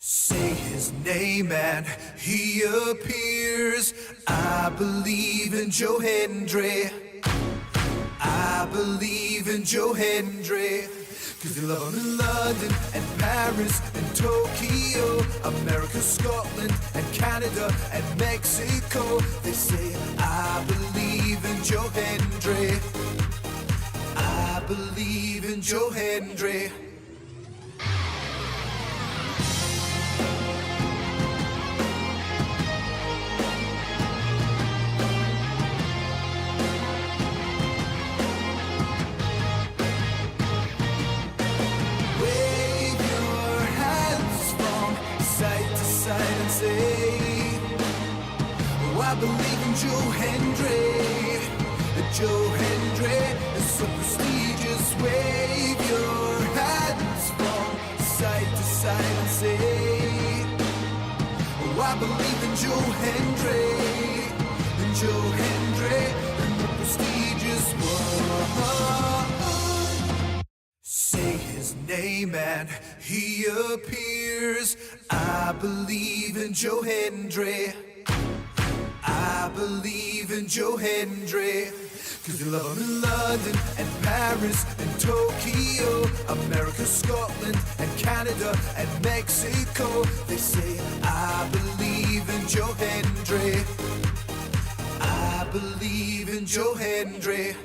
Say his name and he appears. I believe in Joe Hendry. I believe in Joe Hendry. Cause they love him in London and Paris and Tokyo, America, Scotland and Canada and Mexico. They say I believe in Joe Hendry. I believe in Joe Hendry. I believe in Joe Hendry. Joe Hendry is so prestigious. Wave your hands from side to side and say, oh, I believe in Joe Hendry. In Joe Hendry and the prestigious one. Say his name and he appears. I believe in Joe Hendry. I believe in Joe Hendry. Cause they love him in London and Paris and Tokyo, America, Scotland and Canada and Mexico. They say I believe in Joe Hendry. I believe in Joe Hendry.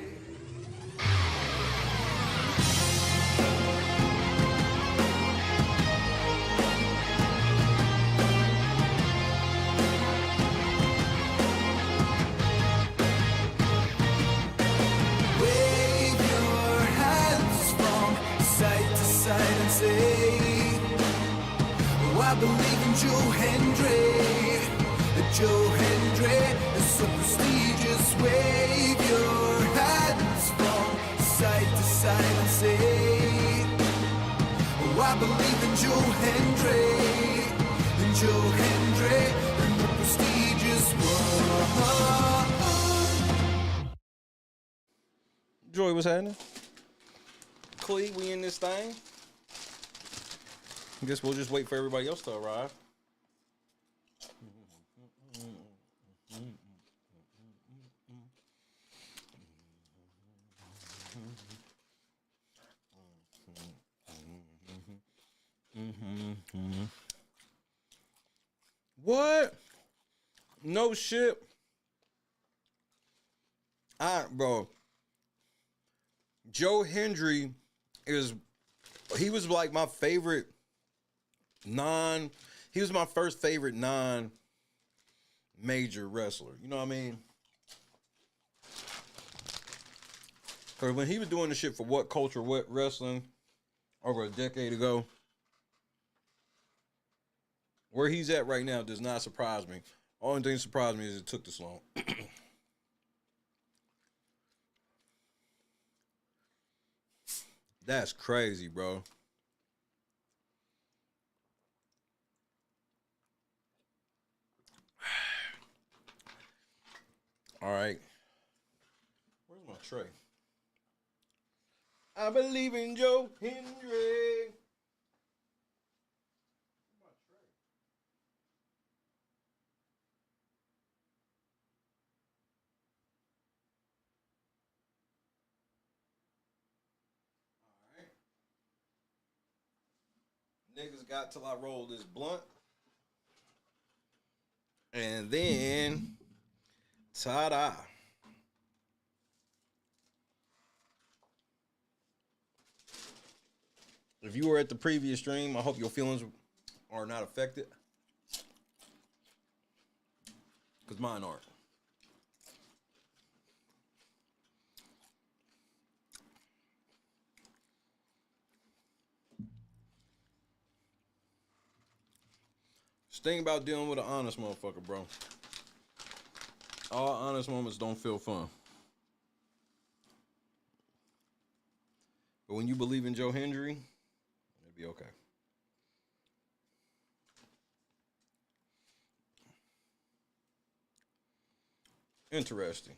I believe in Joe Hendry. Joe Hendry is so prestigious. Wave your hands from side to side and say, oh, I believe in Joe Hendry. In Joe Hendry and the prestigious one. Joy, what's happening? Clee, we in this thing. I guess we'll just wait for everybody else to arrive. What? No shit. Bro. Joe Hendry he was like my favorite he was my first favorite non-major wrestler. You know what I mean? Because when he was doing the shit for What Culture, What Wrestling over a decade ago, where he's at right now does not surprise me. Only thing that surprised me is it took this long. That's crazy, bro. All right. Where's my tray? I believe in Joe Hendry. My tray. All right. Niggas got till I roll this blunt. And then ta-da. If you were at the previous stream, I hope your feelings are not affected. Because mine aren't. Just think about dealing with an honest motherfucker, bro. All honest moments don't feel fun. But when you believe in Joe Hendry, it'll be okay. Interesting.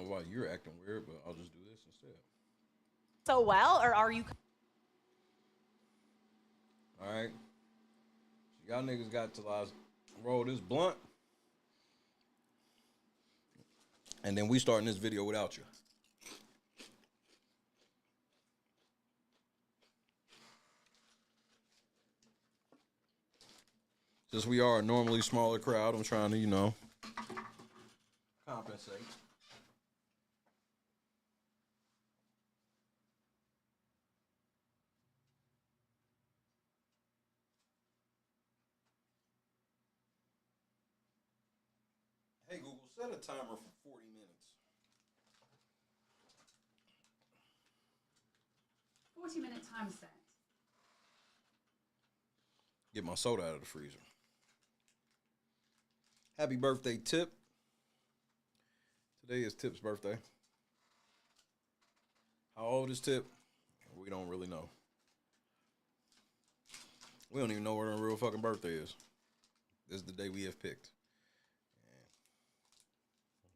know why you're acting weird, but I'll just do this instead. So well, or are you? All right. So y'all niggas got to roll this blunt. And then we starting this video without you. Since we are a normally smaller crowd, I'm trying to, you know, compensate. Hey Google, set a timer for 40 minutes. 40-minute time set. Get my soda out of the freezer. Happy birthday, Tip. Today is Tip's birthday. How old is Tip? We don't really know. We don't even know what her real fucking birthday is. This is the day we have picked.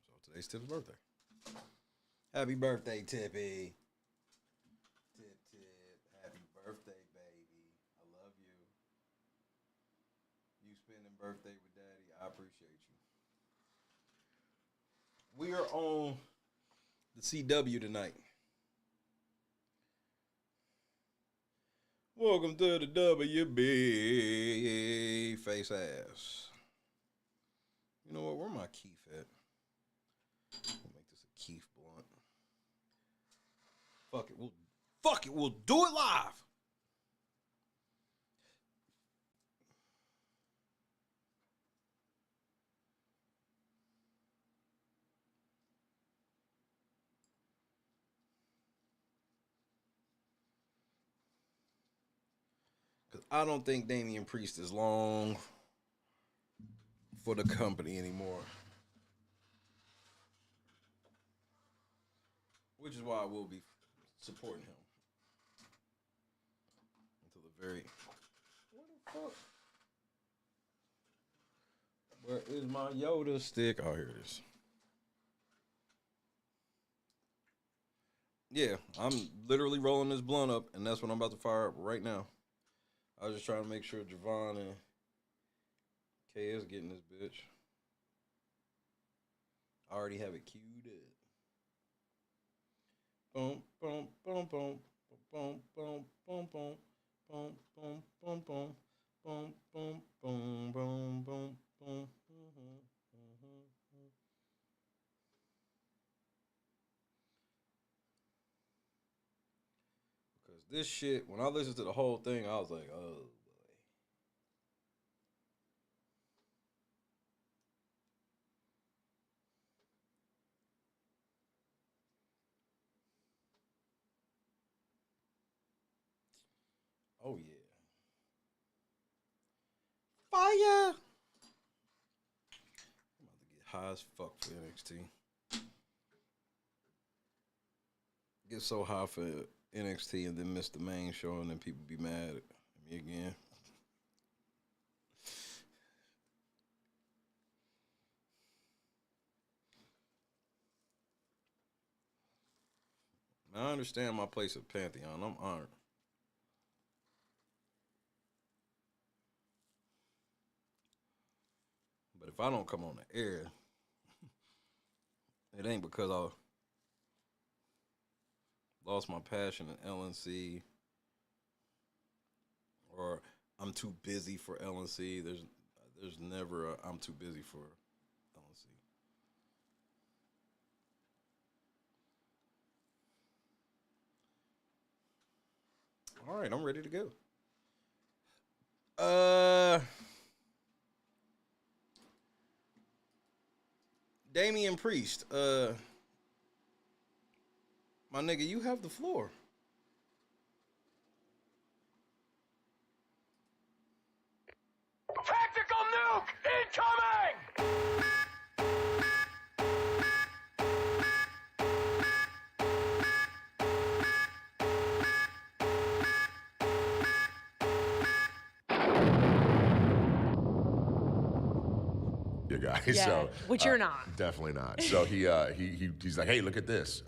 So today's Tip's birthday. Happy birthday, Tippy. Tip, happy birthday, baby. I love you. You spending birthday with Daddy, I appreciate you. We are on the CW tonight. Welcome to the WB face ass. You know what? Where my Keef at? I'll make this a Keef blunt. Fuck it. We'll do it live. Because I don't think Damian Priest is long for the company anymore. Which is why I will be supporting him. Until the very... What the fuck? Where is my Yoda stick? Oh, here it is. Yeah, I'm literally rolling this blunt up, and that's what I'm about to fire up right now. I was just trying to make sure Javon and KS getting this bitch. I already have it queued up. Boom, boom, boom, boom, boom, boom, boom, boom, boom, boom, boom, boom, boom, boom, boom, boom, boom, boom. Because this shit, when I listened to the whole thing, I was like, oh boy. Oh yeah. Fire! I'm about to get high as fuck for NXT. Get so high for NXT and then miss the main show and then people be mad at me again. I understand my place at Pantheon. I'm honored. But if I don't come on the air, it ain't because I lost my passion in LNC or I'm too busy for LNC. There's never a I'm too busy for LNC. All right, I'm ready to go. Damian Priest, my nigga, you have the floor. Tactical nuke incoming! Philadelphia guy. Yeah, So which you're not. Definitely not. So he's like, hey, look at this,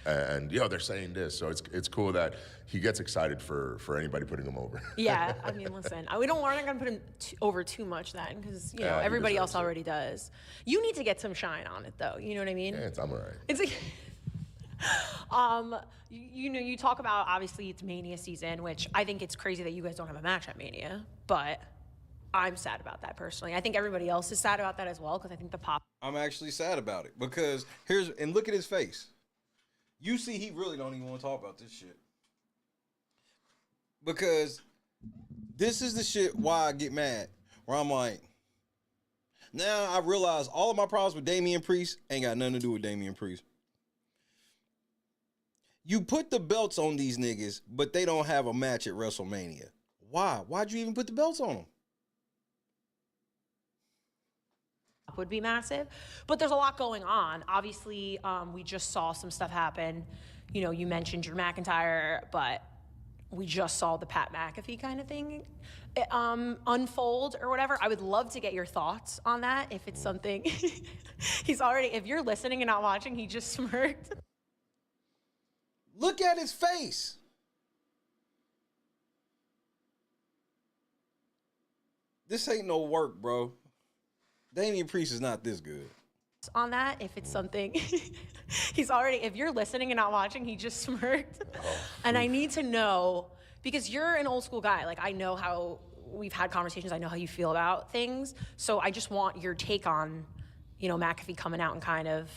and they're saying this. So it's cool that he gets excited for anybody putting him over. Yeah, I mean, listen, we're not gonna put him over too much then, because He everybody else deserves it. already does. You need to get some shine on it, though. You know what I mean? Yeah, I'm all right. It's like, you talk about, obviously it's Mania season, which I think it's crazy that you guys don't have a match at Mania, but I'm sad about that personally. I think everybody else is sad about that as well, because I think the pop. I'm actually sad about it because look at his face. You see, he really don't even want to talk about this shit. Because this is the shit why I get mad. Where I'm like, now I realize all of my problems with Damian Priest ain't got nothing to do with Damian Priest. You put the belts on these niggas, but they don't have a match at WrestleMania. Why? Why'd you even put the belts on them? Would be massive, but there's a lot going on. Obviously, we just saw some stuff happen. You mentioned Drew McIntyre, but we just saw the Pat McAfee kind of thing unfold or whatever. I would love to get your thoughts on that. If it's something if you're listening and not watching, he just smirked. Look at his face. This ain't no work, bro. Damian Priest is not this good. On that, if it's something if you're listening and not watching, he just smirked. And I need to know, because you're an old school guy. Like, I know how we've had conversations. I know how you feel about things. So I just want your take on, McAfee coming out and kind of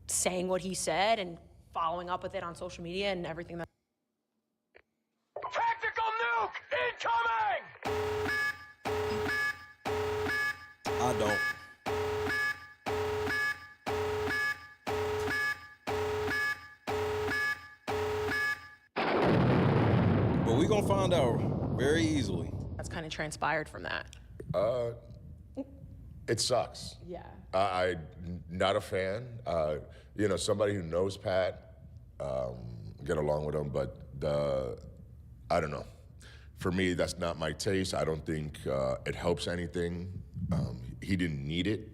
saying what he said and following up with it on social media and everything that. Tactical nuke incoming! I don't. But we're going to find out very easily. That's kind of transpired from that. It sucks. Yeah. I'm not a fan. Somebody who knows Pat, get along with him, but I don't know. For me, that's not my taste. I don't think it helps anything. He didn't need it.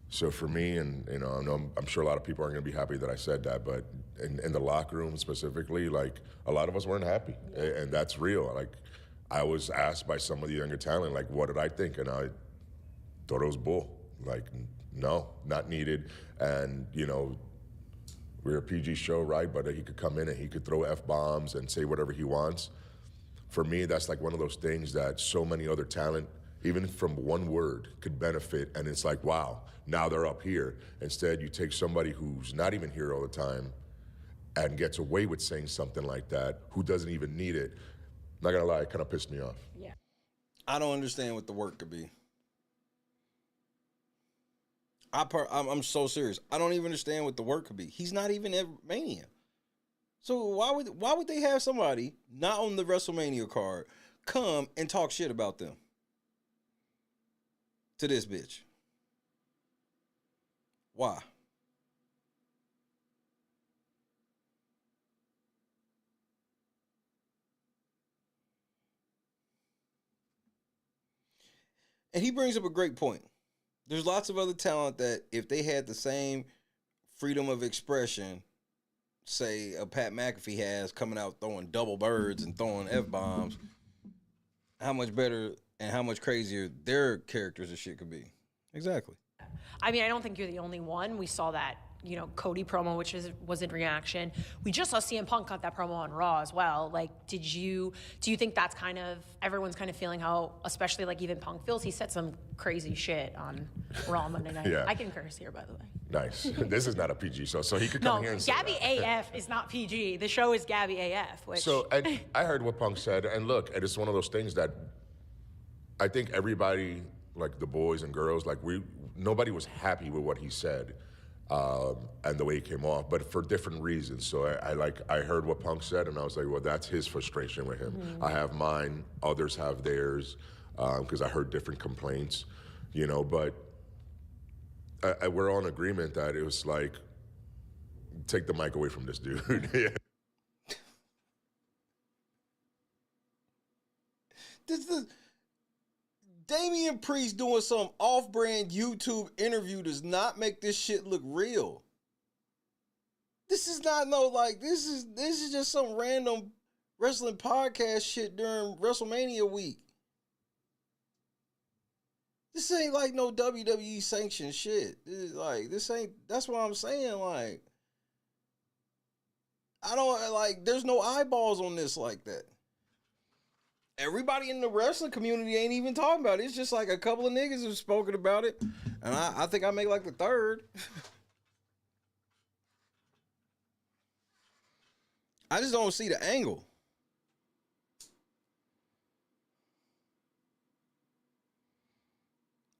So for me, and I'm sure a lot of people aren't gonna be happy that I said that, but in the locker room specifically, like, a lot of us weren't happy, and that's real. Like, I was asked by some of the younger talent, like, what did I think? And I thought it was bull. Like, no, not needed. And we're a PG show, right? But he could come in and he could throw F-bombs and say whatever he wants. For me, that's like one of those things that so many other talent, even from one word, could benefit. And it's like, wow, now they're up here. Instead, you take somebody who's not even here all the time and gets away with saying something like that, who doesn't even need it. Not gonna lie, it kind of pissed me off. Yeah. I don't understand what the work could be. I'm so serious. I don't even understand what the work could be. He's not even at Mania. So why would they have somebody not on the WrestleMania card come and talk shit about them to this bitch? Why? And he brings up a great point. There's lots of other talent that if they had the same freedom of expression, say a Pat McAfee has, coming out throwing double birds and throwing F-bombs, how much better and how much crazier their characters and shit could be. Exactly. I mean, I don't think you're the only one. We saw that, Cody promo, which was in reaction. We just saw CM Punk cut that promo on Raw as well. Like, do you think that's kind of, everyone's kind of feeling how, especially like even Punk feels? He said some crazy shit on Raw Monday night. Yeah. I can curse here, by the way. Nice. This is not a PG show, so he could come here and say Gabby that. AF is not PG. The show is Gabby AF, which. So, and I heard what Punk said, and look, and it's one of those things that I think everybody, like the boys and girls, like nobody was happy with what he said. And the way he came off, but for different reasons. So I heard what Punk said, and I was like, well, that's his frustration with him. Mm-hmm. I have mine, others have theirs, because I heard different complaints, but we're all in agreement that it was like, take the mic away from this dude. Yeah. Damian Priest doing some off-brand YouTube interview does not make this shit look real. This is not this is just some random wrestling podcast shit during WrestleMania week. This ain't like no WWE sanctioned shit. That's what I'm saying. Like, I don't there's no eyeballs on this like that. Everybody in the wrestling community ain't even talking about it. It's just like a couple of niggas have spoken about it. And I think I make like the third. I just don't see the angle.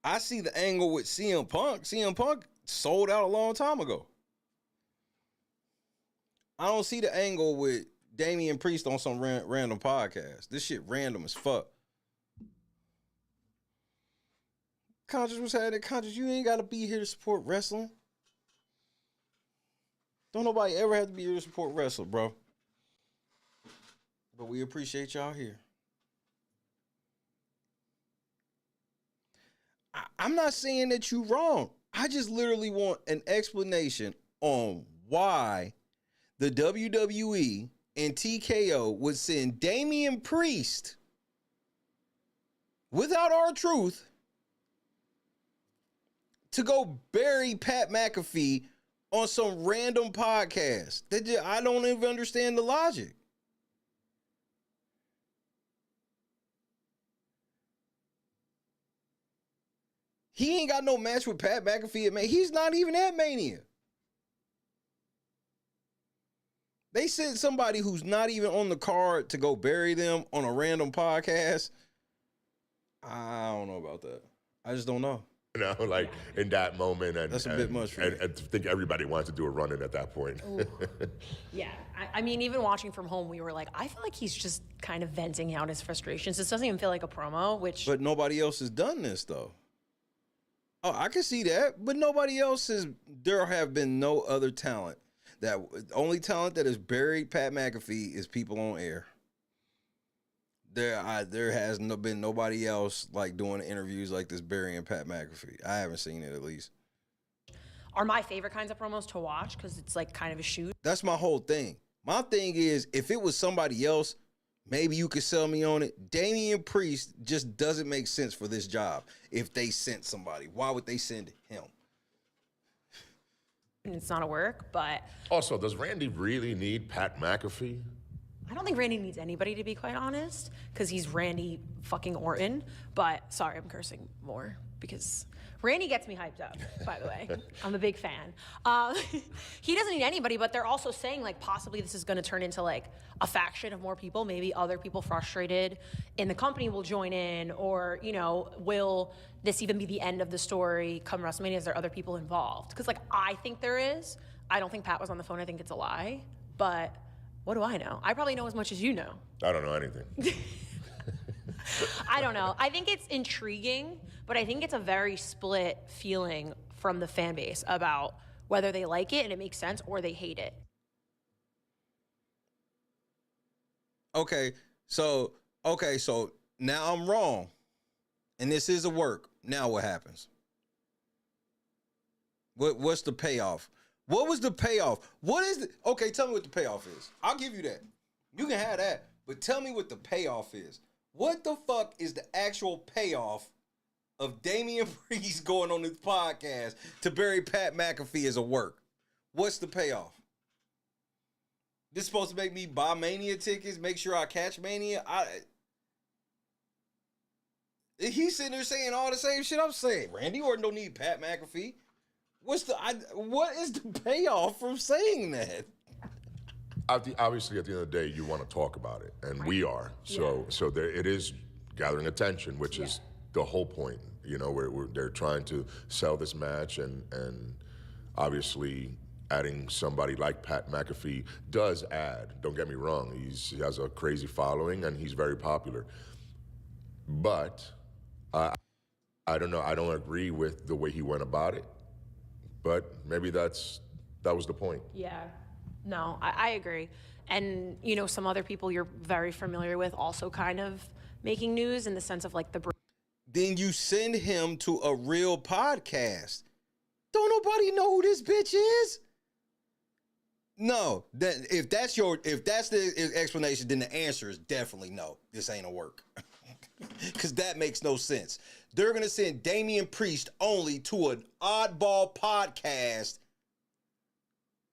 I see the angle with CM Punk. CM Punk sold out a long time ago. I don't see the angle with Damian Priest on some random podcast. This shit random as fuck. Conscious was had it. Conscious, you ain't got to be here to support wrestling. Don't nobody ever have to be here to support wrestling, bro. But we appreciate y'all here. I'm not saying that you wrong. I just literally want an explanation on why the WWE and TKO would send Damian Priest without R-Truth to go bury Pat McAfee on some random podcast. I don't even understand the logic. He ain't got no match with Pat McAfee at Mania. He's not even at Mania. They sent somebody who's not even on the card to go bury them on a random podcast. I don't know about that. I just don't know. You know, like in that moment. And, that's a bit much for me. And I think everybody wanted to do a run-in at that point. Yeah. I mean, even watching from home, we were like, I feel like he's just kind of venting out his frustrations. This doesn't even feel like a promo, which... But nobody else has done this, though. Oh, I can see that. But nobody else has... There have been no other talent. The only talent that has buried Pat McAfee is people on air. There has been nobody else like doing interviews like this burying Pat McAfee. I haven't seen it, at least. Are my favorite kinds of promos to watch because it's like kind of a shoot. That's my whole thing. My thing is, if it was somebody else, maybe you could sell me on it. Damian Priest just doesn't make sense for this job. If they sent somebody, why would they send him? It's not a work, but... Also, does Randy really need Pat McAfee? I don't think Randy needs anybody, to be quite honest, because he's Randy fucking Orton. But, sorry, I'm cursing more, because Randy gets me hyped up, by the way. I'm a big fan. He doesn't need anybody, but they're also saying, like, possibly this is going to turn into, like, a faction of more people. Maybe other people frustrated in the company will join in, or, you know, will this even be the end of the story come WrestleMania? Is there other people involved? Because, like, I think there is. I don't think Pat was on the phone. I think it's a lie. But what do I know? I probably know as much as you know. I don't know anything. I don't know. I think it's intriguing, but I think it's a very split feeling from the fan base about whether they like it and it makes sense or they hate it. Okay, so now I'm wrong, and this is a work. Now what happens? What's the payoff? What was the payoff? What is the... Okay, tell me what the payoff is. I'll give you that. You can have that, but tell me what the payoff is. What the fuck is the actual payoff of Damian Priest going on this podcast to bury Pat McAfee as a work? What's the payoff? This supposed to make me buy Mania tickets, make sure I catch Mania? He's sitting there saying all the same shit I'm saying. Randy Orton don't need Pat McAfee. What is the payoff from saying that? Obviously, at the end of the day, you want to talk about it, and we are. So it is gathering attention, which is the whole point. You know, they're trying to sell this match, and obviously adding somebody like Pat McAfee does add. Don't get me wrong; he has a crazy following, and he's very popular. But I don't know. I don't agree with the way he went about it. But maybe that was the point. Yeah. No, I agree. And, you know, some other people you're very familiar with also kind of making news in the sense of like the... then you send him to a real podcast. Don't nobody know who this bitch is? No, if that's the explanation, then the answer is definitely no. This ain't a work. Because that makes no sense. They're going to send Damian Priest only to an oddball podcast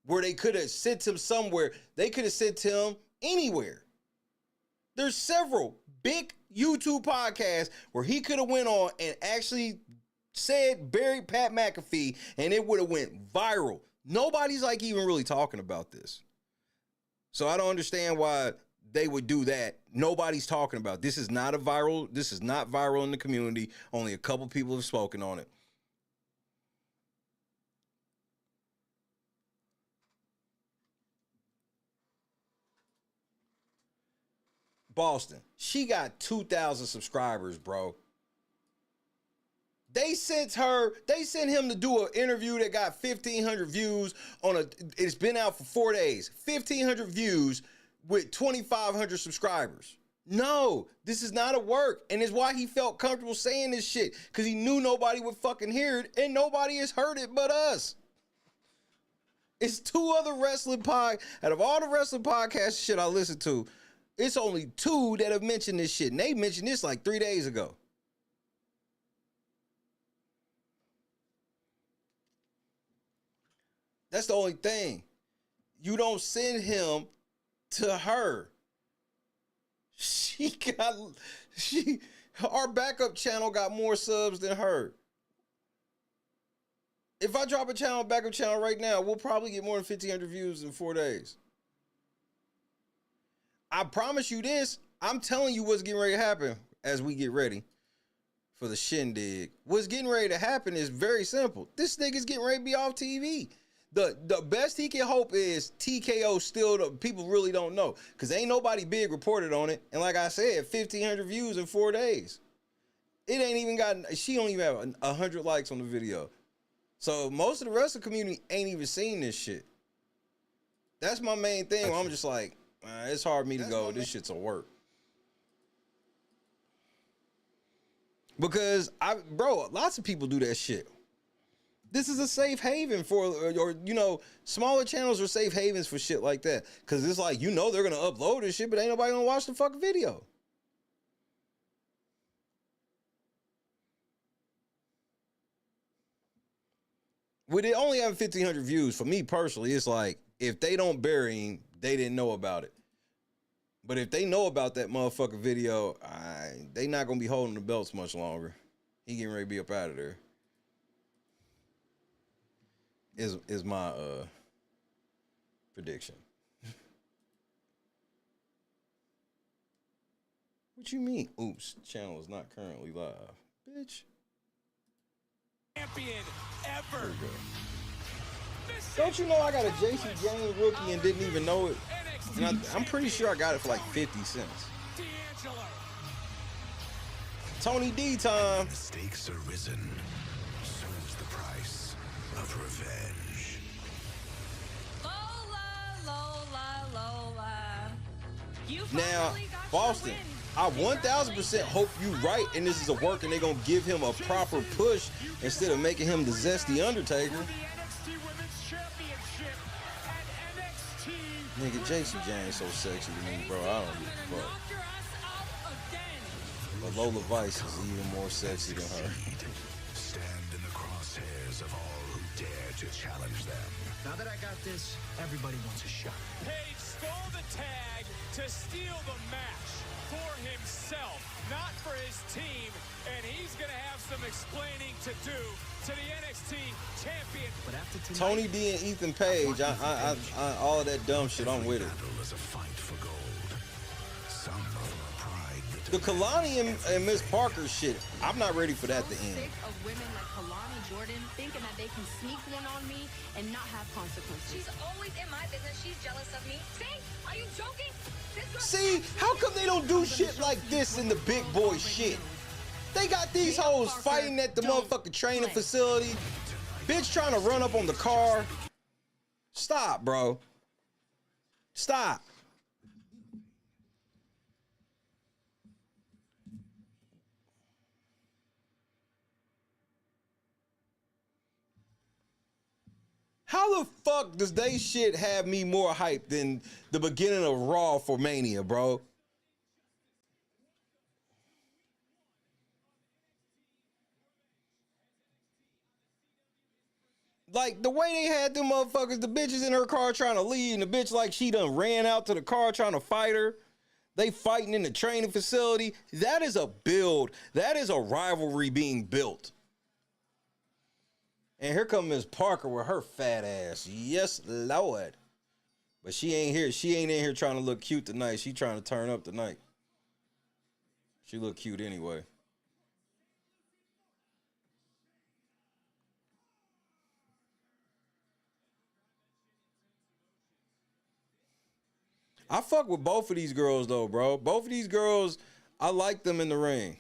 where they could have sent him somewhere. They could have sent him anywhere. There's several big YouTube podcasts where he could have went on and actually said buried Pat McAfee, and it would have went viral. Nobody's like even really talking about this. So I don't understand why they would do that. Nobody's talking about it. This is not viral in the community. Only a couple people have spoken on it. Boston, she got 2,000 subscribers, bro. They sent him to do an interview that got 1,500 views it's been out for 4 days. 1,500 views with 2,500 subscribers. No, this is not a work. And it's why he felt comfortable saying this shit. Because he knew nobody would fucking hear it, and nobody has heard it but us. It's two other wrestling out of all the wrestling podcast shit I listen to, it's only two that have mentioned this shit. And they mentioned this like 3 days ago. That's the only thing. You don't send him to her. Our backup channel got more subs than her. If I drop a backup channel right now, we'll probably get more than 1,500 views in 4 days. I promise you this. I'm telling you what's getting ready to happen as we get ready for the shindig. What's getting ready to happen is very simple. This nigga's getting ready to be off TV. The best he can hope is TKO still, people really don't know. Because ain't nobody big reported on it. And like I said, 1,500 views in 4 days. It ain't even she don't even have 100 likes on the video. So most of the rest of the community ain't even seen this shit. That's my main thing. Where I'm just like, it's hard for me to go, this shit's a work. Because, lots of people do that shit. This is a safe haven smaller channels are safe havens for shit like that. Because it's like, they're going to upload this shit, but ain't nobody going to watch the fucking video. With it only having 1,500 views, for me personally, it's like, if they don't bury him, they didn't know about it. But if they know about that motherfucking video, they not going to be holding the belts much longer. He getting ready to be up out of there. Is my prediction. What you mean? Oops, channel is not currently live. Bitch. Champion ever. Don't you know I got a JC James rookie and didn't even know it? And I'm pretty sure I got it for like 50 cents. Tony D time. The stakes are risen. So is the price of revenge. Lola. You Now, finally got Boston, your win. I 1,000% hope you right and this is a work and they're going to give him a proper push instead of making him the zesty Undertaker. The NXT Women's Championship at NXT. Nigga, Jason James so sexy to me, bro. I don't give a fuck. Knock your ass out again. But Lola Vice is even more sexy than her. Stand in the crosshairs of all who dare to challenge them. Now that I got this, everybody wants a shot. Page stole the tag to steal the match for himself, not for his team, and he's going to have some explaining to do to the NXT champion. But after tonight, Tony D and Ethan Page, I all of that dumb shit, I'm with it. Battle is a fight for gold. Some of our pride The Kalani and Miss Parker shit, I'm not ready for that to So end. sick of women like Kalani Jordan thinking that they can sneak one on me and not have consequences. She's always in my business. She's jealous of me. See? Are you joking? This girl- See, how come they don't do shit like this in the big boy shit? They got these hoes fighting at the motherfucking training facility. Bitch trying to run up on the car. Stop, bro. Stop. How the fuck does they shit have me more hyped than the beginning of Raw for Mania, bro? Like, the way they had them motherfuckers, the bitches in her car trying to leave, and the bitch like she done ran out to the car trying to fight her. They fighting in the training facility. That is a build. That is a rivalry being built. And here comes Miss Parker with her fat ass. Yes, Lord. But she ain't here. She ain't in here trying to look cute tonight. She trying to turn up tonight. She look cute anyway. I fuck with both of these girls though, bro. Both of these girls, I like them in the ring.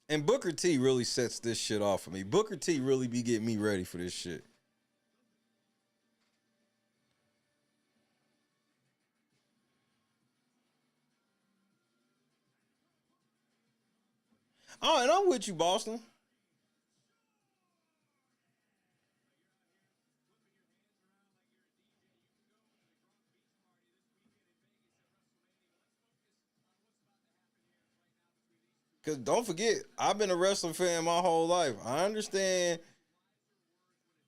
And Booker T really sets this shit off for me. Booker T really be getting me ready for this shit. Oh, and I'm with you, Boston. Because don't forget, I've been a wrestling fan my whole life. I understand,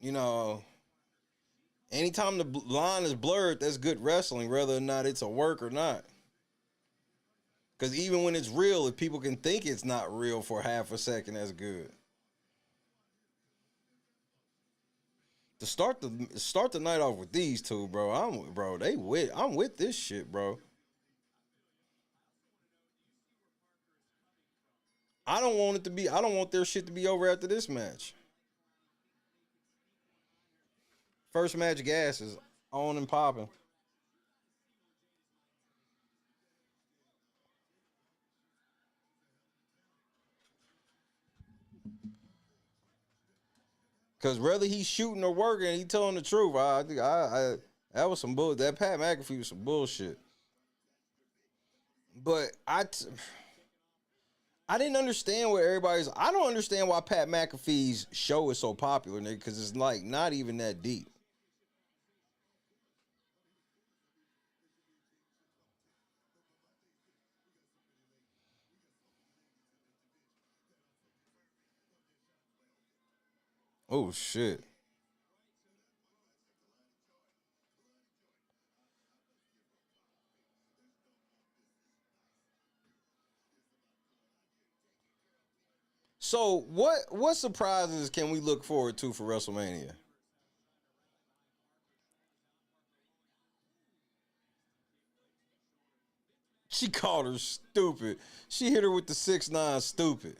you know, anytime the line is blurred, that's good wrestling, whether or not it's a work or not. Because even when it's real, if people can think it's not real for half a second, that's good. To start the night off with these two, bro. I'm with this shit, bro. I don't want their shit to be over after this match. First match gas is on and popping. Cause whether he's shooting or working, he telling the truth. I that was some bull. That Pat McAfee was some bullshit. But I didn't understand what everybody's. I don't understand why Pat McAfee's show is so popular, nigga. Because it's like not even that deep. Oh shit. So what surprises can we look forward to for WrestleMania? She called her stupid. She hit her with the 6ix9ine stupid.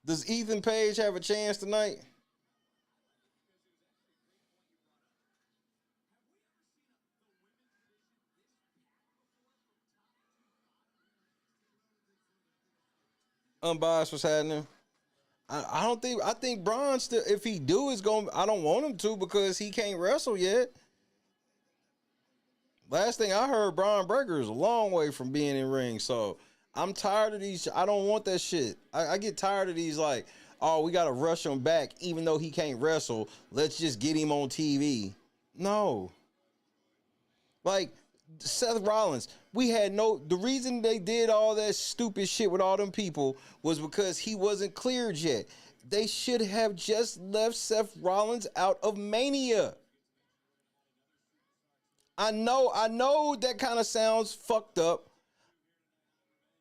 Does Ethan Page have a chance tonight? Unbiased, what's happening? I don't think. I think Braun still. If he do, is going. I don't want him to because he can't wrestle yet. Last thing I heard, Braun Breaker is a long way from being in ring. So I'm tired of these. I don't want that shit. I get tired of these. Like, oh, we gotta rush him back, even though he can't wrestle. Let's just get him on TV. No. Like Seth Rollins, the reason they did all that stupid shit with all them people was because he wasn't cleared yet. They should have just left Seth Rollins out of Mania. I know that kind of sounds fucked up,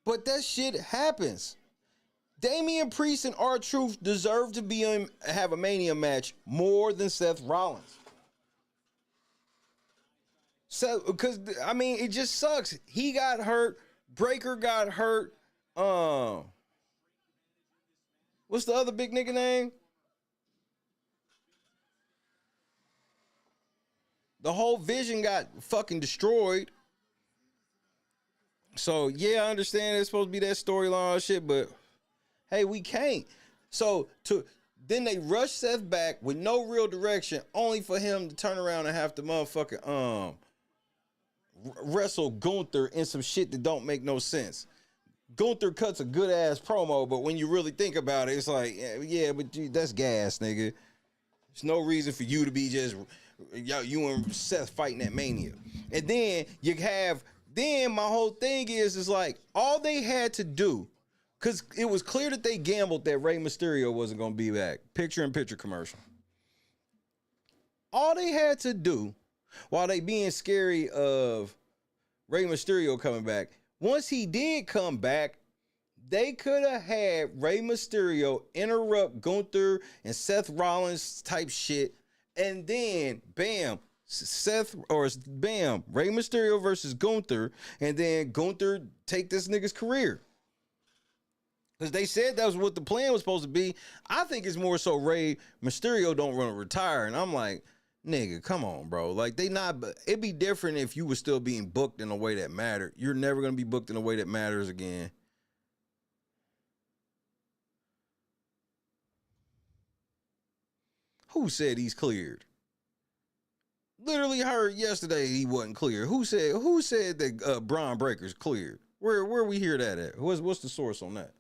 but that shit happens. Damian Priest and R-Truth deserve to have a Mania match more than Seth Rollins. So, because I mean, it just sucks. He got hurt. Breaker got hurt. What's the other big nigga name? The whole Vision got fucking destroyed. So yeah, I understand it's supposed to be that storyline shit, but hey, we can't. So then they rush Seth back with no real direction, only for him to turn around and have to motherfucking wrestle Gunther in some shit that don't make no sense. Gunther cuts a good ass promo, but when you really think about it, it's like, yeah, but that's gas, nigga. There's no reason for you to be just you and Seth fighting at Mania. And then my whole thing is like all they had to do, because it was clear that they gambled that Rey Mysterio wasn't going to be back. Picture-in-picture commercial. All they had to do, while they being scary of Rey Mysterio coming back, once he did come back, they could have had Rey Mysterio interrupt Gunther and Seth Rollins type shit, and then bam, Rey Mysterio versus Gunther, and then Gunther take this nigga's career. Because they said that was what the plan was supposed to be. I think it's more so Rey Mysterio don't want to retire, and I'm like, nigga, come on, bro. Like, it'd be different if you were still being booked in a way that mattered. You're never going to be booked in a way that matters again. Who said he's cleared? Literally heard yesterday he wasn't clear. Who said that Braun Breaker's cleared? Where we hear that at? What's the source on that?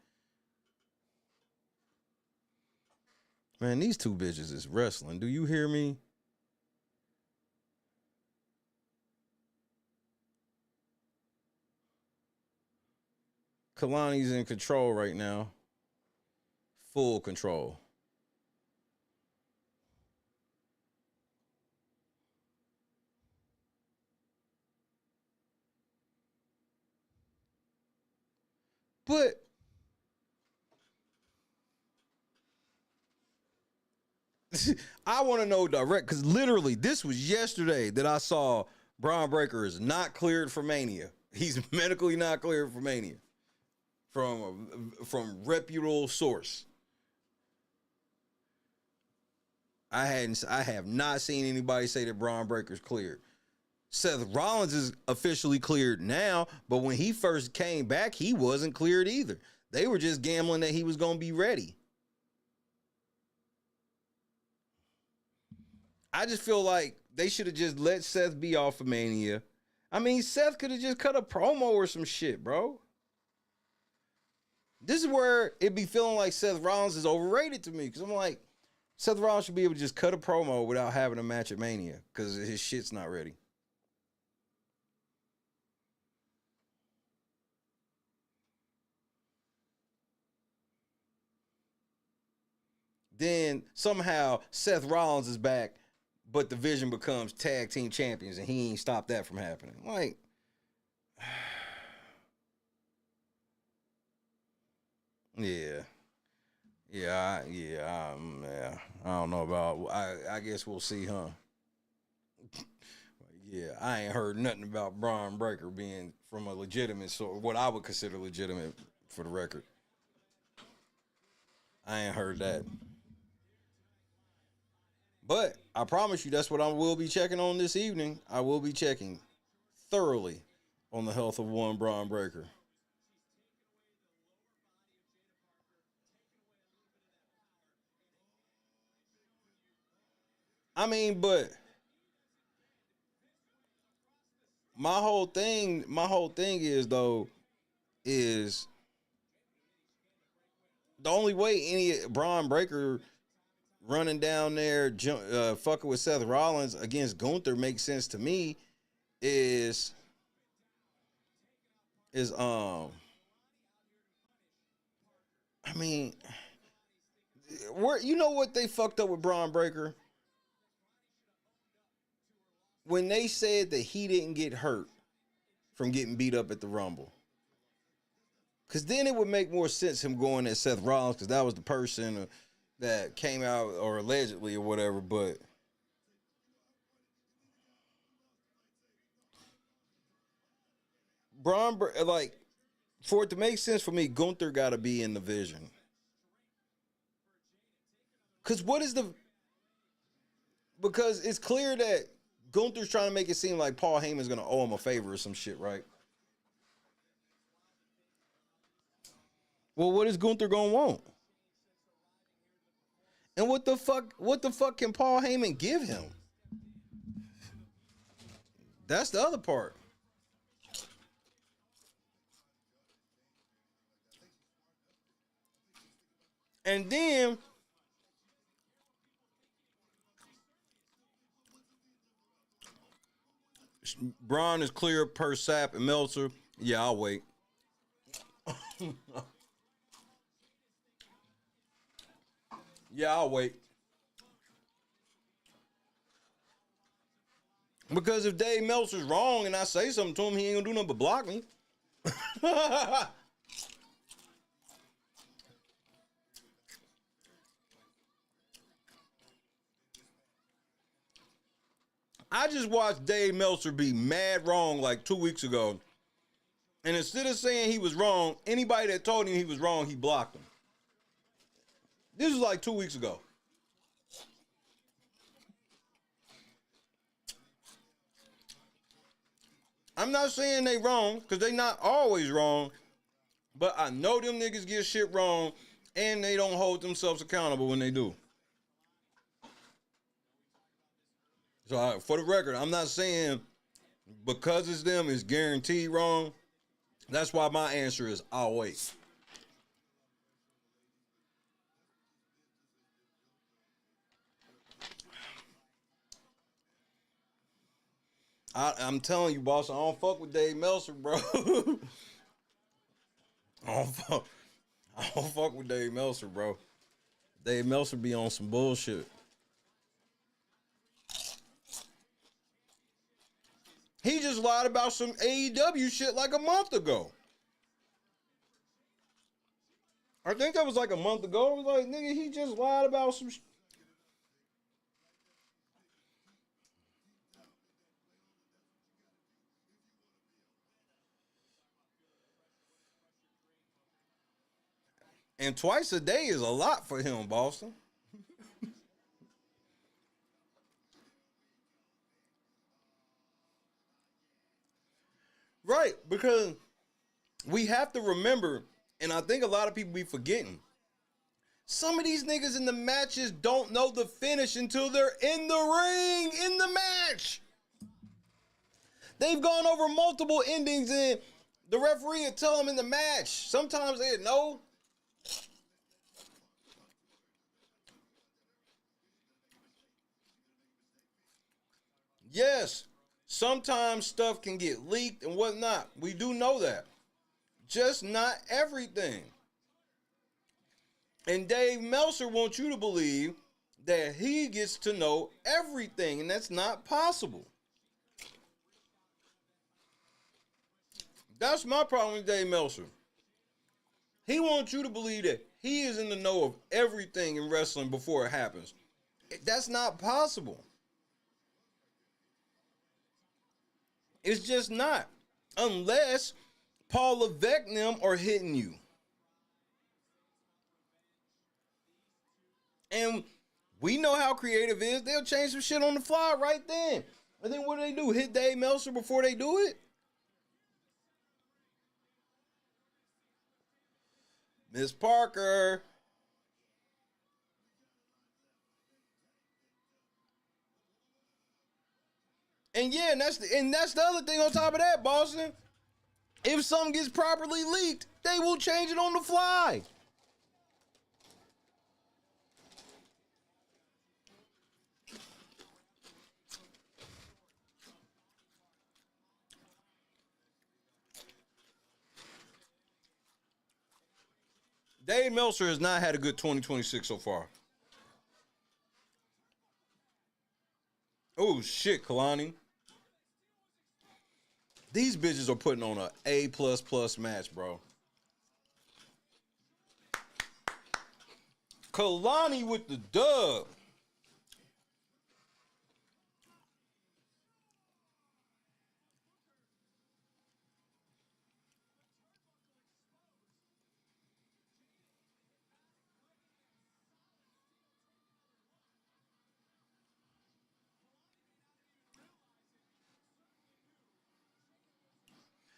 Man, these two bitches is wrestling. Do you hear me? Kalani's in control right now. Full control. But I want to know direct, because literally this was yesterday that I saw Braun Breaker is not cleared for Mania. He's medically not cleared for Mania from reputable source. I have not seen anybody say that Braun Breaker's cleared. Seth Rollins is officially cleared now, but when he first came back, he wasn't cleared either. They were just gambling that he was going to be ready. I just feel like they should have just let Seth be off of Mania. I mean, Seth could have just cut a promo or some shit, bro. This is where it be feeling like Seth Rollins is overrated to me, because I'm like, Seth Rollins should be able to just cut a promo without having a match at Mania, because his shit's not ready. Then somehow Seth Rollins is back, but the Vision becomes tag team champions, and he ain't stopped that from happening. Like, yeah. I don't know about. I guess we'll see, huh? Yeah, I ain't heard nothing about Braun Breaker being from a legitimate source, what I would consider legitimate, for the record. I ain't heard that. But I promise you, that's what I will be checking on this evening. I will be checking thoroughly on the health of one Braun Breaker. I mean, but my whole thing is though, is the only way any Braun Breaker running down there fucking with Seth Rollins against Gunther makes sense to me is I mean, you know what they fucked up with Braun Breaker? When they said that he didn't get hurt from getting beat up at the Rumble. Because then it would make more sense him going at Seth Rollins, because that was the person that came out, or allegedly or whatever, but like, for it to make sense for me, Gunther got to be in the Vision. Because it's clear that Gunther's trying to make it seem like Paul Heyman's going to owe him a favor or some shit, right? Well, what is Gunther gonna want? And what the fuck can Paul Heyman give him? That's the other part. And then Braun is clear per Sapp and Meltzer. Yeah, I'll wait. Yeah, I'll wait. Because if Dave Meltzer's wrong and I say something to him, he ain't gonna do nothing but block me. I just watched Dave Meltzer be mad wrong like 2 weeks ago. And instead of saying he was wrong, anybody that told him he was wrong, he blocked him. This was like 2 weeks ago. I'm not saying they wrong, because they not always wrong, but I know them niggas get shit wrong, and they don't hold themselves accountable when they do. So for the record, I'm not saying because it's them, it's guaranteed wrong. That's why my answer is I'll wait. I'm telling you, boss, I don't fuck with Dave Meltzer, bro. I don't fuck with Dave Meltzer, bro. Dave Meltzer be on some bullshit. He just lied about some AEW shit like a month ago. I think that was like a month ago. It was like, nigga, he just lied about some shit. And twice a day is a lot for him, Boston. Right, because we have to remember, and I think a lot of people be forgetting, some of these niggas in the matches don't know the finish until they're in the ring, in the match. They've gone over multiple endings and the referee will tell them in the match. Sometimes they know. Yes, sometimes stuff can get leaked and whatnot. We do know that. Just not everything. And Dave Meltzer wants you to believe that he gets to know everything, and that's not possible. That's my problem with Dave Meltzer. He wants you to believe that he is in the know of everything in wrestling before it happens. That's not possible. It's just not. Unless Paul Levesque and them are hitting you. And we know how creative is. They'll change some shit on the fly right then. And then what do? Hit Dave Meltzer before they do it? Miss Parker. And yeah, and that's the other thing on top of that, Boston. If something gets properly leaked, they will change it on the fly. Dave Meltzer has not had a good 2026 so far. Oh shit, Kalani. These bitches are putting on a A++ match, bro. Kalani with the dub.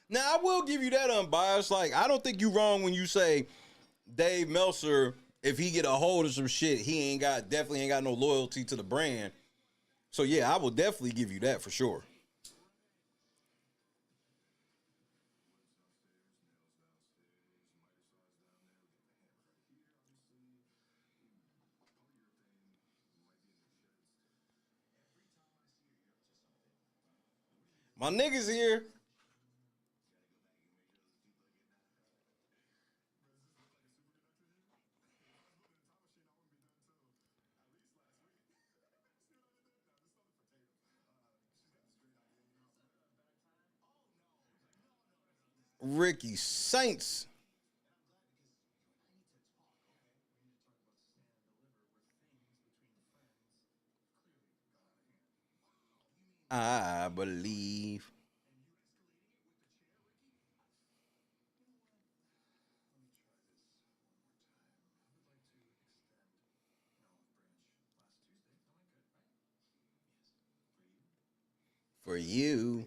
Now, I will give you that unbiased. Like, I don't think you're wrong when you say Dave Meltzer, if he get a hold of some shit, he definitely ain't got no loyalty to the brand. So yeah, I will definitely give you that for sure. My niggas here. Ricky Saints. I believe. For you.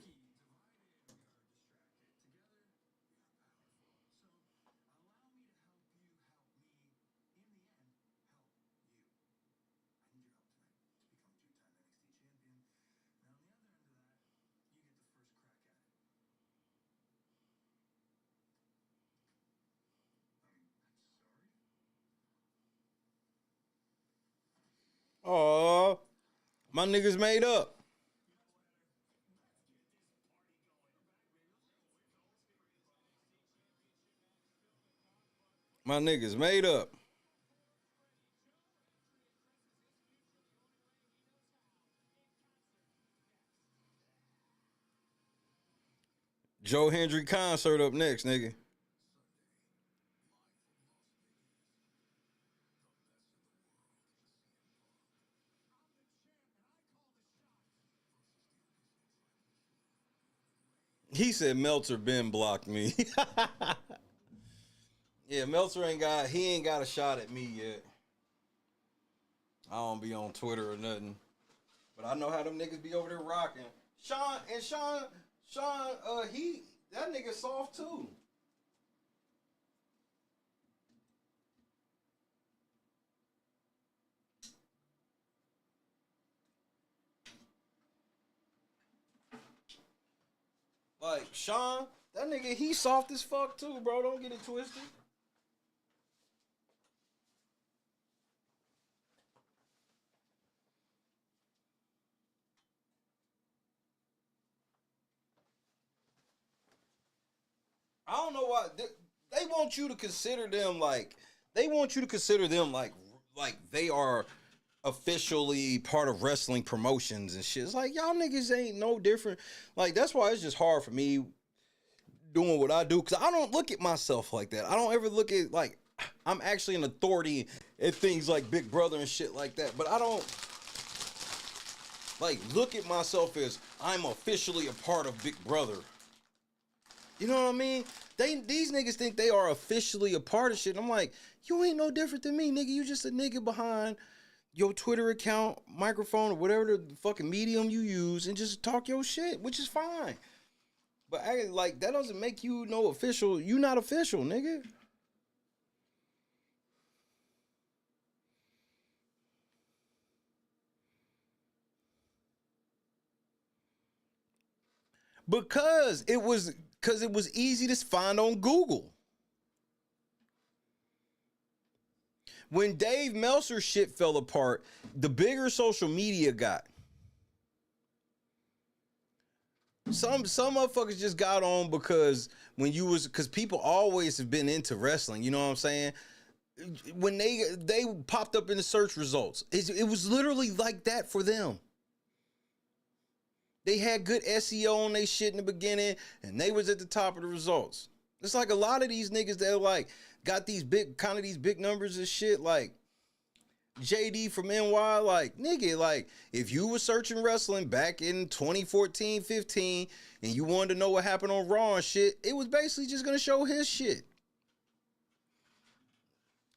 Oh, my niggas made up. My niggas made up. Joe Hendry concert up next, nigga. He said Meltzer been blocked me. Yeah, Meltzer ain't got a shot at me yet. I don't be on Twitter or nothing. But I know how them niggas be over there rocking. Sean, that nigga soft too. Like, Sean, that nigga, he soft as fuck too, bro. Don't get it twisted. I don't know why they want you to consider them like they are officially part of wrestling promotions and shit. It's like y'all niggas ain't no different. Like that's why it's just hard for me doing what I do because I don't look at myself like that. I don't ever look at like I'm actually an authority at things like Big Brother and shit like that. But I don't like look at myself as I'm officially a part of Big Brother. You know what I mean? These niggas think they are officially a part of shit. And I'm like, you ain't no different than me, nigga. You just a nigga behind your Twitter account, microphone, or whatever the fucking medium you use, and just talk your shit, which is fine. But like that doesn't make you no official. You not official, nigga. Because it was easy to find on Google. When Dave Meltzer shit fell apart, the bigger social media got. Some motherfuckers just got on because because people always have been into wrestling, you know what I'm saying? When they popped up in the search results, it was literally like that for them. They had good SEO on their shit in the beginning, and they was at the top of the results. It's like a lot of these niggas that like got these big numbers and shit, like JD from NY, like nigga, like if you were searching wrestling back in 2014, 15, and you wanted to know what happened on Raw and shit, it was basically just gonna show his shit.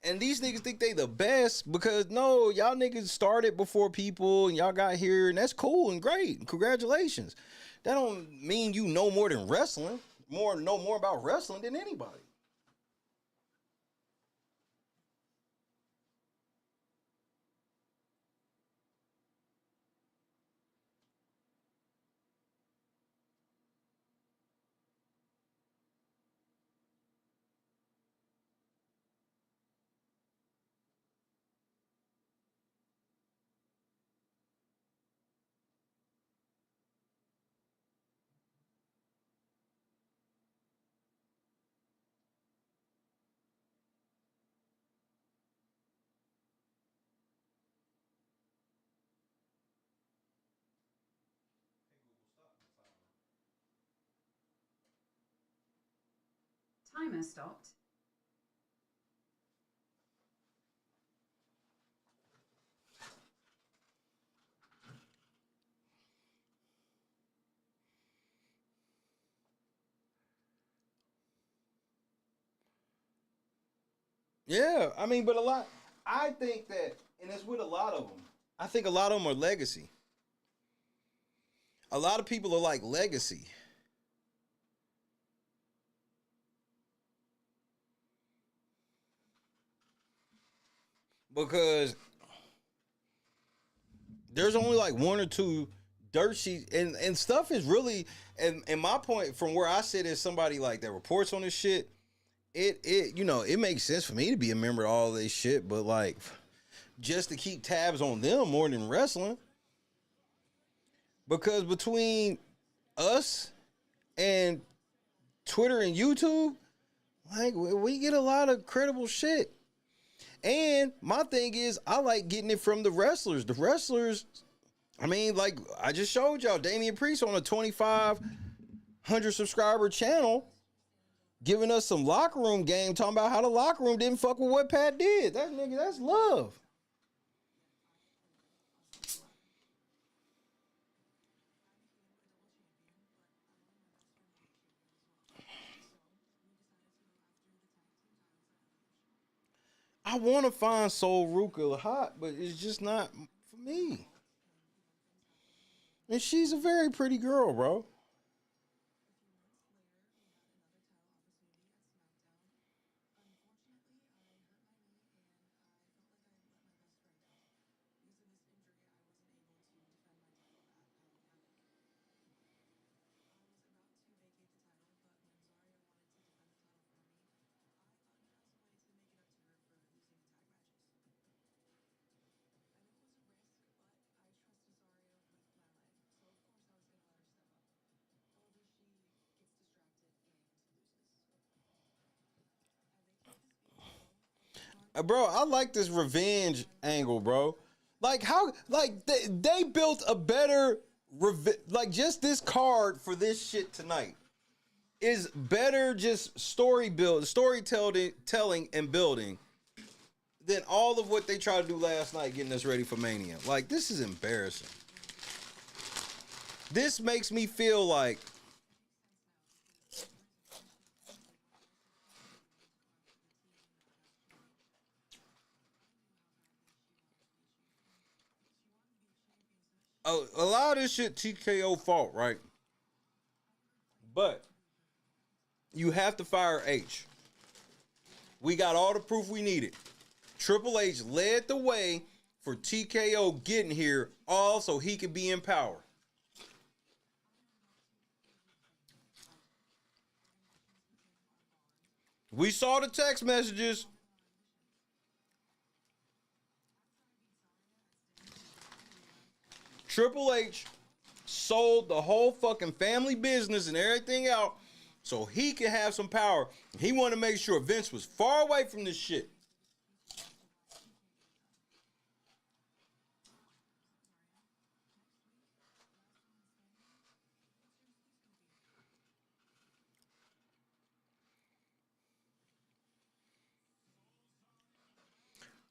And these niggas think they the best because no, y'all niggas started before people and y'all got here and that's cool and great. Congratulations. That don't mean you know more than wrestling. Know more about wrestling than anybody. Timer stopped. Yeah, I mean, but I think that, and it's with a lot of them. I think a lot of them are legacy. A lot of people are like legacy. Because there's only like one or two dirt sheets, and stuff is really, and my point from where I sit as somebody like that reports on this shit, it you know, it makes sense for me to be a member of all this shit, but like just to keep tabs on them more than wrestling. Because between us and Twitter and YouTube, like we get a lot of credible shit. And my thing is, I like getting it from the wrestlers. The wrestlers, I mean, like I just showed y'all, Damian Priest on a 2,500 subscriber channel, giving us some locker room game, talking about how the locker room didn't fuck with what Pat did. That nigga, that's love. I want to find Soul Ruka hot, but it's just not for me. And she's a very pretty girl, bro. Bro, I like this revenge angle, bro. Like how, like they built a better like just this card for this shit tonight is better, just storytelling and building than all of what they tried to do last night getting us ready for Mania. Like, this is embarrassing. This makes me feel like a lot of this shit TKO fault, right? But you have to fire H. We got all the proof we needed. Triple H led the way for TKO getting here, all so he could be in power. We saw the text messages. Triple H sold the whole fucking family business and everything out so he could have some power. He wanted to make sure Vince was far away from this shit.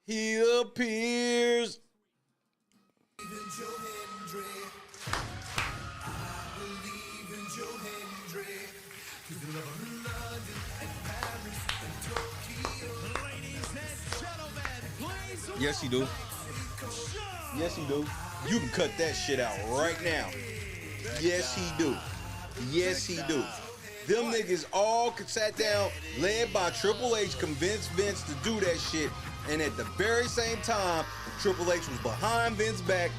He appears. Yes, he do. Yes, he do. You can cut that shit out right now. Yes, he do. Yes, he do. Them niggas all sat down, led by Triple H, convinced Vince to do that shit. And at the very same time, Triple H was behind Vince's back,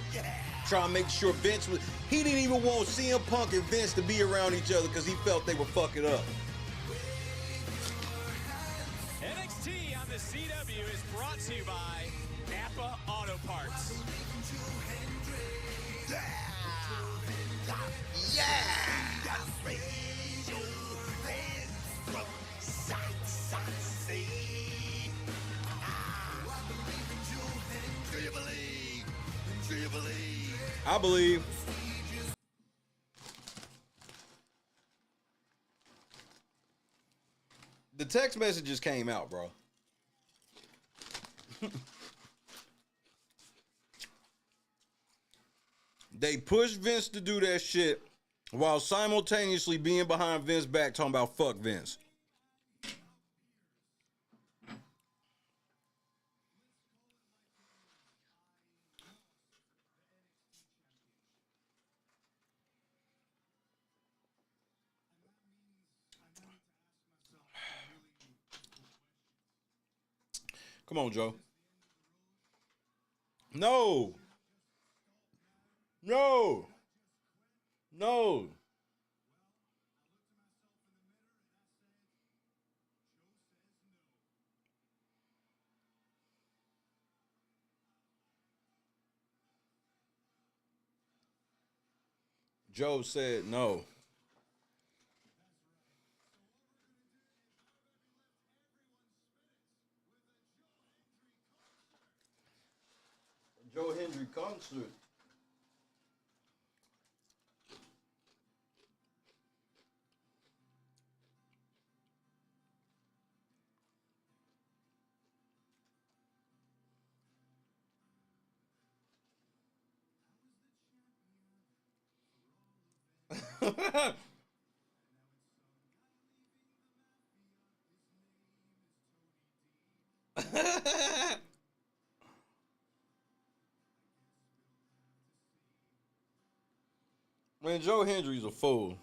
trying to make sure Vince was... He didn't even want CM Punk and Vince to be around each other because he felt they would fuck it up. NXT on the CW is brought to you by Napa Auto Parts. I believe. The text messages came out, bro. They pushed Vince to do that shit while simultaneously being behind Vince's back talking about fuck Vince. Come on, Joe. No. No. No. Joe said no. Joe Hendry concert. Man, Joe Hendry's a fool.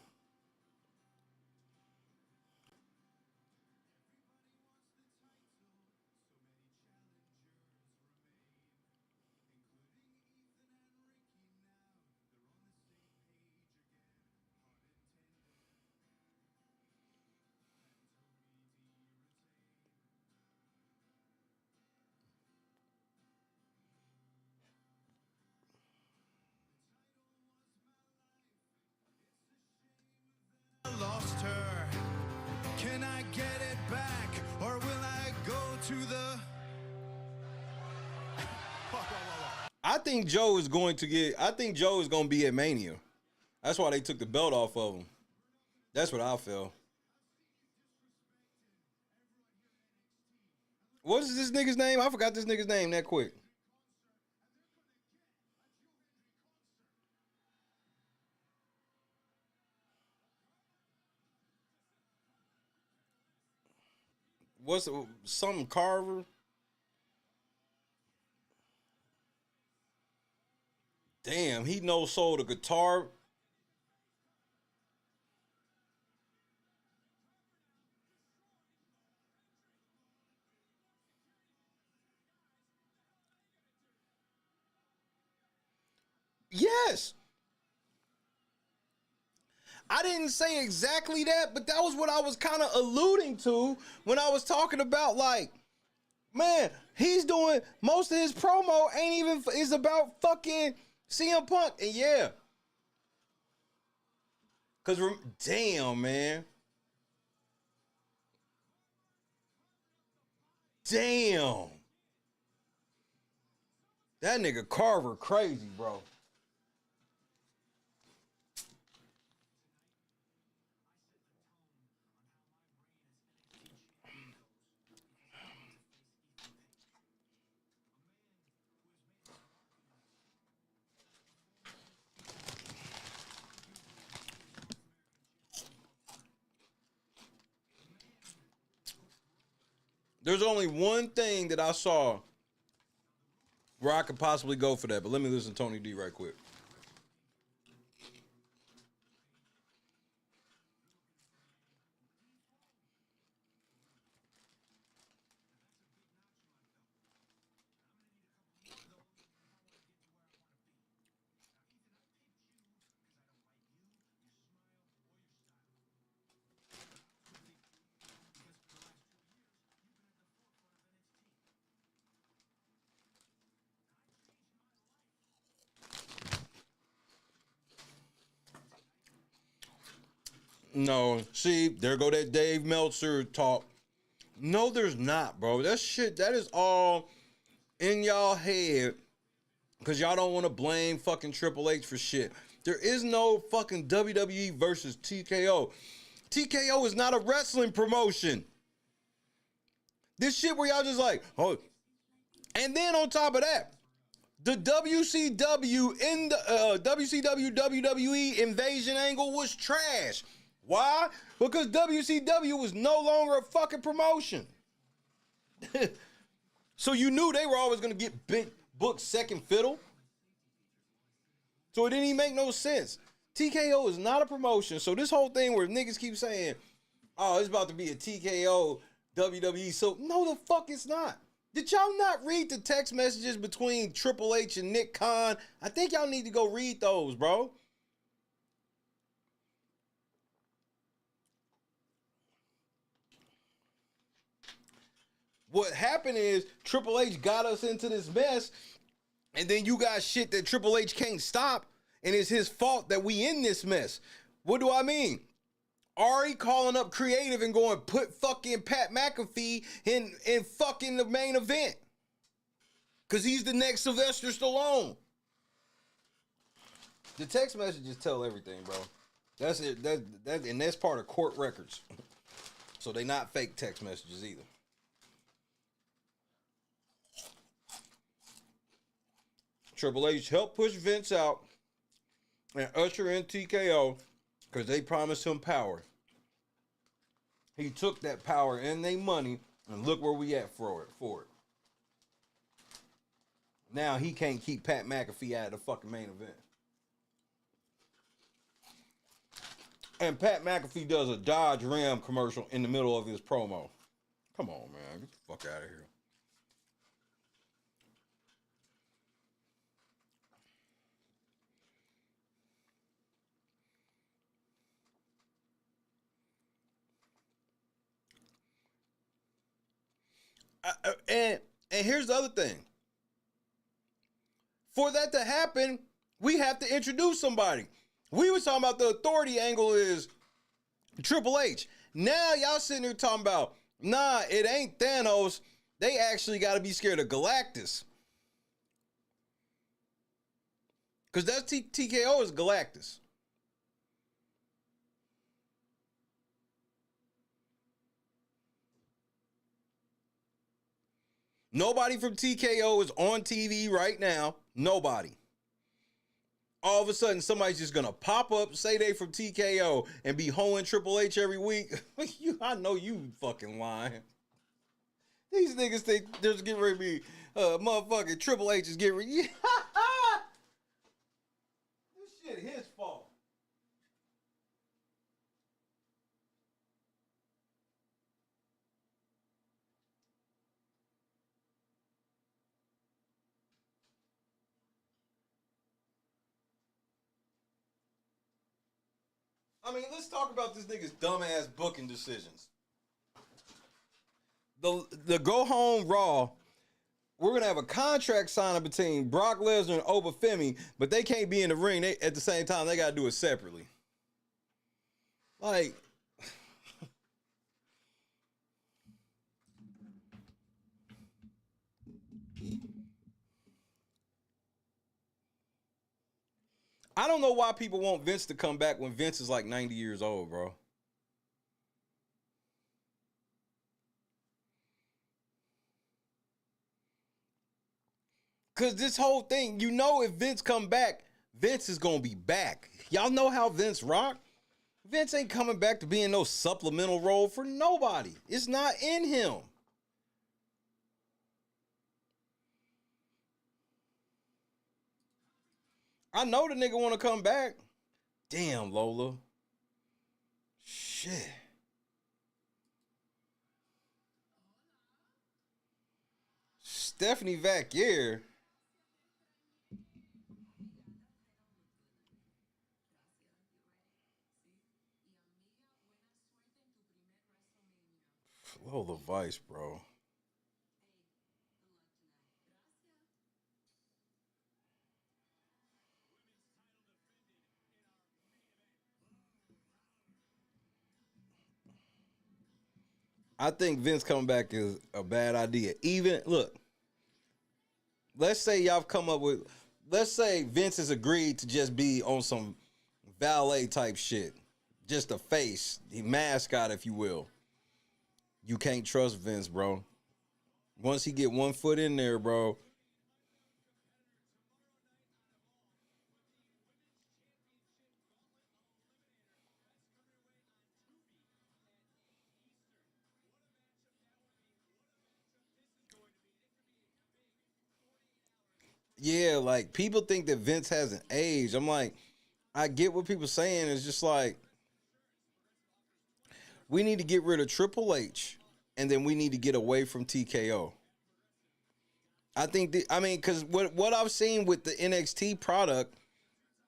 Lost her. Can I get it back, or will I go to the? I think Joe is going to be at Mania. That's why they took the belt off of him. That's what I feel. What is this nigga's name? I forgot this nigga's name that quick. What's it, something Carver? Damn, he no sold a guitar. Yes. I didn't say exactly that, but that was what I was kind of alluding to when I was talking about, like, man, he's doing most of his promo ain't even is about fucking CM Punk. And yeah. Cause damn, man. Damn. That nigga Carver crazy, bro. There's only one thing that I saw where I could possibly go for that, but let me listen to Tony D right quick. No, see, there go that Dave Meltzer talk. No, there's not, bro. That shit, that is all in y'all head because y'all don't want to blame fucking Triple H for shit. There is no fucking WWE versus TKO. TKO is not a wrestling promotion. This shit where y'all just like, oh, and then on top of that, the WCW in the WCW WWE invasion angle was trash. Why? Because WCW was no longer a fucking promotion. So you knew they were always going to get big booked second fiddle. So it didn't even make no sense. TKO is not a promotion. So this whole thing where niggas keep saying, oh, it's about to be a TKO WWE. So no, the fuck it's not. Did y'all not read the text messages between Triple H and Nick Khan? I think y'all need to go read those, bro. What happened is Triple H got us into this mess, and then you got shit that Triple H can't stop, and it's his fault that we in this mess. What do I mean? Ari calling up creative and going put fucking Pat McAfee in fucking the main event. Cause he's the next Sylvester Stallone. The text messages tell everything, bro. That's it. And that's part of court records. So they not fake text messages either. Triple H helped push Vince out and usher in TKO because they promised him power. He took that power and they money, and look where we at for it. Now he can't keep Pat McAfee out of the fucking main event. And Pat McAfee does a Dodge Ram commercial in the middle of his promo. Come on, man. Get the fuck out of here. And here's the other thing. For that to happen, we have to introduce somebody. We was talking about the authority angle is Triple H. Now y'all sitting here talking about, nah, it ain't Thanos. They actually got to be scared of Galactus. Because that's TKO is Galactus. Nobody from TKO is on TV right now. Nobody. All of a sudden, somebody's just gonna pop up, say they from TKO, and be hoeing Triple H every week. I know you fucking lying. These niggas think they're just getting ready to be motherfucking Triple H is getting ready. This shit his fault. I mean, let's talk about this nigga's dumbass booking decisions. The go home Raw, we're gonna have a contract signing between Brock Lesnar and Obafemi, but they can't be in the ring. They at the same time they gotta do it separately. Like, I don't know why people want Vince to come back when Vince is like 90 years old, bro. Because this whole thing, you know, if Vince come back, Vince is going to be back. Y'all know how Vince rock? Vince ain't coming back to be in no supplemental role for nobody. It's not in him. I know the nigga want to come back. Damn, Lola. Shit. Stephanie Vaquier. Lola Vice, bro. I think Vince coming back is a bad idea. Even, look, let's say y'all come up with, let's say Vince has agreed to just be on some valet type shit. Just a face, the mascot, if you will. You can't trust Vince, bro. Once he get one foot in there, bro. Yeah, like people think that Vince hasn't aged. I'm like, I get what people saying. It's just like we need to get rid of Triple H, and then we need to get away from TKO. I think because what I've seen with the NXT product,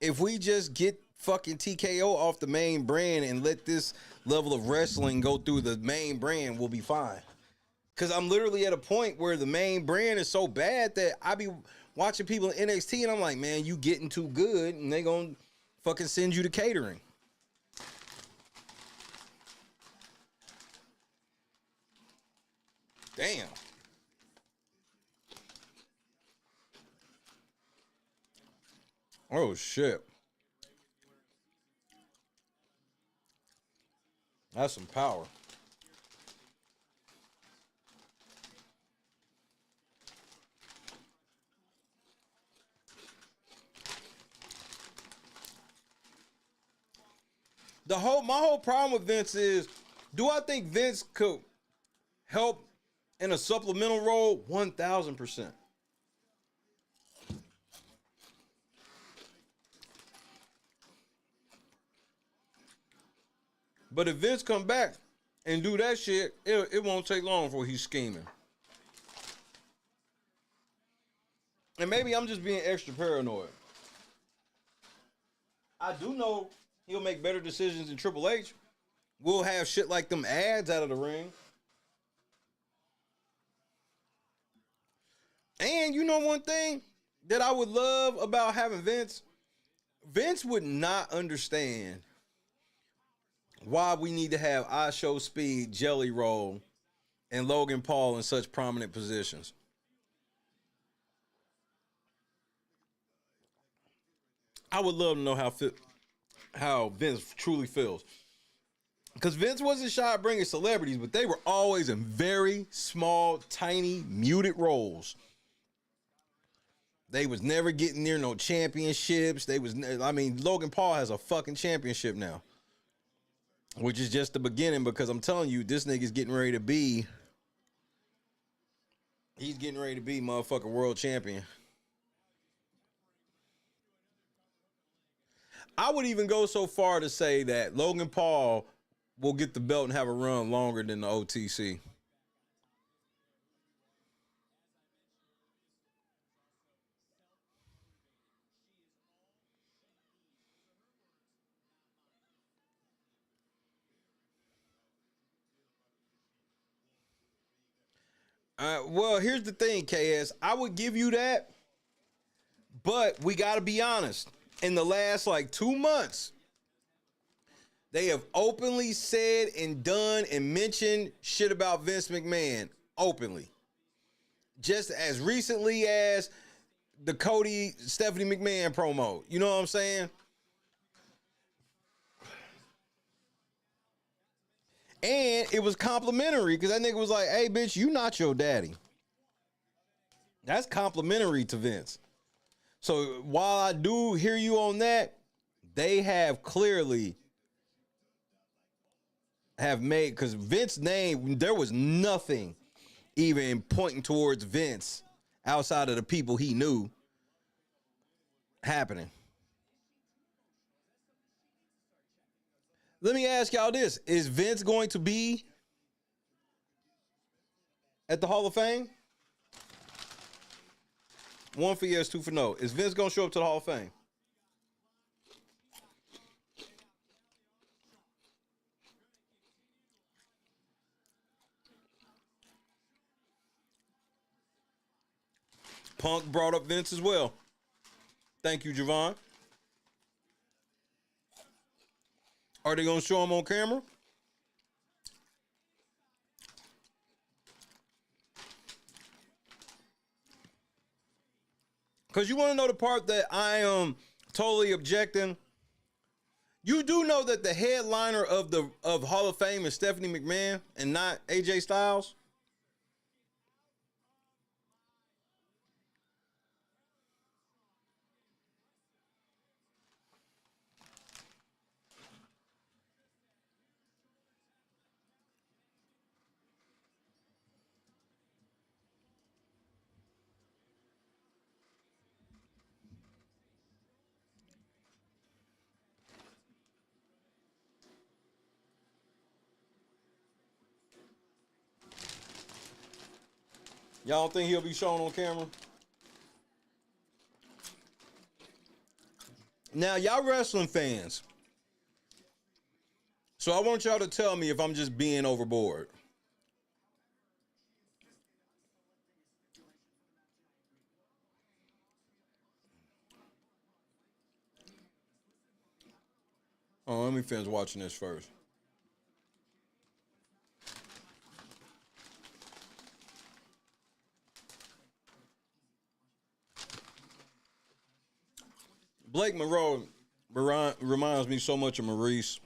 if we just get fucking TKO off the main brand and let this level of wrestling go through the main brand, we'll be fine. Because I'm literally at a point where the main brand is so bad that I be watching people in NXT and I'm like, man, you getting too good, and they gonna fucking send you to catering. Damn. Oh shit. That's some power. My whole problem with Vince is, do I think Vince could help in a supplemental role? 1,000%. But if Vince come back and do that shit, it won't take long before he's scheming. And maybe I'm just being extra paranoid. I do know he'll make better decisions than Triple H. We'll have shit like them ads out of the ring. And you know one thing that I would love about having Vince? Vince would not understand why we need to have I Show Speed, Jelly Roll, and Logan Paul in such prominent positions. I would love to know how Vince truly feels. Because Vince wasn't shy at bringing celebrities, but they were always in very small, tiny, muted roles. They was never getting near no championships. Logan Paul has a fucking championship now. Which is just the beginning, because I'm telling you, this nigga's getting ready to be... He's getting ready to be motherfucking world champion. I would even go so far to say that Logan Paul will get the belt and have a run longer than the OTC. Well, here's the thing, KS. I would give you that, but we got to be honest. In the last 2 months, they have openly said and done and mentioned shit about Vince McMahon openly. Just as recently as the Stephanie McMahon promo. You know what I'm saying? And it was complimentary because that nigga was like, hey, bitch, you not your daddy. That's complimentary to Vince. So while I do hear you on that, they have clearly have made, because Vince's name, there was nothing even pointing towards Vince outside of the people he knew happening. Let me ask y'all this. Is Vince going to be at the Hall of Fame? 1 for yes, 2 for no. Is Vince going to show up to the Hall of Fame? Punk brought up Vince as well. Thank you, Javon. Are they going to show him on camera? Because you want to know the part that I am totally objecting. You do know that the headliner of Hall of Fame is Stephanie McMahon and not AJ Styles? Y'all don't think he'll be shown on camera? Now, y'all wrestling fans. So I want y'all to tell me if I'm just being overboard. Oh, let me finish watching this first. Blake Monroe reminds me so much of Maurice.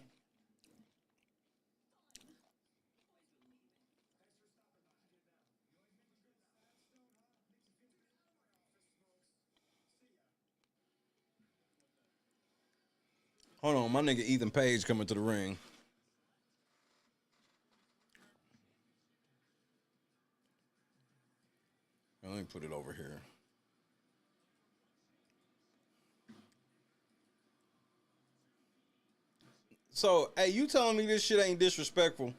Hold on, my nigga Ethan Page coming to the ring. Let me put it over here. So, hey, you telling me this shit ain't disrespectful?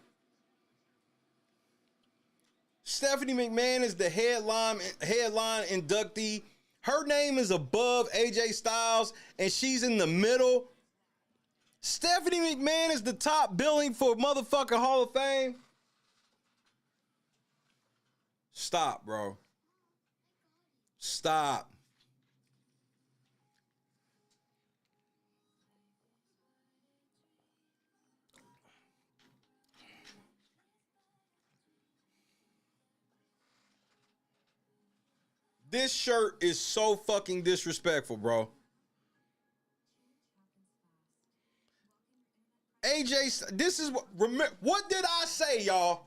Stephanie McMahon is the headline inductee. Her name is above AJ Styles, and she's in the middle. Stephanie McMahon is the top billing for motherfucking Hall of Fame. Stop, bro. Stop. This shirt is so fucking disrespectful, bro. AJ, this is what did I say, y'all?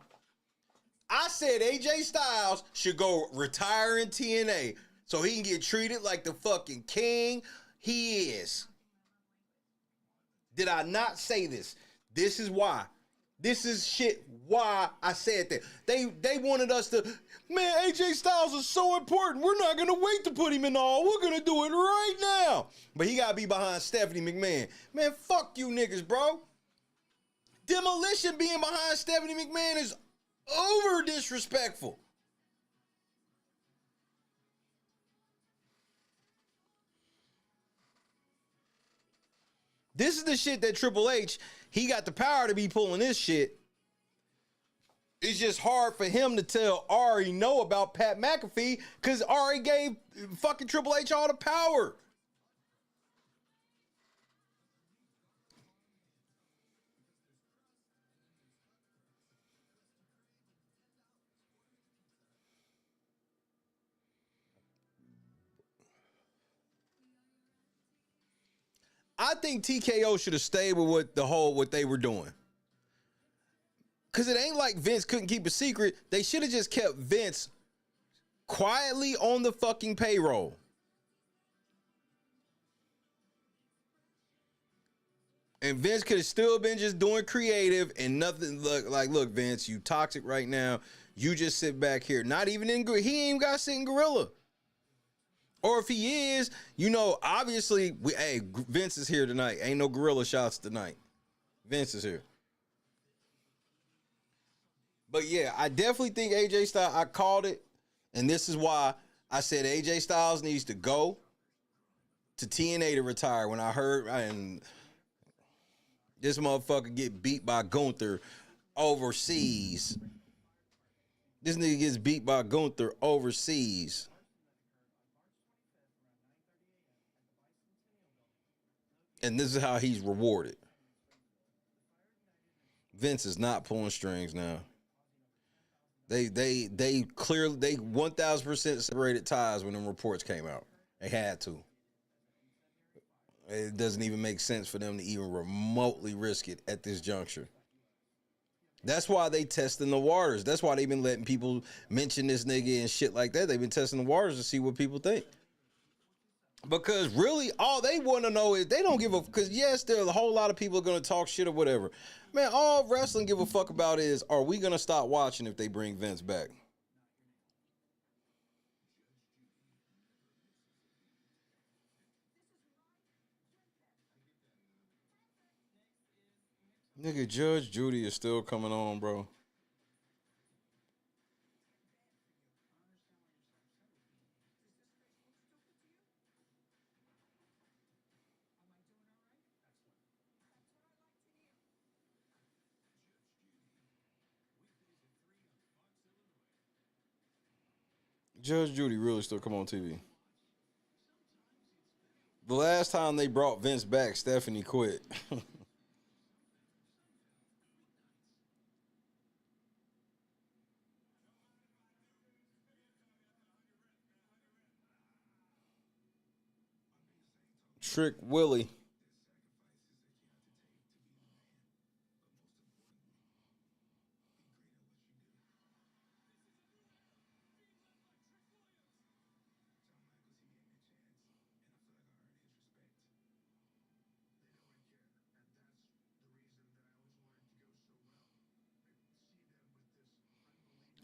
I said AJ Styles should go retire in TNA so he can get treated like the fucking king he is. Did I not say this? This is why. This is shit why I said that. They wanted us to, man, AJ Styles is so important. We're not going to wait to put him in all. We're going to do it right now. But he got to be behind Stephanie McMahon. Man, fuck you niggas, bro. Demolition being behind Stephanie McMahon is over disrespectful. This is the shit that Triple H, he got the power to be pulling this shit. It's just hard for him to tell Ari no about Pat McAfee because Ari gave fucking Triple H all the power. I think TKO should have stayed with what they were doing. Because it ain't like Vince couldn't keep a secret. They should have just kept Vince quietly on the fucking payroll. And Vince could have still been just doing creative and nothing. Look, Vince, you toxic right now. You just sit back here. Not even in, he ain't even got to sit in Gorilla. Or if he is, obviously, Vince is here tonight. Ain't no Gorilla shots tonight. Vince is here. But yeah, I definitely think AJ Styles, I called it. And this is why I said AJ Styles needs to go to TNA to retire. When I heard, and this motherfucker get beat by Gunther overseas. This nigga gets beat by Gunther overseas. And this is how he's rewarded. Vince is not pulling strings now. They clearly 1000% separated ties when them reports came out. They had to. It doesn't even make sense for them to even remotely risk it at this juncture. That's why they testing the waters. That's why they've been letting people mention this nigga and shit like that. They've been testing the waters to see what people think. Because really, all they want to know is they don't give a... Because yes, there are a whole lot of people going to talk shit or whatever. Man, all wrestling give a fuck about is, are we going to stop watching if they bring Vince back? Nigga, Judge Judy is still coming on, bro. Judge Judy really still come on TV. The last time they brought Vince back, Stephanie quit. Trick Willie.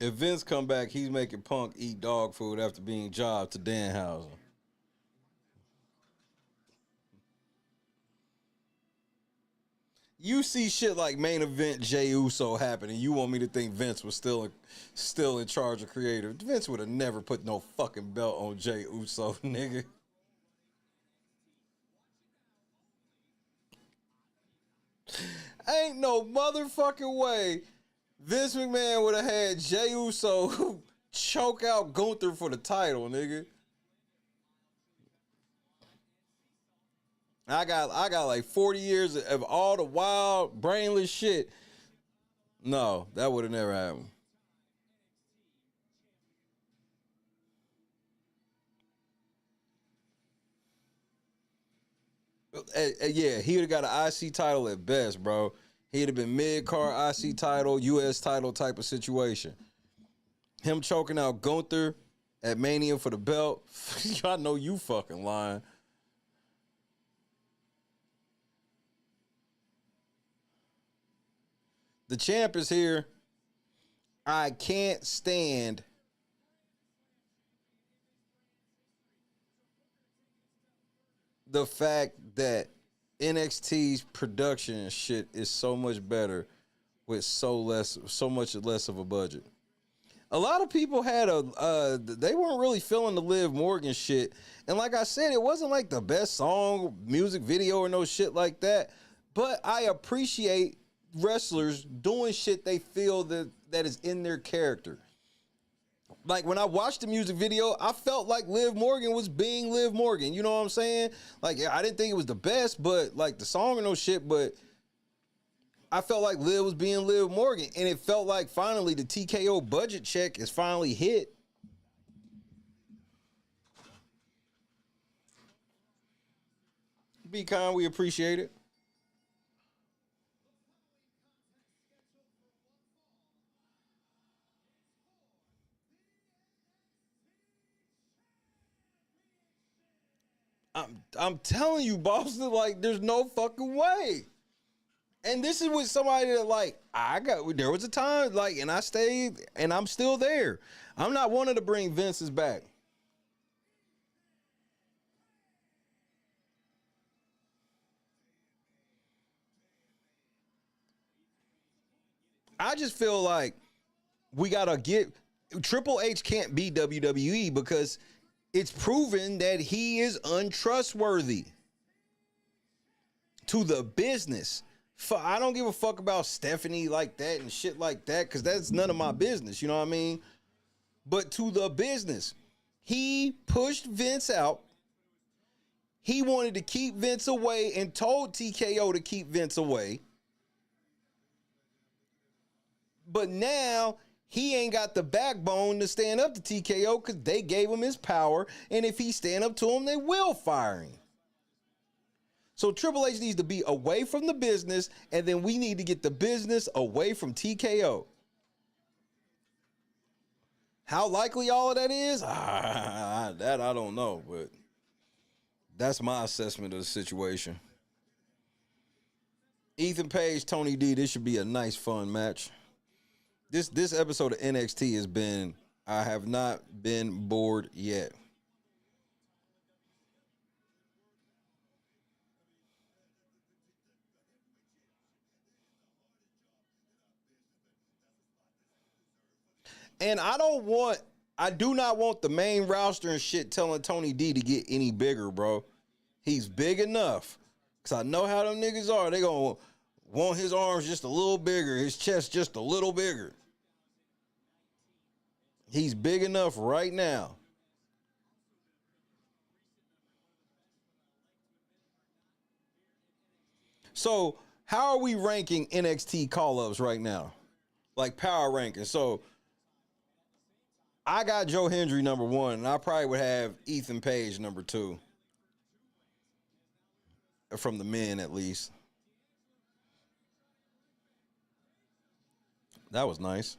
If Vince come back, he's making Punk eat dog food after being jobbed to Danhausen. You see shit like main event Jey Uso happening, you want me to think Vince was still in charge of creative. Vince would have never put no fucking belt on Jey Uso, nigga. Ain't no motherfucking way Vince McMahon would have had Jey Uso choke out Gunther for the title, nigga. I got like 40 years of all the wild, brainless shit. No, that would have never happened. Yeah, he would have got an IC title at best, bro. He'd have been mid-card IC title, US title type of situation. Him choking out Gunther at Mania for the belt. I know you fucking lying. The champ is here. I can't stand the fact that NXT's production shit is so much better with so much less of a budget. A lot of people had they weren't really feeling the Liv Morgan shit. And like I said, it wasn't like the best song, music video, or no shit like that. But I appreciate wrestlers doing shit they feel that is in their character. Like when I watched the music video, I felt like Liv Morgan was being Liv Morgan. You know what I'm saying? Like I didn't think it was the best, but like the song or no shit, but I felt like Liv was being Liv Morgan. And it felt like finally the TKO budget check is finally hit. Be kind, we appreciate it. I'm telling you, Boston, like, there's no fucking way. And this is with somebody that, like, there was a time, like, and I stayed, and I'm still there. I'm not wanting to bring Vince's back. I just feel like we gotta Triple H can't be WWE because it's proven that he is untrustworthy to the business. I don't give a fuck about Stephanie like that and shit like that because that's none of my business. You know what I mean? But to the business, he pushed Vince out. He wanted to keep Vince away and told TKO to keep Vince away. But now he ain't got the backbone to stand up to TKO because they gave him his power. And if he stand up to him, they will fire him. So Triple H needs to be away from the business, and then we need to get the business away from TKO. How likely all of that is? That I don't know, but that's my assessment of the situation. Ethan Page, Tony D, this should be a nice, fun match. This episode of NXT has been, I have not been bored yet. And I do not want the main roster and shit telling Tony D to get any bigger, bro. He's big enough. Because I know how them niggas are. They going to want his arms just a little bigger, his chest just a little bigger. He's big enough right now. So, how are we ranking NXT call-ups right now? Like power ranking. So, I got Joe Hendry number 1, and I probably would have Ethan Page number 2. From the men, at least. That was nice.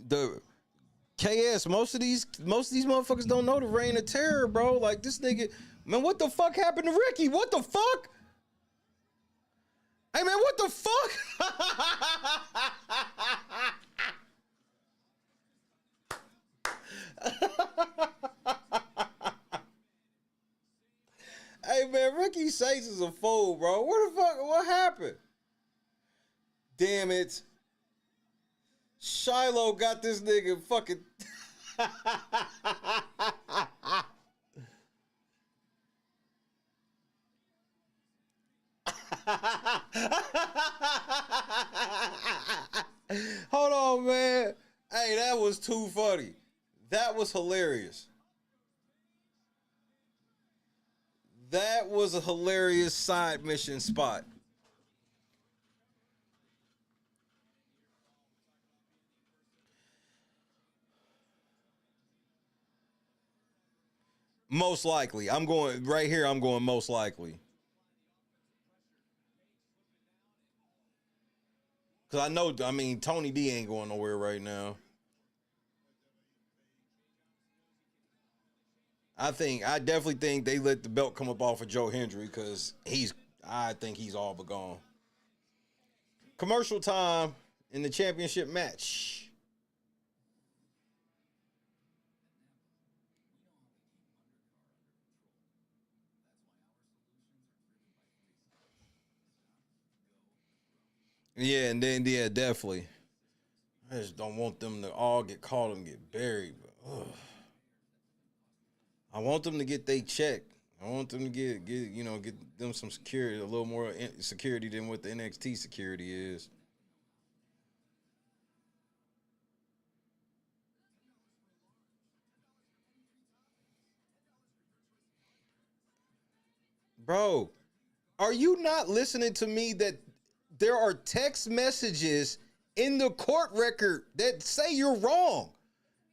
The KS, most of these motherfuckers don't know the Reign of Terror, bro. Like this nigga, man, what the fuck happened to Ricky? What the fuck? Hey man, what the fuck? Hey man, Ricky Saints is a fool, bro. What the fuck? What happened? Damn it. Shiloh got this nigga fucking. Hold on, man. Hey, that was too funny. That was hilarious. That was a hilarious side mission spot. Most likely. I'm going right here. I'm going most likely. Because I mean, Tony D ain't going nowhere right now. I definitely think they let the belt come up off of Joe Hendry because I think he's all but gone. Commercial time in the championship match. Yeah, and then, yeah, definitely. I just don't want them to all get caught and get buried. But, I want them to get their check. I want them to get them some security, a little more security than what the NXT security is. Bro, are you not listening to me that there are text messages in the court record that say you're wrong?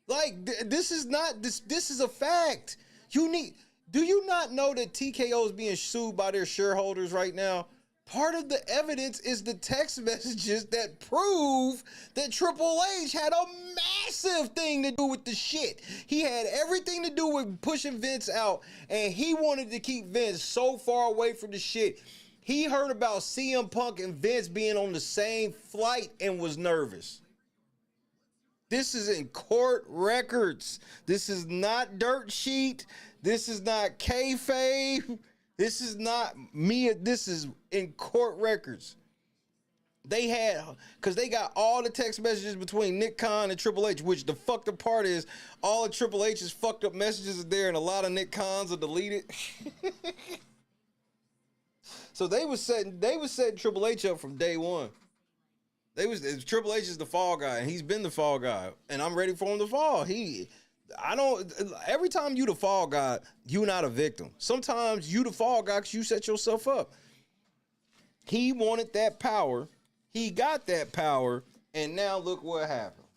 Like, this is a fact. Do you not know that TKO is being sued by their shareholders right now? Part of the evidence is the text messages that prove that Triple H had a massive thing to do with the shit. He had everything to do with pushing Vince out, and he wanted to keep Vince so far away from the shit. He heard about CM Punk and Vince being on the same flight and was nervous. This is in court records. This is not dirt sheet. This is not kayfabe. This is not me. This is in court records. Because they got all the text messages between Nick Khan and Triple H, which the fucked up part is all of Triple H's fucked up messages are there and a lot of Nick Khans are deleted. So they was setting Triple H up from day one. Triple H is the fall guy, and he's been the fall guy, and I'm ready for him to fall. Every time you the fall guy, you not a victim. Sometimes you the fall guy because you set yourself up. He wanted that power. He got that power, and now look what happened.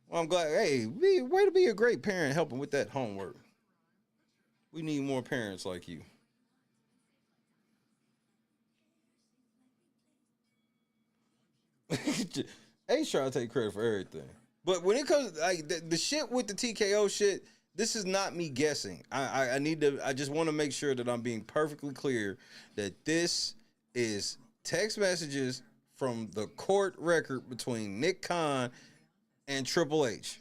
Well, I'm glad. Hey, way to be a great parent helping with that homework. We need more parents like you. Ace trying to take credit for everything. But when it comes like the shit with the TKO shit, this is not me guessing. I just want to make sure that I'm being perfectly clear that this is text messages from the court record between Nick Khan and Triple H.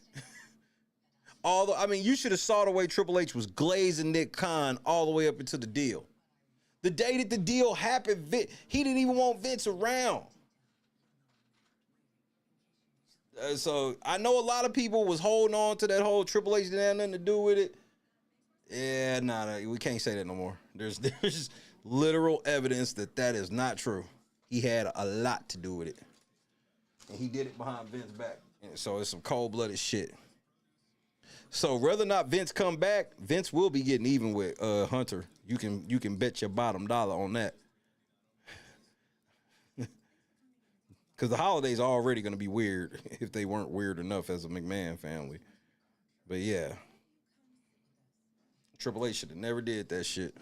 You should have saw the way Triple H was glazing Nick Khan all the way up into the deal. The day that the deal happened, he didn't even want Vince around. So I know a lot of people was holding on to that whole Triple H didn't have nothing to do with it. Yeah, nah, we can't say that no more. There's literal evidence that is not true. He had a lot to do with it, and he did it behind Vince's back. And so it's some cold-blooded shit. So whether or not Vince come back, Vince will be getting even with Hunter. You can bet your bottom dollar on that. Because the holidays are already going to be weird if they weren't weird enough as a McMahon family. But yeah. Triple H should have never did that shit.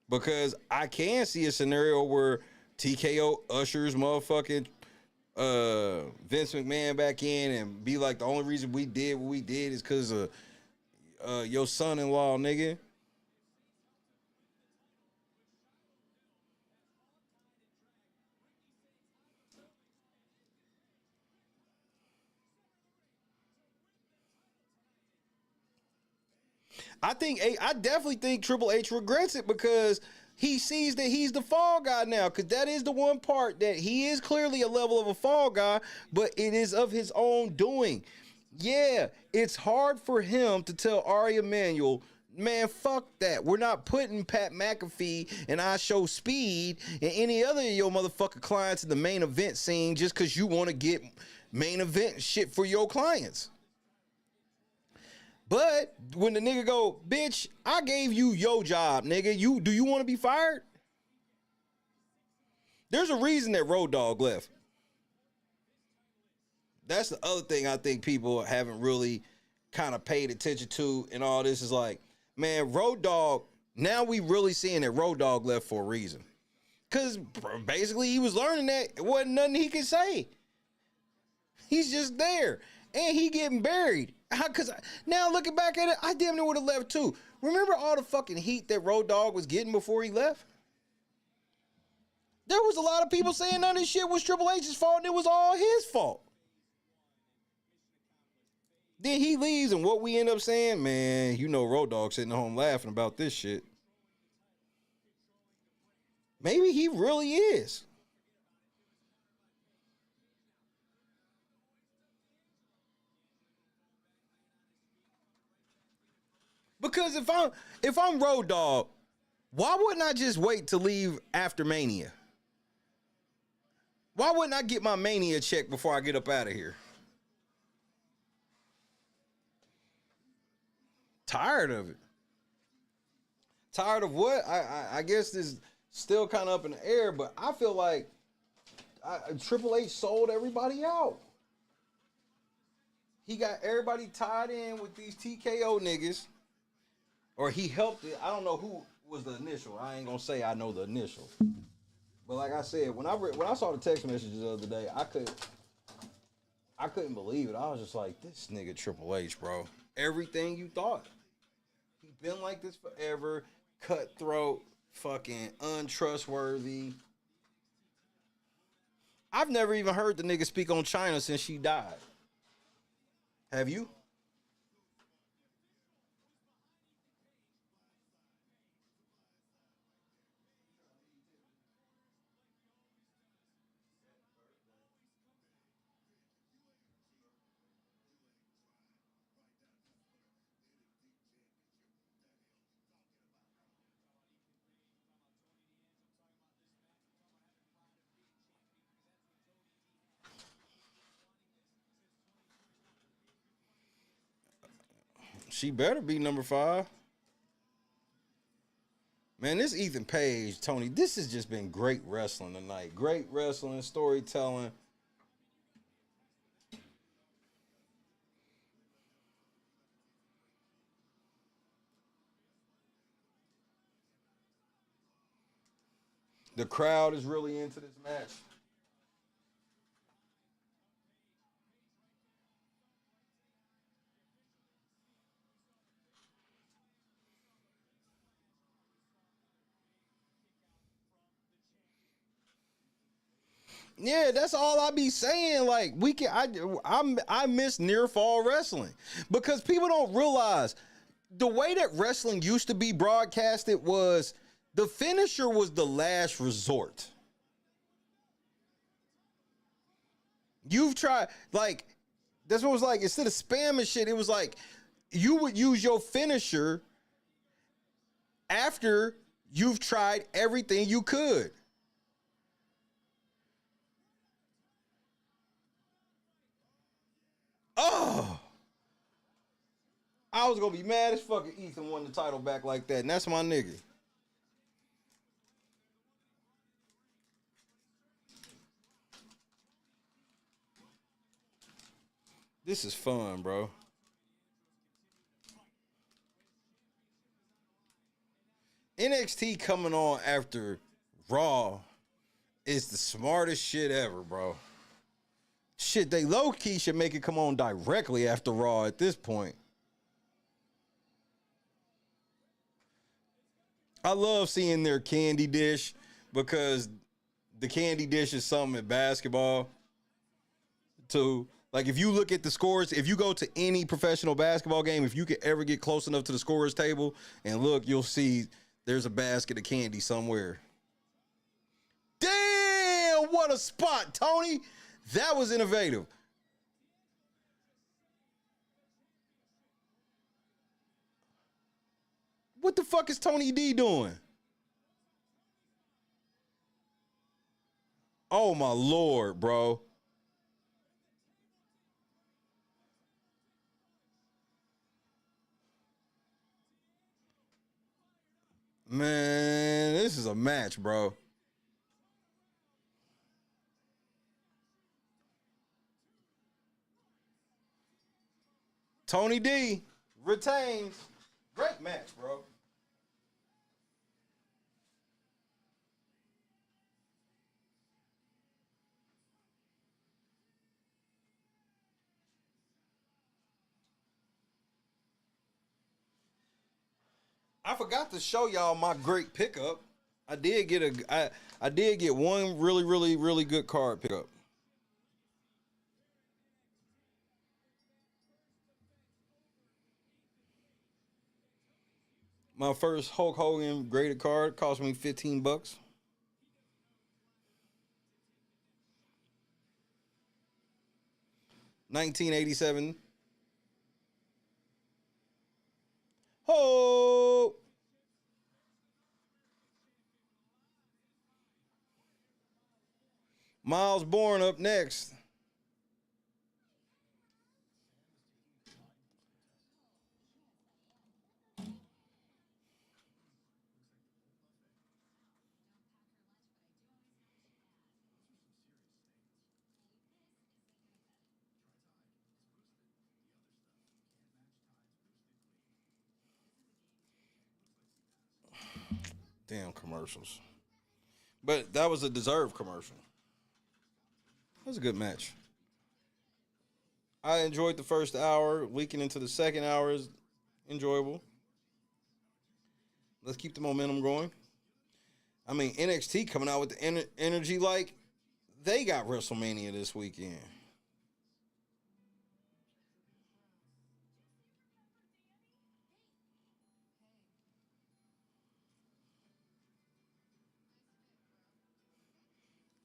Because I can see a scenario where TKO ushers motherfucking Vince McMahon back in and be like, the only reason we did what we did is because of your son-in-law, nigga. I definitely think Triple H regrets it because he sees that he's the fall guy now. Because that is the one part that he is clearly a level of a fall guy, but it is of his own doing. Yeah, it's hard for him to tell Ari Emanuel, man, fuck that. We're not putting Pat McAfee and I Show Speed and any other of your motherfucking clients in the main event scene just because you want to get main event shit for your clients. But when the nigga go, bitch, I gave you your job, nigga. Do you want to be fired? There's a reason that Road Dogg left. That's the other thing I think people haven't really kind of paid attention to and all this is like, man, Road Dogg, now we really seeing that Road Dogg left for a reason. Because basically he was learning that it wasn't nothing he could say. He's just there. And he getting buried. Because now looking back at it, I damn near would have left too. Remember all the fucking heat that Road Dogg was getting before he left? There was a lot of people saying none of this shit was Triple H's fault and it was all his fault. Then he leaves and what we end up saying, man, you know Road Dogg sitting at home laughing about this shit. Maybe he really is. Because if I'm Road Dogg, why wouldn't I just wait to leave after Mania? Why wouldn't I get my Mania check before I get up out of here? Tired of it. Tired of what? I guess this is still kind of up in the air, but I feel like Triple H sold everybody out. He got everybody tied in with these TKO niggas. Or he helped it. I don't know who was the initial. I ain't gonna say I know the initial. But like I said, when I saw the text messages the other day, I couldn't believe it. I was just like, this nigga Triple H, bro. Everything you thought. He been like this forever. Cutthroat, fucking untrustworthy. I've never even heard the nigga speak on China since she died. Have you? She better be number 5. Man, this Ethan Page, Tony, this has just been great wrestling tonight. Great wrestling, storytelling. The crowd is really into this match. Yeah, that's all I be saying. Like I miss near fall wrestling because people don't realize the way that wrestling used to be broadcasted was the finisher was the last resort. You've tried, like, that's what it was like. Instead of spamming shit, it was like you would use your finisher after you've tried everything you could. Oh, I was gonna be mad as fuck if Ethan won the title back like that, and that's my nigga. This is fun, bro. NXT coming on after Raw is the smartest shit ever, bro. Shit, they low-key should make it come on directly after Raw at this point. I love seeing their candy dish because the candy dish is something in basketball too. Like, if you look at the scores, if you go to any professional basketball game, if you could ever get close enough to the scorer's table and look, you'll see there's a basket of candy somewhere. Damn, what a spot, Tony. That was innovative. What the fuck is Tony D doing? Oh, my Lord, bro. Man, this is a match, bro. Tony D retains. Great match, bro. I forgot to show y'all my great pickup. I did get one really good card pickup. My first Hulk Hogan graded card cost me $15. 1987. Ho! Miles Bourne up next. Damn commercials. But that was a deserved commercial. That was a good match. I enjoyed the first hour. Leaking into the second hour is enjoyable. Let's keep the momentum going. I mean, NXT coming out with the energy like they got WrestleMania this weekend.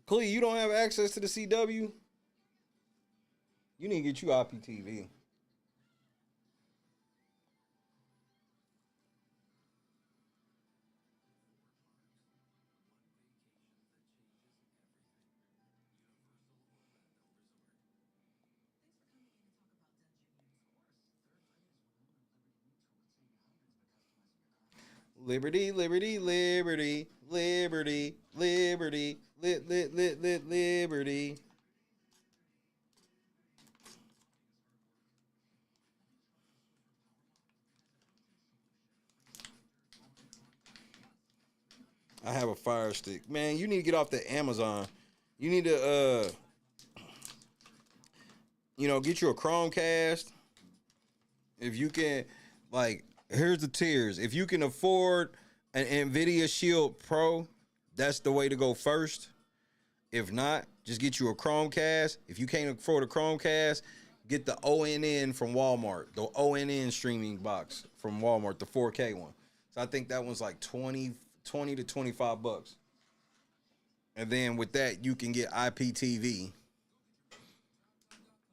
Clee, you don't have access to the CW? You need to get you IPTV. Liberty, liberty, liberty, liberty, liberty, liberty. I have a Fire Stick. Man, you need to get off the Amazon. You need to, get you a Chromecast. If you can, here's the tiers. If you can afford an NVIDIA Shield Pro, that's the way to go first. If not, just get you a Chromecast. If you can't afford a Chromecast, get the ONN from Walmart, the ONN streaming box from Walmart, the 4K one. So I think that one's like $20 to $25. And then with that, you can get IPTV.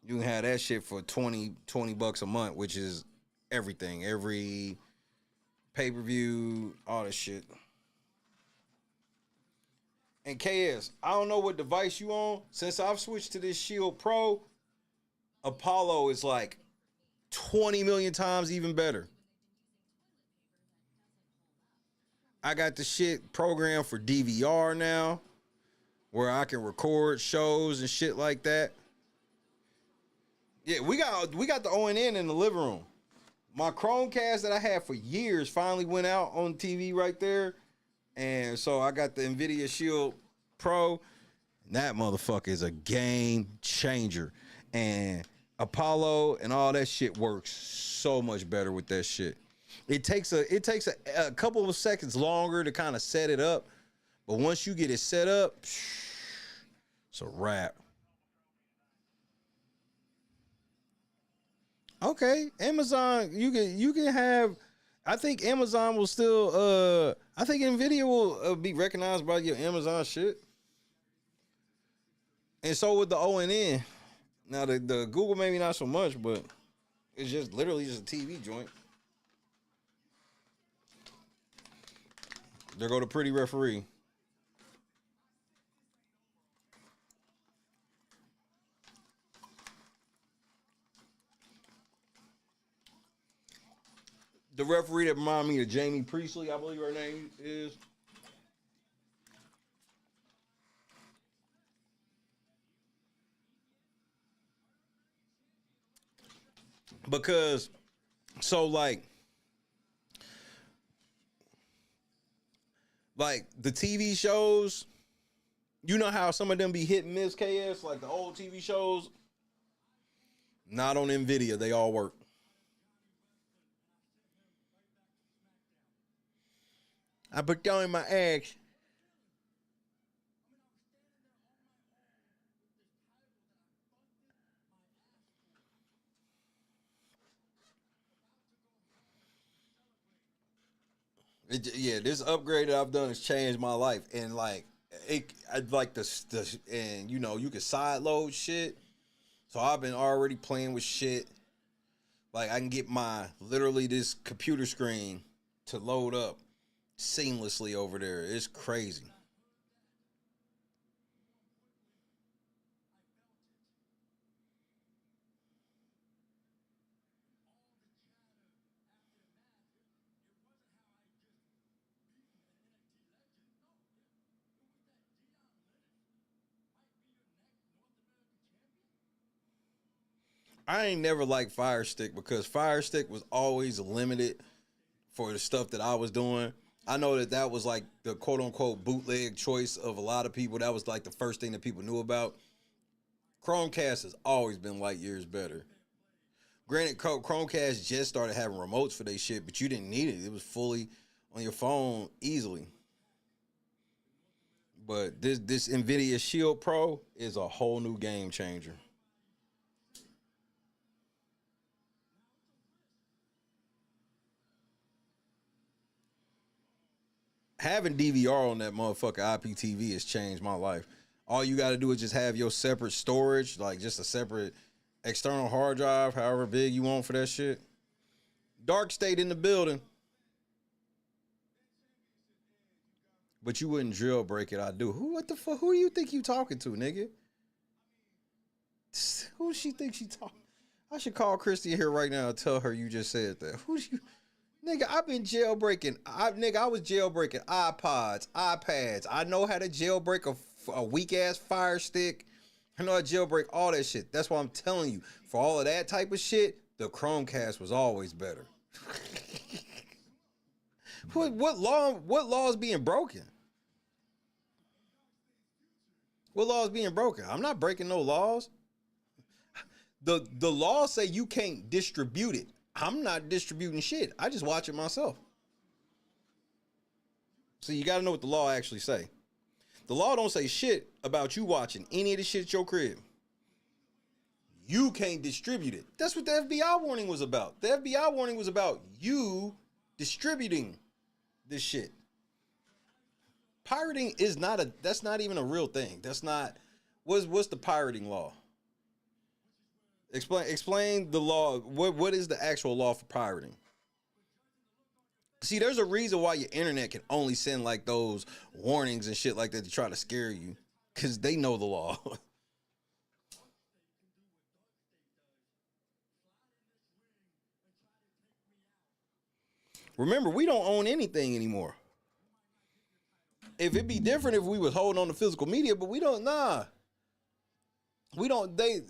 You can have that shit for 20 bucks a month, which is everything. Every pay-per-view, all that shit. And KS, I don't know what device you on. Since I've switched to this Shield Pro, Apollo is like 20 million times even better. I got the shit programmed for DVR now, where I can record shows and shit like that. Yeah, we got the ONN in the living room. My Chromecast that I had for years finally went out on TV right there. And so I got the NVIDIA Shield Pro. And that motherfucker is a game changer. And Apollo and all that shit works so much better with that shit. It takes a couple of seconds longer to kind of set it up. But once you get it set up, it's a wrap. Okay, Amazon, you can have. I think Amazon will still. I think Nvidia will be recognized by your Amazon shit, and so with the ONN. Now the Google maybe not so much, but it's just literally just a TV joint. There go the pretty referee. The referee that reminded me of Jamie Priestley, I believe her name is. Because, so like the TV shows, you know how some of them be hit and miss, KS, like the old TV shows? Not on NVIDIA, they all work. I put down in my eggs. Yeah, this upgrade that I've done has changed my life, and like I'd like the and you know you can side load shit. So I've been already playing with shit. Like I can get my literally this computer screen to load up seamlessly over there. It's crazy. I ain't never liked Fire Stick because Fire Stick was always limited for the stuff that I was doing. I know that was like the quote unquote bootleg choice of a lot of people. That was like the first thing that people knew about. Chromecast has always been light years better. Granted, Chromecast just started having remotes for their shit, but you didn't need it. It was fully on your phone easily. But this NVIDIA Shield Pro is a whole new game changer. Having DVR on that motherfucker IPTV has changed my life. All you got to do is just have your separate storage, like just a separate external hard drive, however big you want for that shit. Dark State in the building. But you wouldn't jailbreak it, I do. What the fuck? Who do you think you talking to, nigga? Who she think she talking? I should call Christy here right now and tell her you just said that. Who do you... Nigga, I've been jailbreaking. I was jailbreaking iPods, iPads. I know how to jailbreak a weak-ass Fire Stick. I know how to jailbreak all that shit. That's why I'm telling you. For all of that type of shit, the Chromecast was always better. What law is being broken? What law is being broken? I'm not breaking no laws. The laws say you can't distribute it. I'm not distributing shit. I just watch it myself. So you got to know what the law actually say. The law don't say shit about you watching any of the shit at your crib. You can't distribute it. That's what the FBI warning was about. The FBI warning was about you distributing this shit. Pirating is that's not even a real thing. That's not, what's the pirating law? Explain the law. What is the actual law for pirating? See, there's a reason why your internet can only send like those warnings and shit like that to try to scare you, because they know the law. Remember, we don't own anything anymore. If it'd be different if we was holding on to physical media, but we don't. Nah, we don't. They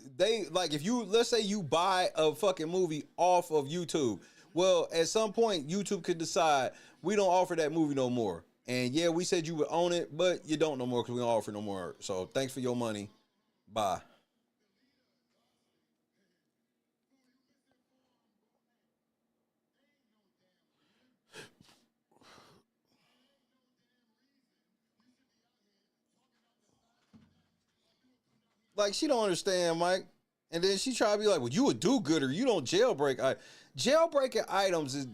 like, if you, let's say you buy a fucking movie off of YouTube. Well, at some point, YouTube could decide we don't offer that movie no more. And yeah, we said you would own it, but you don't no more because we don't offer no more. So thanks for your money. Bye. Like, she don't understand, Mike. And then she try to be like, well, you a do-gooder. You don't jailbreak. Jailbreaking items,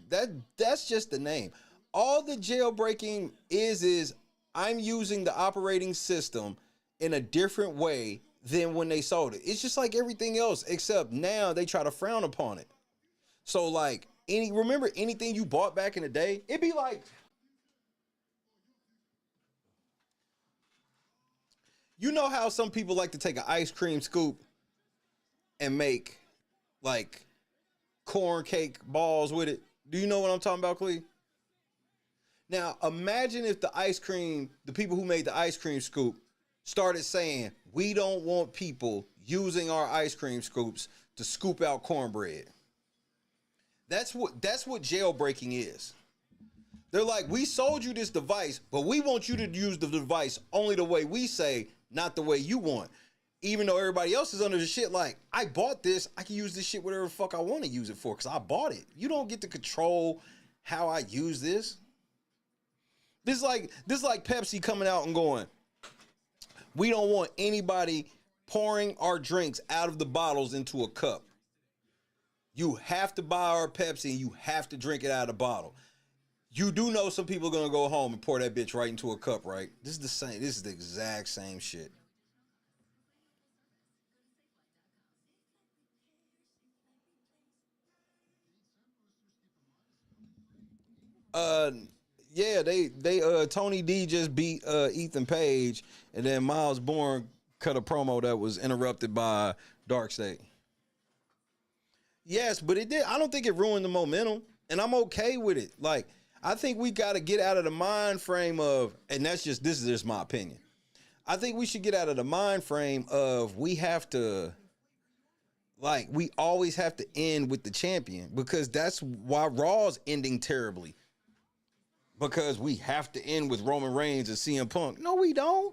that's just the name. All the jailbreaking is I'm using the operating system in a different way than when they sold it. It's just like everything else, except now they try to frown upon it. So like, remember anything you bought back in the day? It'd be like, you know how some people like to take an ice cream scoop and make like corn cake balls with it? Do you know what I'm talking about, Clee? Now, imagine if the people who made the ice cream scoop started saying, we don't want people using our ice cream scoops to scoop out cornbread. That's what jailbreaking is. They're like, we sold you this device, but we want you to use the device only the way we say, not the way you want. Even though everybody else is under the shit like, I bought this, I can use this shit whatever the fuck I want to use it for because I bought it. You don't get to control how I use this. This is like Pepsi coming out and going, we don't want anybody pouring our drinks out of the bottles into a cup. You have to buy our Pepsi and you have to drink it out of the bottle. You do know some people are going to go home and pour that bitch right into a cup, right? This is the same. This is the exact same shit. Yeah, they Tony D just beat Ethan Page, and then Miles Bourne cut a promo that was interrupted by Darkseid. Yes, but it did. I don't think it ruined the momentum, and I'm okay with it. Like, I think we got to get out of the mind frame of, and this is just my opinion. I think we should get out of the mind frame of we always have to end with the champion, because that's why Raw's ending terribly. Because we have to end with Roman Reigns and CM Punk. No, we don't.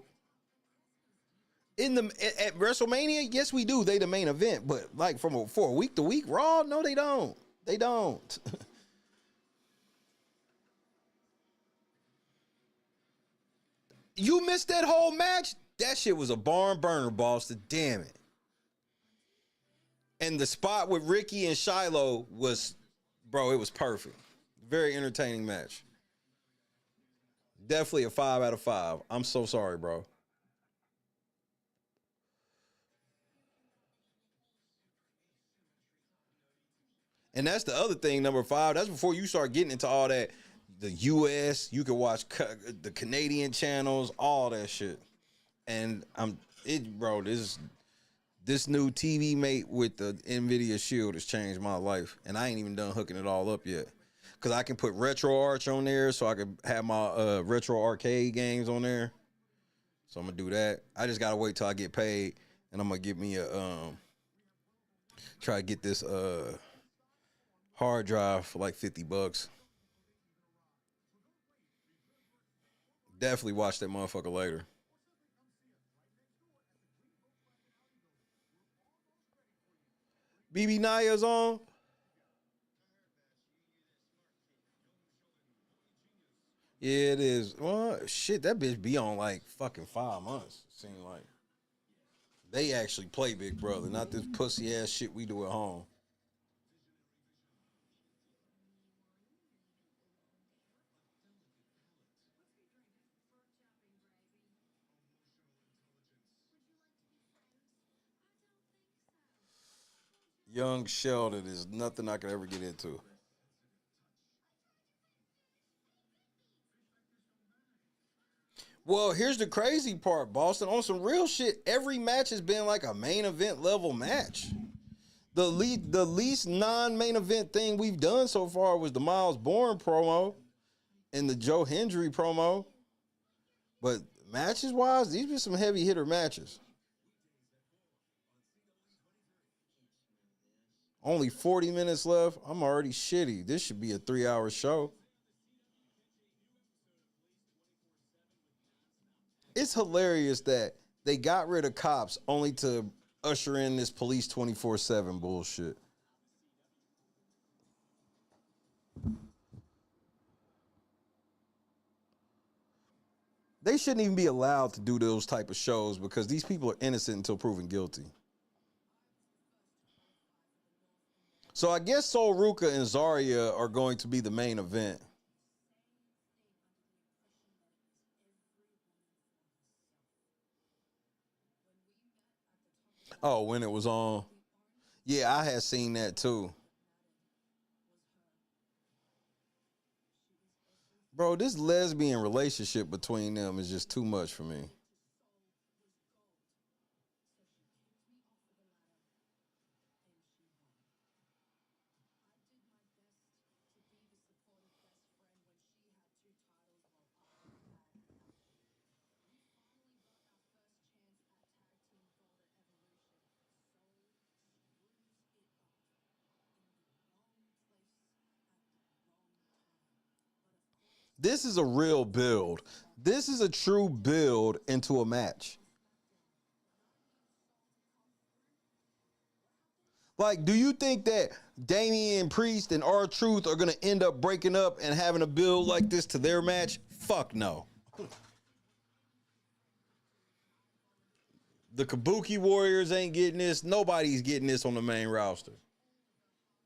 At WrestleMania, yes, we do. They the main event, but like for a week to week Raw, no, they don't. They don't. You missed that whole match? That shit was a barn burner, boss. Damn it. And the spot with Ricky and Shiloh was, bro, it was perfect. Very entertaining match. Definitely a 5 out of 5. I'm so sorry, bro. And that's the other thing, number 5. That's before you start getting into all that. The US, you can watch the Canadian channels, all that shit. And bro, this new TV mate with the NVIDIA Shield has changed my life. And I ain't even done hooking it all up yet. Because I can put RetroArch on there so I can have my retro arcade games on there. So I'm going to do that. I just got to wait till I get paid. And I'm going to get me try to get this hard drive for like $50. Definitely watch that motherfucker later. BB Naya's on. Yeah, it is. Well, shit, that bitch be on like fucking 5 months. It seems like they actually play Big Brother, not this pussy ass shit we do at home. Young Sheldon is nothing I could ever get into. Well, here's the crazy part, Boston. On some real shit, every match has been like a main event level match. The least non-main event thing we've done so far was the Miles Bourne promo and the Joe Hendry promo. But matches wise, these are some heavy hitter matches. Only 40 minutes left. I'm already shitty. This should be a 3-hour show. It's hilarious that they got rid of cops only to usher in this police 24/7 bullshit. They shouldn't even be allowed to do those type of shows because these people are innocent until proven guilty. So I guess Sol Ruka and Zarya are going to be the main event. Oh, when it was on. Yeah, I had seen that too. Bro, this lesbian relationship between them is just too much for me. This is a real build. This is a true build into a match. Like, do you think that Damian Priest and R-Truth are going to end up breaking up and having a build like this to their match? Fuck no. The Kabuki Warriors ain't getting this. Nobody's getting this on the main roster.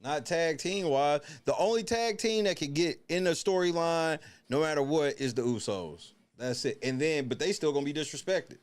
Not tag team wise. The only tag team that can get in the storyline no matter what is the Usos. That's it. And then, but they still gonna be disrespected.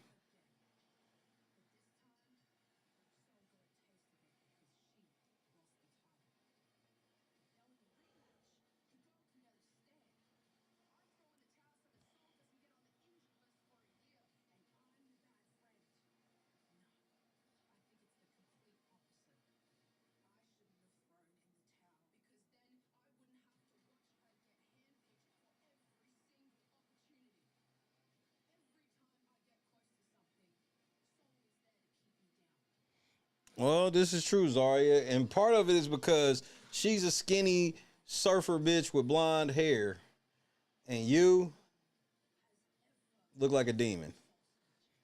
Well, this is true, Zarya, and part of it is because she's a skinny surfer bitch with blonde hair, and you look like a demon.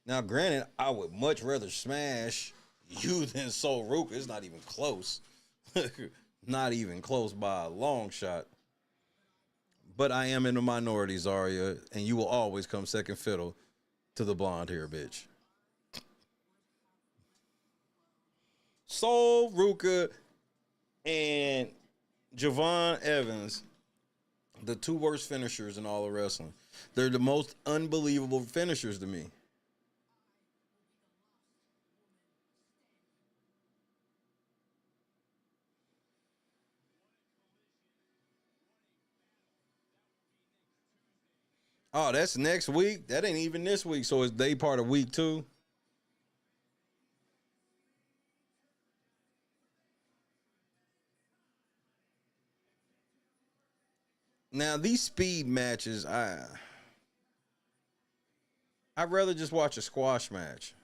Now, granted, I would much rather smash you than Sol Ruka. It's not even close. Not even close by a long shot. But I am in the minority, Zarya, and you will always come second fiddle to the blonde hair bitch. Sol Ruka and Javon Evans, the two worst finishers in all of wrestling. They're the most unbelievable finishers to me. Oh, that's next week? That ain't even this week, so it's day part of week 2. Now, these speed matches, I'd rather just watch a squash match.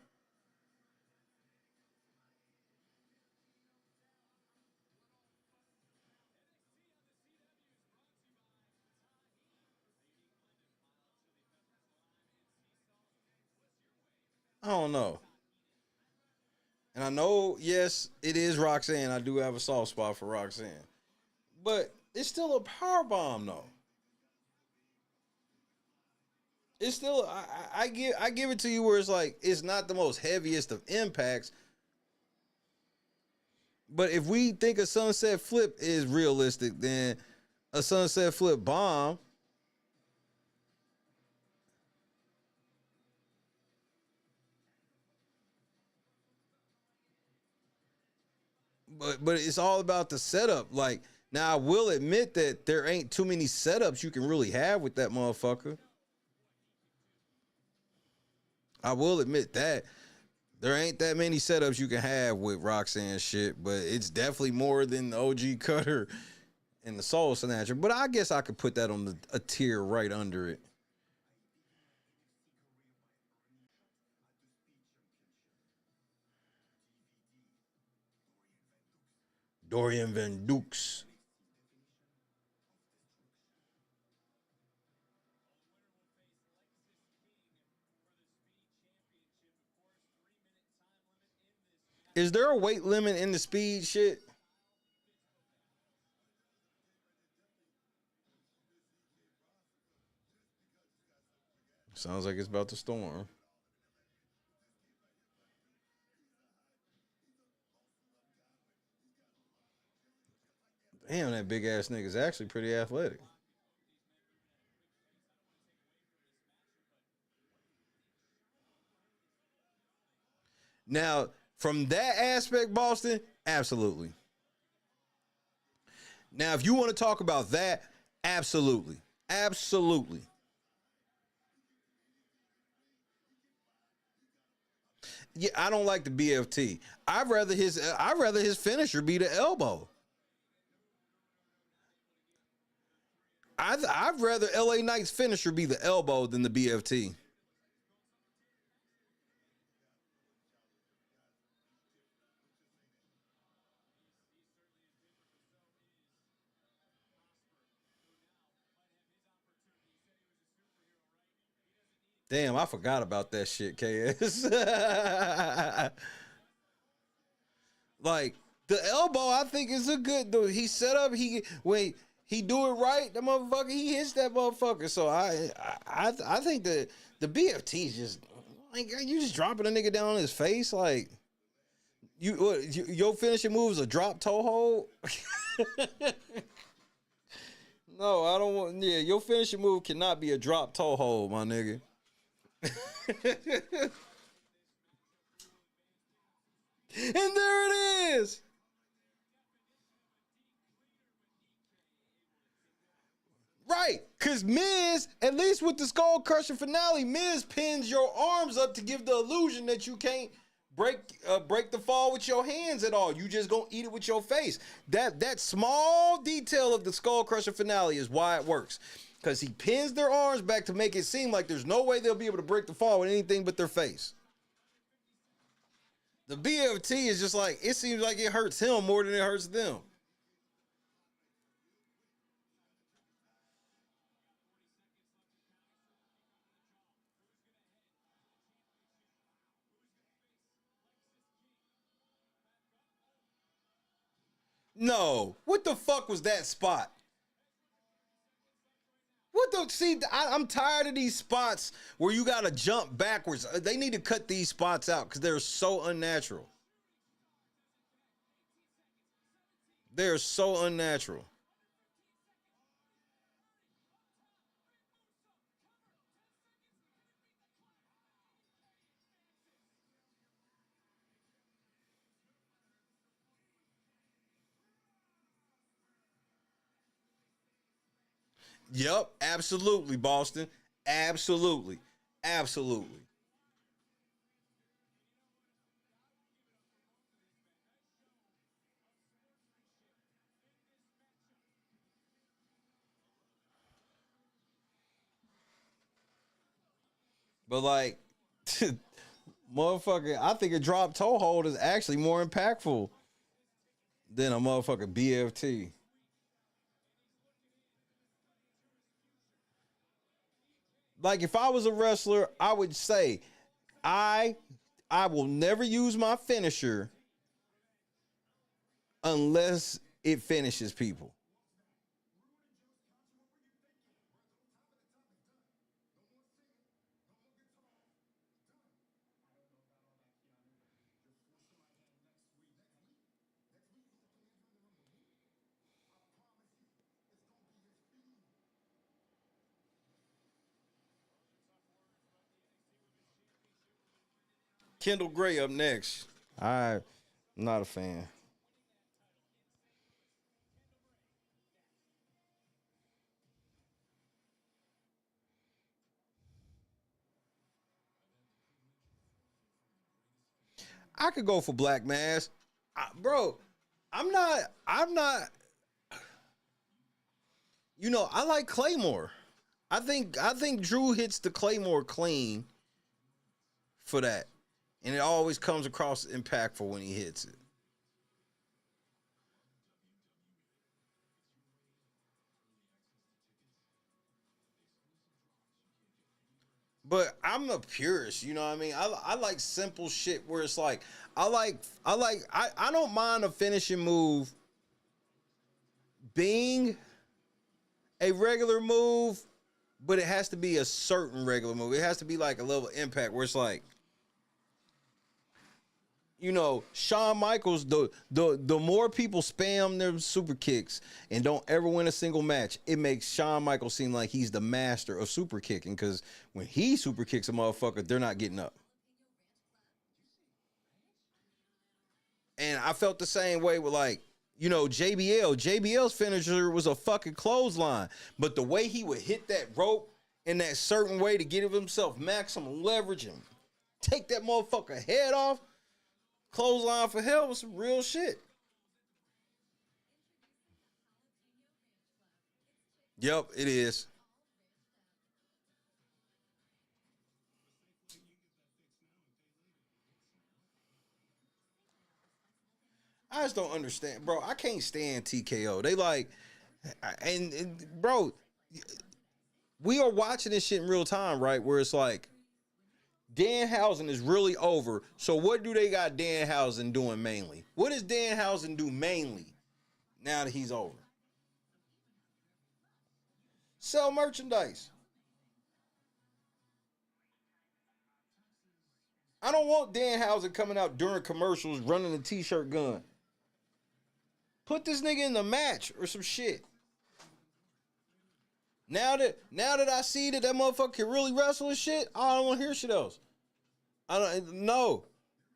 I don't know. And I know, yes, it is Roxanne. I do have a soft spot for Roxanne. But it's still a power bomb, though. It's still I give it to you where it's like it's not the most heaviest of impacts. But if we think a sunset flip is realistic, then a sunset flip bomb. but it's all about the setup. Like, now I will admit that there ain't too many setups you can really have with that motherfucker. I will admit that. There ain't that many setups you can have with Roxanne shit, but it's definitely more than the OG Cutter and the Soul Snatcher. But I guess I could put that on a tier right under it. Dorian Van Dukes. Is there a weight limit in the speed shit? Sounds like it's about to storm. Damn, that big ass nigga's actually pretty athletic. Now, from that aspect, Boston, absolutely. Now, if you want to talk about that, absolutely. Absolutely. Yeah, I don't like the BFT. I'd rather his finisher be the elbow. I'd rather LA Knight's finisher be the elbow than the BFT. Damn, I forgot about that shit, KS. Like, the elbow, I think is a good dude. He set up, he do it right, the motherfucker, he hits that motherfucker. So I think the BFT is just like, you just dropping a nigga down on his face, like your finishing move is a drop toe hold. No, I don't want. Yeah, your finishing move cannot be a drop toe hold, my nigga. And there it is. Right, because Miz, at least with the Skull Crusher finale, Miz pins your arms up to give the illusion that you can't break the fall with your hands at all. You just gonna eat it with your face. That small detail of the Skull Crusher finale is why it works. Because he pins their arms back to make it seem like there's no way they'll be able to break the fall with anything but their face. The BFT is just like, it seems like it hurts him more than it hurts them. No. What the fuck was that spot? I'm tired of these spots where you gotta jump backwards. They need to cut these spots out because they're so unnatural. They're so unnatural. Yep, absolutely, Boston. Absolutely. Absolutely. But like, motherfucker, I think a drop toe hold is actually more impactful than a motherfucking BFT. Like, if I was a wrestler, I would say I I will never use my finisher unless it finishes people. Kendall Gray up next. I'm not a fan. I could go for Black Mass. Bro, I'm not. You know, I like Claymore. I think Drew hits the Claymore clean for that. And it always comes across impactful when he hits it. But I'm a purist, you know what I mean? I like simple shit where it's like I don't mind a finishing move being a regular move, but it has to be a certain regular move. It has to be like a level of impact where it's like, you know, Shawn Michaels, the more people spam their super kicks and don't ever win a single match, it makes Shawn Michaels seem like he's the master of super kicking, because when he super kicks a motherfucker, they're not getting up. And I felt the same way with, like, you know, JBL. JBL's finisher was a fucking clothesline, but the way he would hit that rope in that certain way to give himself maximum leverage and take that motherfucker head off, clothesline for hell, was some real shit. Yep, it is. I just don't understand, bro. I can't stand TKO. They like, and bro, we are watching this shit in real time, right? Where it's like, Danhausen is really over. So what do they got Danhausen doing mainly? What does Danhausen do mainly now that he's over? Sell merchandise. I don't want Danhausen coming out during commercials running a t-shirt gun. Put this nigga in the match or some shit. Now that I see that motherfucker can really wrestle and shit, I don't want to hear shit else. I don't know.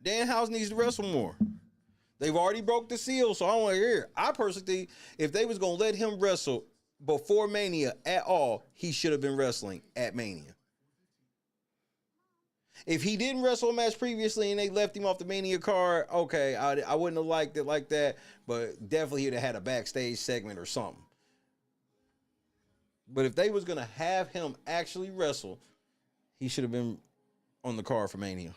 Danhausen needs to wrestle more. They've already broke the seal, so I don't want to hear it. I personally think if they was gonna let him wrestle before Mania at all, he should have been wrestling at Mania. If he didn't wrestle a match previously and they left him off the Mania card, okay, I wouldn't have liked it like that, but definitely he'd have had a backstage segment or something. But if they was going to have him actually wrestle, he should have been on the card for Mania.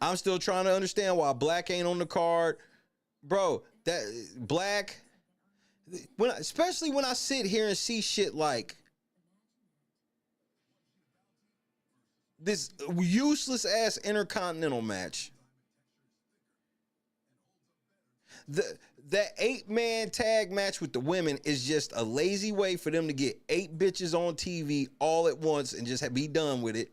I'm still trying to understand why Black ain't on the card. Bro, that Black, especially when I sit here and see shit like this useless ass Intercontinental match. That 8-man tag match with the women is just a lazy way for them to get 8 bitches on TV all at once and just be done with it.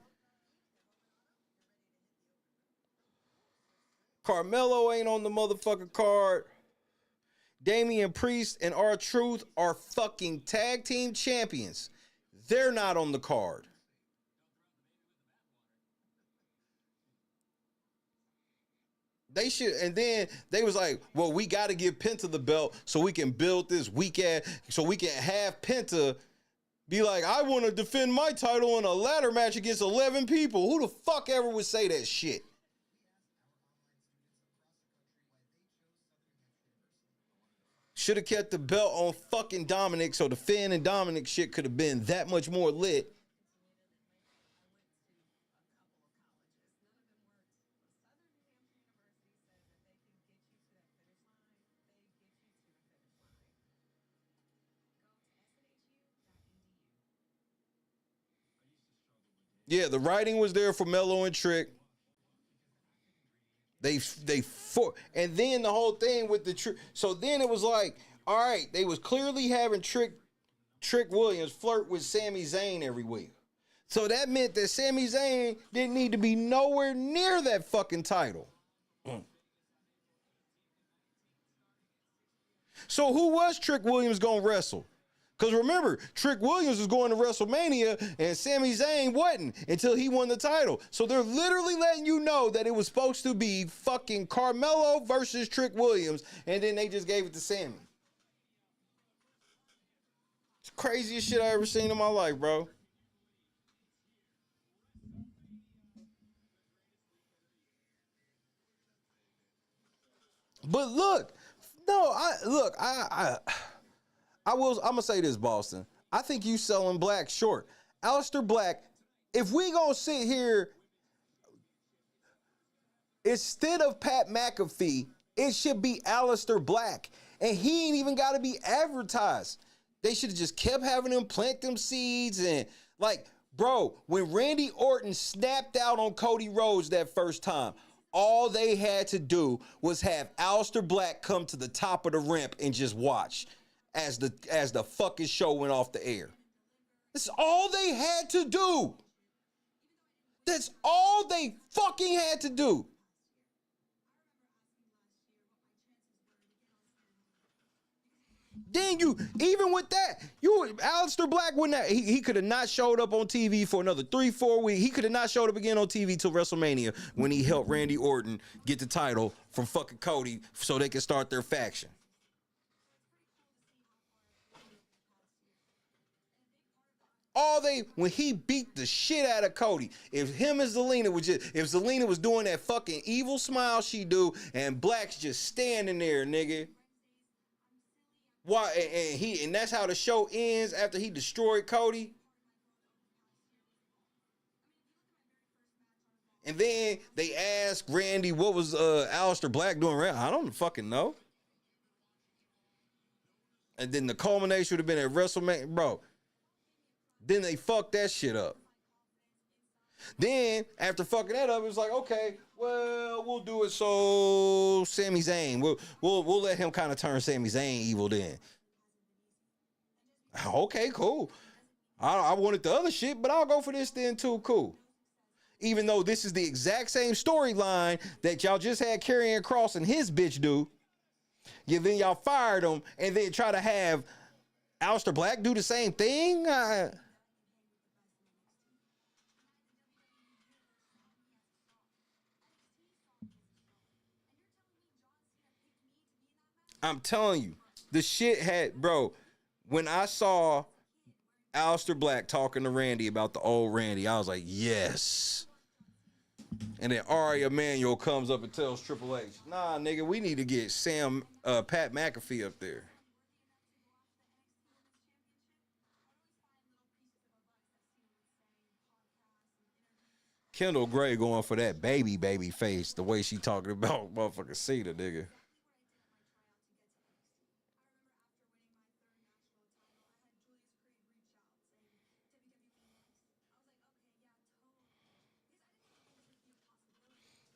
Carmelo ain't on the motherfucking card. Damian Priest and R-Truth are fucking tag team champions. They're not on the card. They should, and then they was like, well, we got to give Penta the belt so we can build this weak ass, so we can have Penta be like, I want to defend my title in a ladder match against 11 people. Who the fuck ever would say that shit? Should have kept the belt on fucking Dominic so the Finn and Dominic shit could have been that much more lit. Yeah, the writing was there for Melo and Trick. And then the whole thing with the Trick. So then it was like, all right, they was clearly having Trick Williams flirt with Sami Zayn every week. So that meant that Sami Zayn didn't need to be nowhere near that fucking title. So who was Trick Williams gonna wrestle? Because remember, Trick Williams was going to WrestleMania and Sami Zayn wasn't until he won the title. So they're literally letting you know that it was supposed to be fucking Carmelo versus Trick Williams, and then they just gave it to Sami. It's the craziest shit I ever seen in my life, bro. But look, no, I'm gonna say this, Boston. I think you selling Black short. Aleister Black, if we gonna sit here, instead of Pat McAfee, it should be Aleister Black. And he ain't even gotta be advertised. They should have just kept having him plant them seeds. And like, bro, when Randy Orton snapped out on Cody Rhodes that first time, all they had to do was have Aleister Black come to the top of the ramp and just watch as the fucking show went off the air. That's all they had to do. That's all they fucking had to do. Then even with that, Aleister Black wouldn't have, he could have not showed up on TV for another 3-4 weeks. He could have not showed up again on TV till WrestleMania when he helped Randy Orton get the title from fucking Cody so they could start their faction. When he beat the shit out of Cody, if him and Zelina if Zelina was doing that fucking evil smile she do, and Black's just standing there, nigga. Why? And that's how the show ends after he destroyed Cody. And then they asked Randy, what was Aleister Black doing around? I don't fucking know. And then the culmination would have been at WrestleMania, bro. Then they fucked that shit up. Then after fucking that up, it was like, okay, well, we'll do it so Sami Zayn. We'll let him kind of turn Sami Zayn evil then. Okay, cool. I wanted the other shit, but I'll go for this then too. Cool. Even though this is the exact same storyline that y'all just had Karrion Kross and his bitch do. Then y'all fired him and then try to have Aleister Black do the same thing. I'm telling you, the shit had, bro, when I saw Aleister Black talking to Randy about the old Randy, I was like, yes. And then Ari Emanuel comes up and tells Triple H, nah, nigga, we need to get Pat McAfee up there. Kendall Gray going for that baby face, the way she talking about motherfucking Cena, nigga.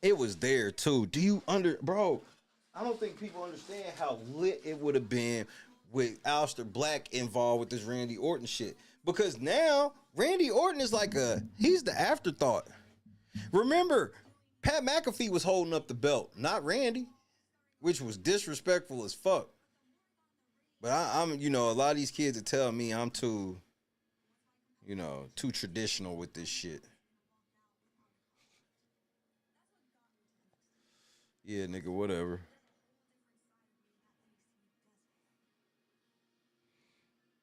It was there too. Bro, I don't think people understand how lit it would have been with Aleister Black involved with this Randy Orton shit. Because now Randy Orton is like he's the afterthought. Remember, Pat McAfee was holding up the belt, not Randy, which was disrespectful as fuck. But I'm a lot of these kids are telling me I'm too traditional with this shit. Yeah, nigga, whatever.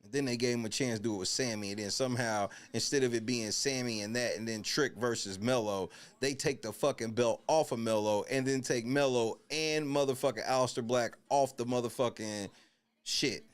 And then they gave him a chance to do it with Sammy, and then somehow, instead of it being Sammy and that, and then Trick versus Mello, they take the fucking belt off of Mello, and then take Mello and motherfucking Aleister Black off the motherfucking shit.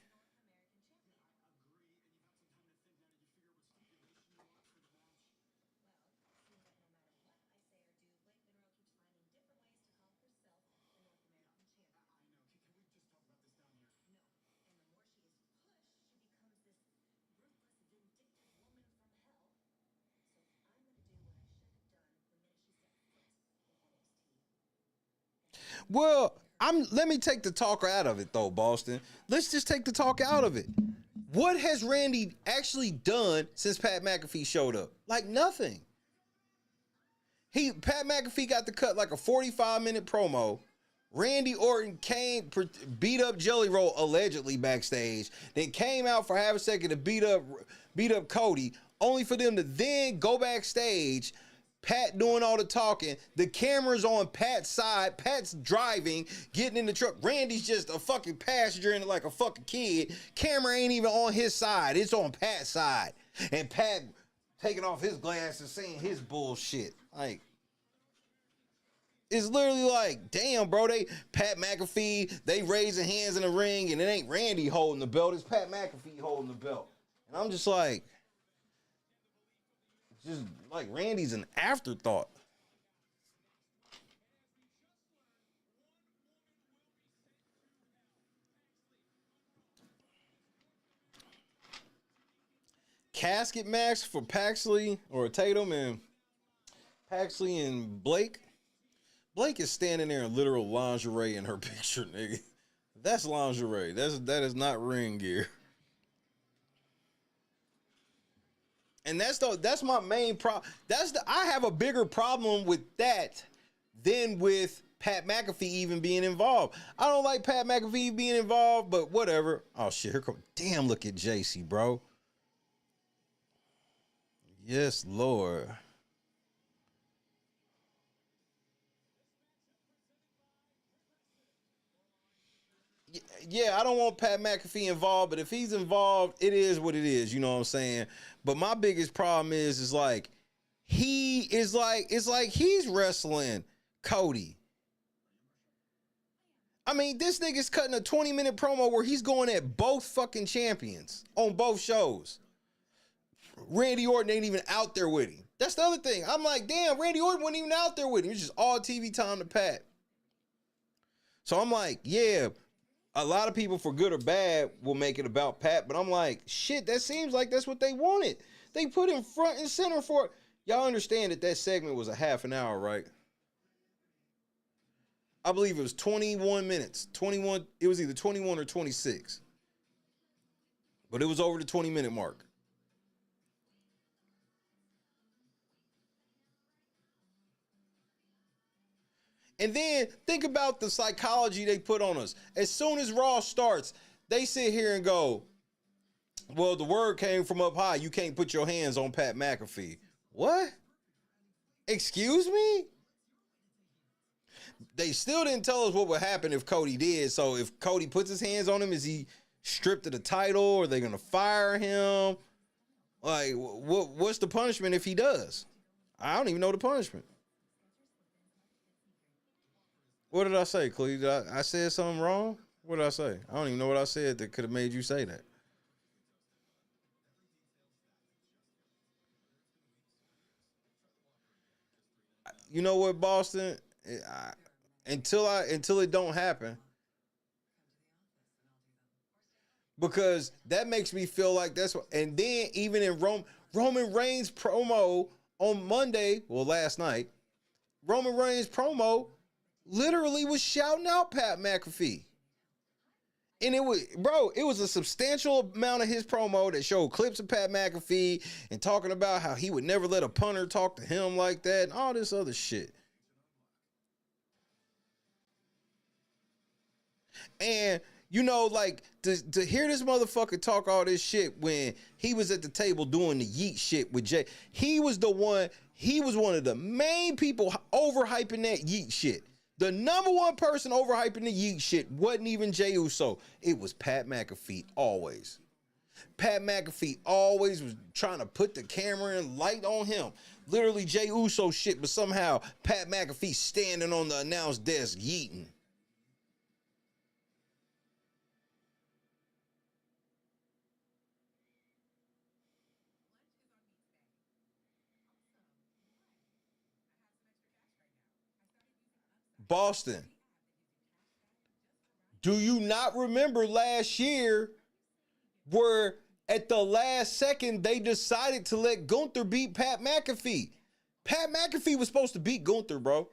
Well, let me take the talk out of it though, Boston. Let's just take the talk out of it. What has Randy actually done since Pat McAfee showed up? Like nothing. Pat McAfee got to cut like a 45-minute promo. Randy Orton beat up Jelly Roll allegedly backstage, then came out for half a second to beat up Cody, only for them to then go backstage. Pat doing all the talking. The camera's on Pat's side. Pat's driving, getting in the truck. Randy's just a fucking passenger in it like a fucking kid. Camera ain't even on his side. It's on Pat's side. And Pat taking off his glasses, saying his bullshit. Like, It's literally like, damn, bro, they Pat McAfee, they raising hands in the ring, and it ain't Randy holding the belt, it's Pat McAfee holding the belt. And I'm just like Randy's an afterthought. Casket match for Paxley or Tatum and Paxley and Blake. Blake is standing there in literal lingerie in her picture, nigga. That's lingerie. That is not ring gear. And that's my main problem. I have a bigger problem with that than with Pat McAfee even being involved. I don't like Pat McAfee being involved, but whatever. Oh shit, here come. Damn, look at JC, bro. Yes, Lord. Yeah, I don't want Pat McAfee involved, but if he's involved, it is what it is. You know what I'm saying? But my biggest problem is like it's like he's wrestling Cody. I mean, this nigga's cutting a 20-minute promo where he's going at both fucking champions on both shows. Randy Orton ain't even out there with him. That's the other thing. I'm like, damn, Randy Orton wasn't even out there with him. It's just all TV time to Pat. So I'm like, yeah, a lot of people, for good or bad, will make it about Pat. But I'm like, shit, that seems like that's what they wanted. They put him front and center for it. Y'all understand that segment was a half an hour, right? I believe it was 21 minutes. 21. It was either 21 or 26. But it was over the 20-minute mark. And then think about the psychology they put on us. As soon as Raw starts, they sit here and go, well, the word came from up high. You can't put your hands on Pat McAfee. What? Excuse me? They still didn't tell us what would happen if Cody did. So if Cody puts his hands on him, is he stripped of the title? Are they going to fire him? Like, what's the punishment if he does? I don't even know the punishment. What did I say, Cleve? I said something wrong? What did I say? I don't even know what I said that could have made you say that. You know what, Boston? Until it don't happen, because that makes me feel like that's what. And then even in Roman Reigns promo on Monday, well, last night, Roman Reigns promo literally was shouting out Pat McAfee. And it was a substantial amount of his promo that showed clips of Pat McAfee and talking about how he would never let a punter talk to him like that and all this other shit. And, you know, like, to hear this motherfucker talk all this shit when he was at the table doing the yeet shit with Jay, he was one of the main people overhyping that yeet shit. The number one person overhyping the yeet shit wasn't even Jey Uso. It was Pat McAfee, always. Pat McAfee always was trying to put the camera and light on him. Literally Jey Uso shit, but somehow Pat McAfee standing on the announce desk yeeting. Boston, do you not remember last year where at the last second they decided to let Gunther beat Pat McAfee? Pat McAfee was supposed to beat Gunther, bro.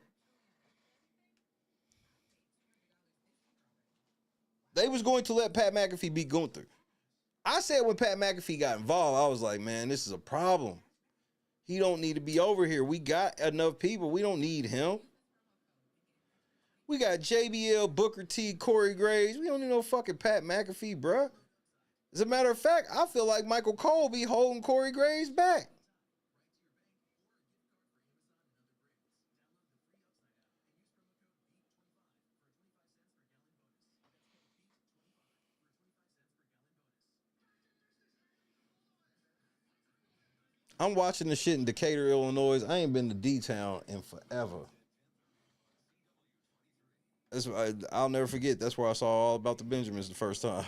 They was going to let Pat McAfee beat Gunther. I said when Pat McAfee got involved, I was like, man, this is a problem. He don't need to be over here. We got enough people. We don't need him. We got JBL, Booker T, Corey Graves. We don't need no fucking Pat McAfee, bruh. As a matter of fact, I feel like Michael Cole be holding Corey Graves back. I'm watching the shit in Decatur, Illinois. I ain't been to D-Town in forever. I'll never forget. That's where I saw all about the Benjamins the first time.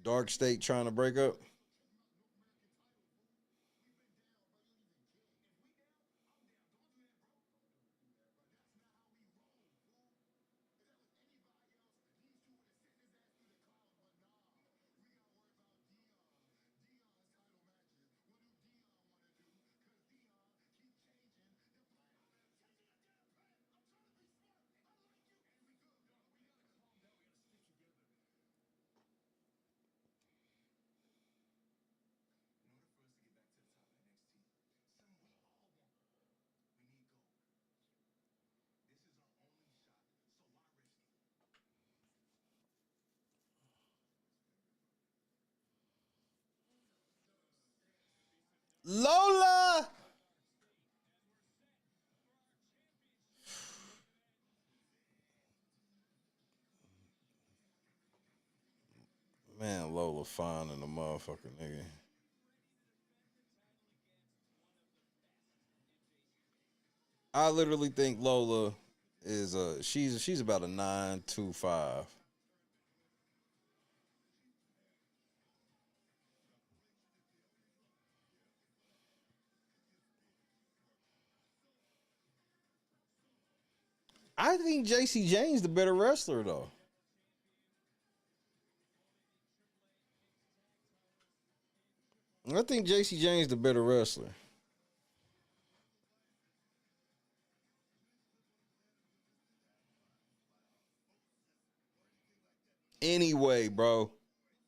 Dark State trying to break up. Lola. Man, Lola fine in the motherfucker, nigga. I literally think Lola is she's about a 9.25. I think JC Jane's the better wrestler though. I think JC Jane's the better wrestler. Anyway, bro.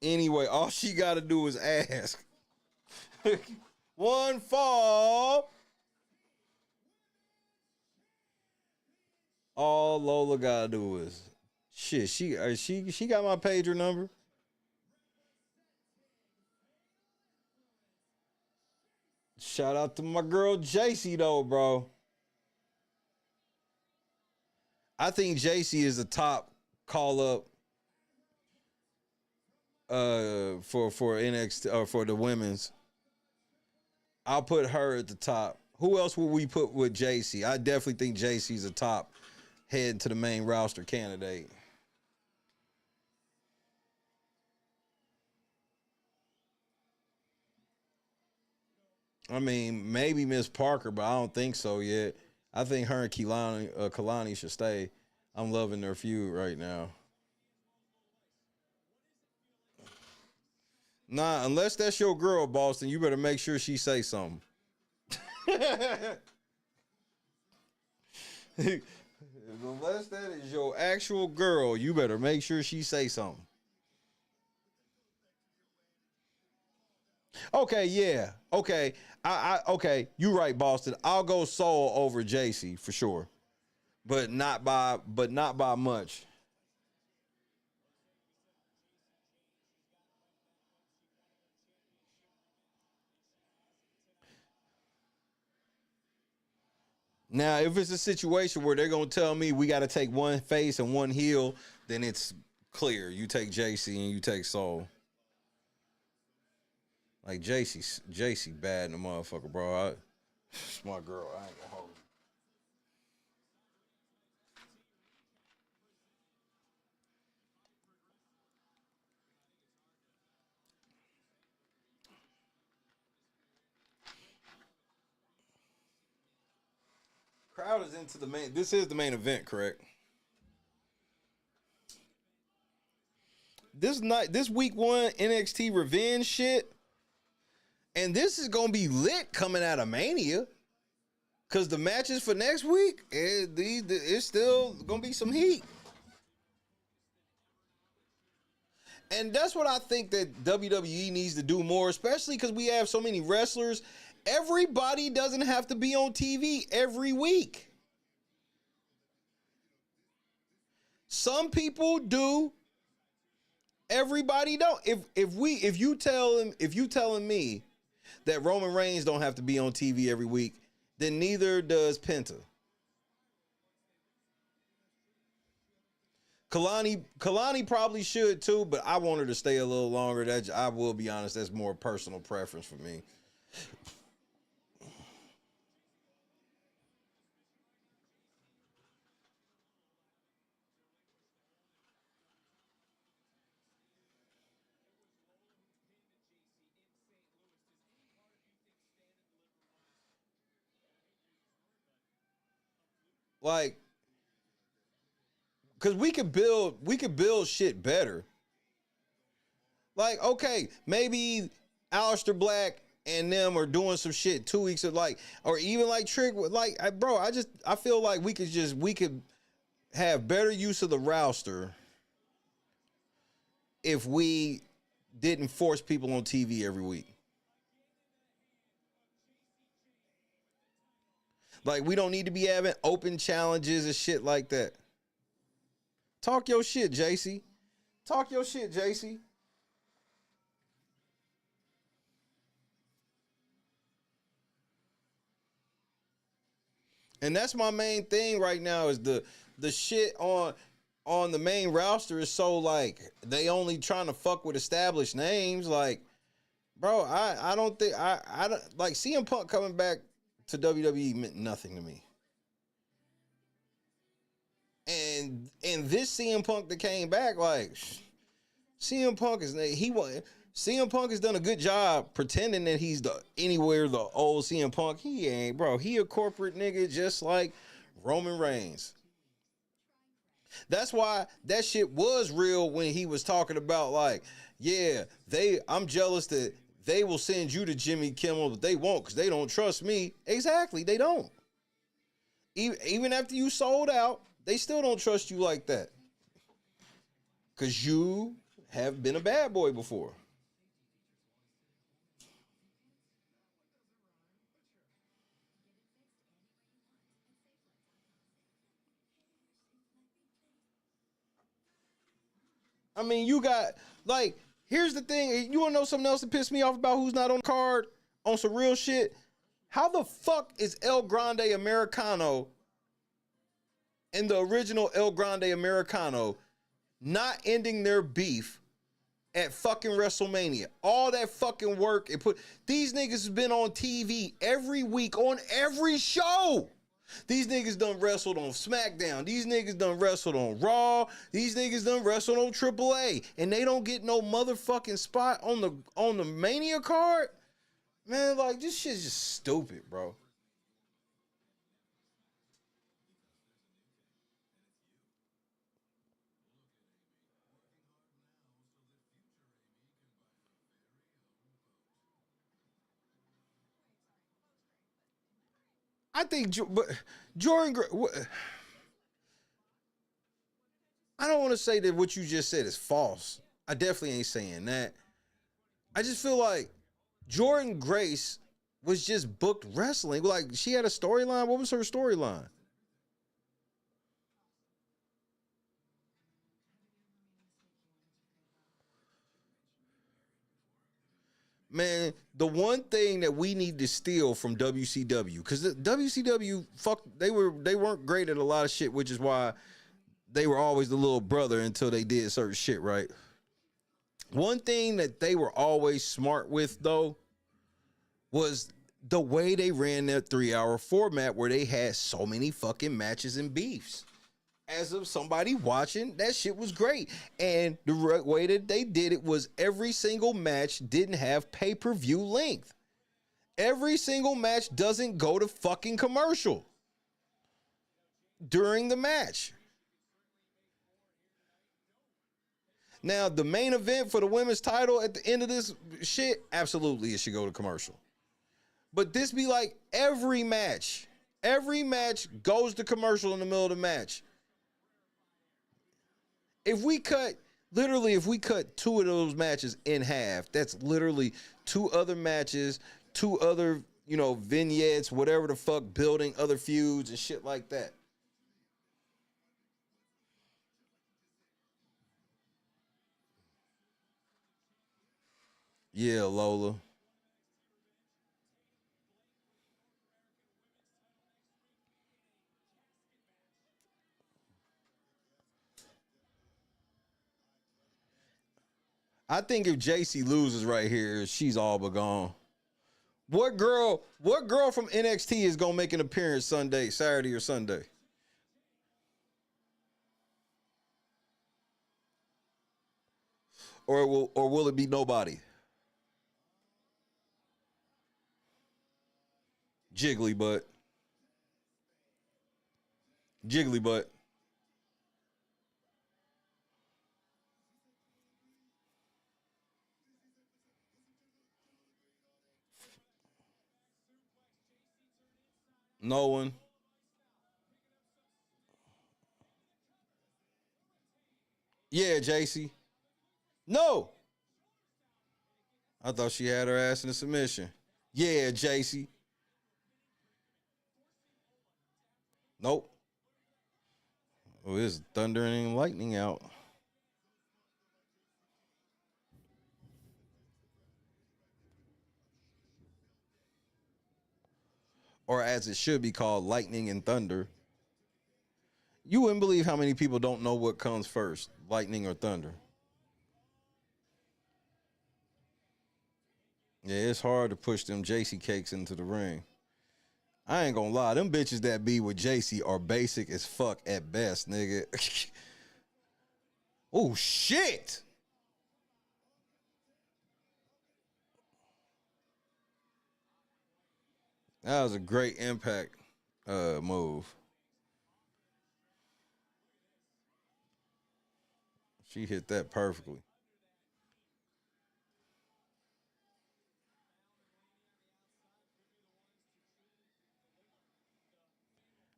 Anyway, all she got to do is ask. One fall. All Lola gotta do is shit. She got my pager number. Shout out to my girl JC though, bro. I think JC is the top call up for NXT or for the women's. I'll put her at the top. Who else would we put with JC? I definitely think JC's a top heading to the main roster candidate. I mean, maybe Miss Parker, but I don't think so yet. I think her and Kalani should stay. I'm loving their feud right now. Nah, unless that's your girl, Boston, you better make sure she say something. Unless that is your actual girl, you better make sure she say something. Okay, yeah. Okay. Okay, you right, Boston. I'll go Soul over JC for sure. But not by much. Now, if it's a situation where they're gonna tell me we gotta take one face and one heel, then it's clear. You take JC and you take Soul. Like JC bad in the motherfucker, bro. It's my girl. I ain't gonna hold you. Crowd is into the main. This is the main event, correct? This week one NXT revenge shit, and this is gonna be lit coming out of Mania, cause the matches for next week, it's still gonna be some heat, and that's what I think that WWE needs to do more, especially because we have so many wrestlers. Everybody doesn't have to be on TV every week. Some people do. Everybody don't. If you telling me that Roman Reigns don't have to be on TV every week, then neither does Penta. Kalani probably should too, but I want her to stay a little longer. That I will be honest, that's more personal preference for me. Like, cause we could build shit better. Like, okay, maybe Aleister Black and them are doing some shit 2 weeks of like, or even like Trick, like, bro, I feel like we could have better use of the roster if we didn't force people on TV every week. Like, we don't need to be having open challenges and shit like that. Talk your shit, JC. Talk your shit, JC. And that's my main thing right now is the shit on the main roster is so like they only trying to fuck with established names. Like, bro, I don't think I don't like CM Punk coming back to WWE meant nothing to me. And this CM Punk that came back, like CM Punk CM Punk has done a good job pretending that he's the old CM Punk. He ain't, bro. He a corporate nigga just like Roman Reigns. That's why that shit was real when he was talking about like, yeah, I'm jealous that they will send you to Jimmy Kimmel, but they won't because they don't trust me. Exactly, they don't. Even after you sold out, they still don't trust you like that. Because you have been a bad boy before. I mean, you got, like, here's the thing. You want to know something else that pissed me off about who's not on the card on some real shit? How the fuck is El Grande Americano and the original El Grande Americano not ending their beef at fucking WrestleMania? All that fucking work and these niggas have been on TV every week on every show. These niggas done wrestled on SmackDown. These niggas done wrestled on Raw. These niggas done wrestled on AAA. And they don't get no motherfucking spot on the Mania card? Man, like, this shit's just stupid, bro. I think Jordan, I don't want to say that what you just said is false. I definitely ain't saying that. I just feel like Jordan Grace was just booked wrestling. Like, she had a storyline. What was her storyline? Man, the one thing that we need to steal from WCW, because the WCW, they weren't great at a lot of shit, which is why they were always the little brother until they did certain shit, right? One thing that they were always smart with, though, was the way they ran their 3-hour format where they had so many fucking matches and beefs. As of somebody watching, that shit was great. And the way that they did it was every single match didn't have pay-per-view length. Every single match doesn't go to fucking commercial during the match. Now, the main event for the women's title at the end of this shit, absolutely it should go to commercial. But this be like every match goes to commercial in the middle of the match. If we cut 2 of those matches in half, that's literally 2 other matches, 2 other, vignettes, whatever the fuck, building other feuds and shit like that. Yeah, Lola. I think if JC loses right here, she's all but gone. What girl from NXT is gonna make an appearance Saturday or Sunday? Or will it be nobody? Jiggly butt. No one. Yeah, JC. No. I thought she had her ass in a submission. Yeah, JC. Nope. Oh, it's thunder and lightning out. Or as it should be called, lightning and thunder. You wouldn't believe how many people don't know what comes first, lightning or thunder. Yeah, it's hard to push them JC cakes into the ring. I ain't gonna lie, them bitches that be with JC are basic as fuck at best, nigga. Oh, shit. That was a great Impact move. She hit that perfectly.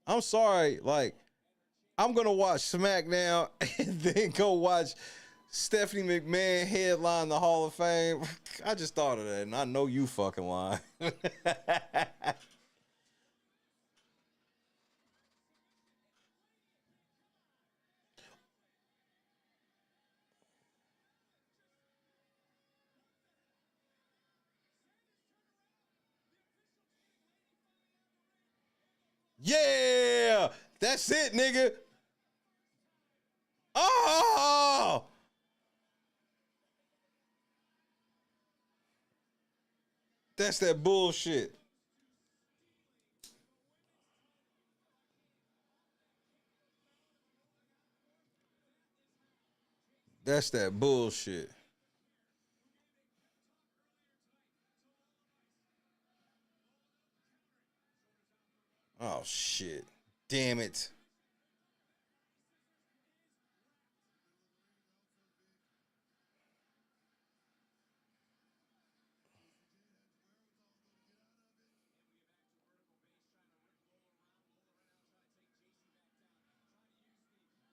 I'm sorry, like, I'm gonna watch SmackDown and then go watch Stephanie McMahon headline the Hall of Fame. I just thought of that, and I know you fucking lying. Yeah, that's it, nigga. Oh, that's that bullshit. That's that bullshit. Oh shit. Damn it.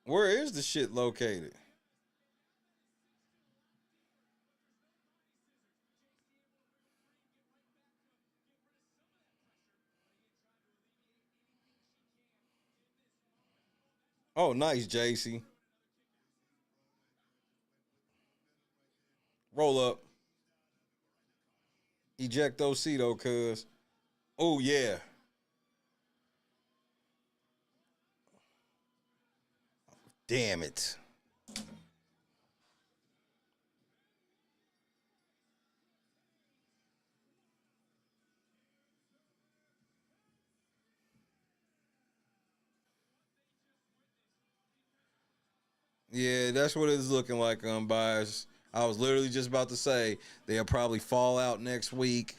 Where is the shit located? Oh, nice, JC. Roll up. Ejectocito, cuz. Oh, yeah. Damn it. Yeah, that's what it's looking like, unbiased. I was literally just about to say they'll probably fall out next week.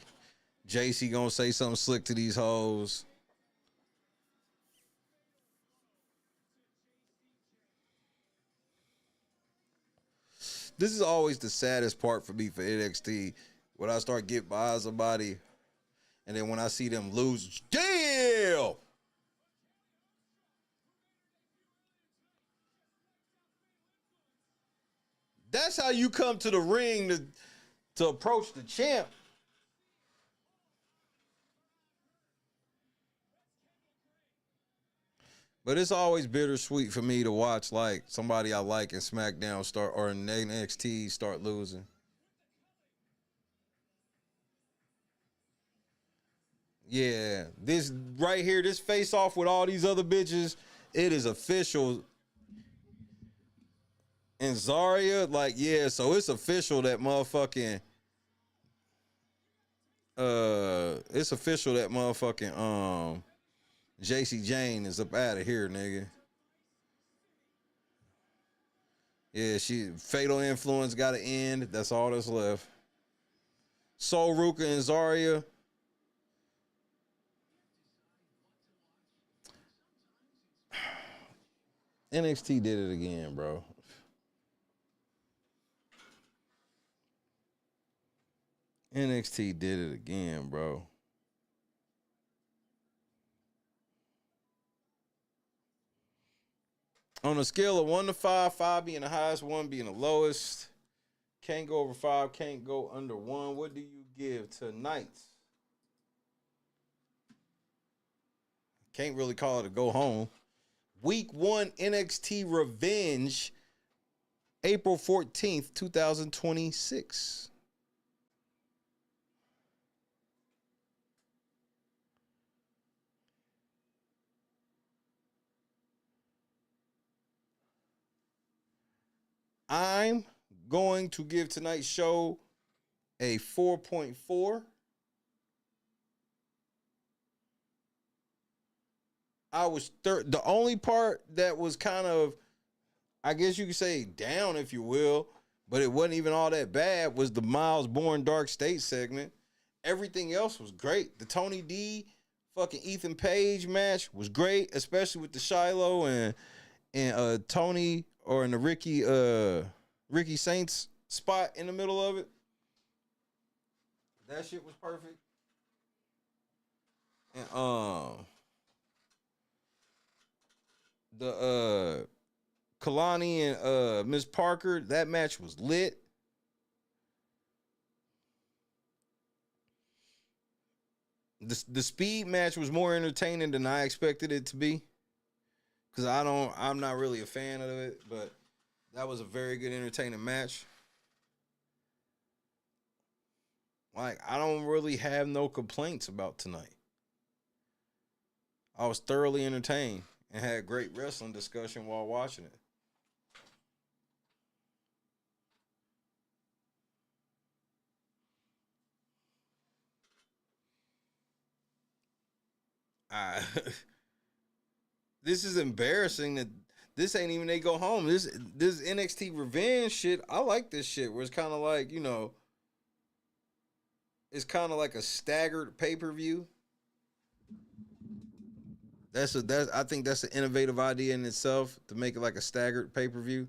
JC gonna say something slick to these hoes. This is always the saddest part for me for NXT. When I start getting by somebody, and then when I see them lose, damn! That's how you come to the ring to approach the champ. But it's always bittersweet for me to watch like somebody I like in SmackDown start or in NXT start losing. Yeah, this right here, this face off with all these other bitches, it is official. And Zarya, like, yeah, so it's official that motherfucking JC Jane is up out of here, nigga. Yeah, Fatal Influence gotta end. That's all that's left. Sol Ruka and Zarya. NXT did it again, bro. NXT did it again, bro. On a scale of 1 to 5, 5 being the highest, 1 being the lowest. Can't go over 5, can't go under 1. What do you give tonight? Can't really call it a go home. Week 1 NXT Revenge, April 14th, 2026. I'm going to give tonight's show a 4.4. The only part that was kind of, I guess you could say down, if you will, but it wasn't even all that bad, was the Miles Bourne Dark State segment. Everything else was great. The Tony D fucking Ethan Page match was great, especially with the Shiloh and Tony or in the Ricky Saints spot in the middle of it. That shit was perfect. And the Kalani and Miss Parker, that match was lit. The speed match was more entertaining than I expected it to be. Cause I'm not really a fan of it, but that was a very good entertaining match. Like, I don't really have no complaints about tonight. I was thoroughly entertained and had great wrestling discussion while watching it. This is embarrassing that this ain't even they go home. This NXT Revenge shit, I like this shit where it's kind of like, you know, it's kind of like a staggered pay-per-view. I think that's an innovative idea in itself to make it like a staggered pay-per-view.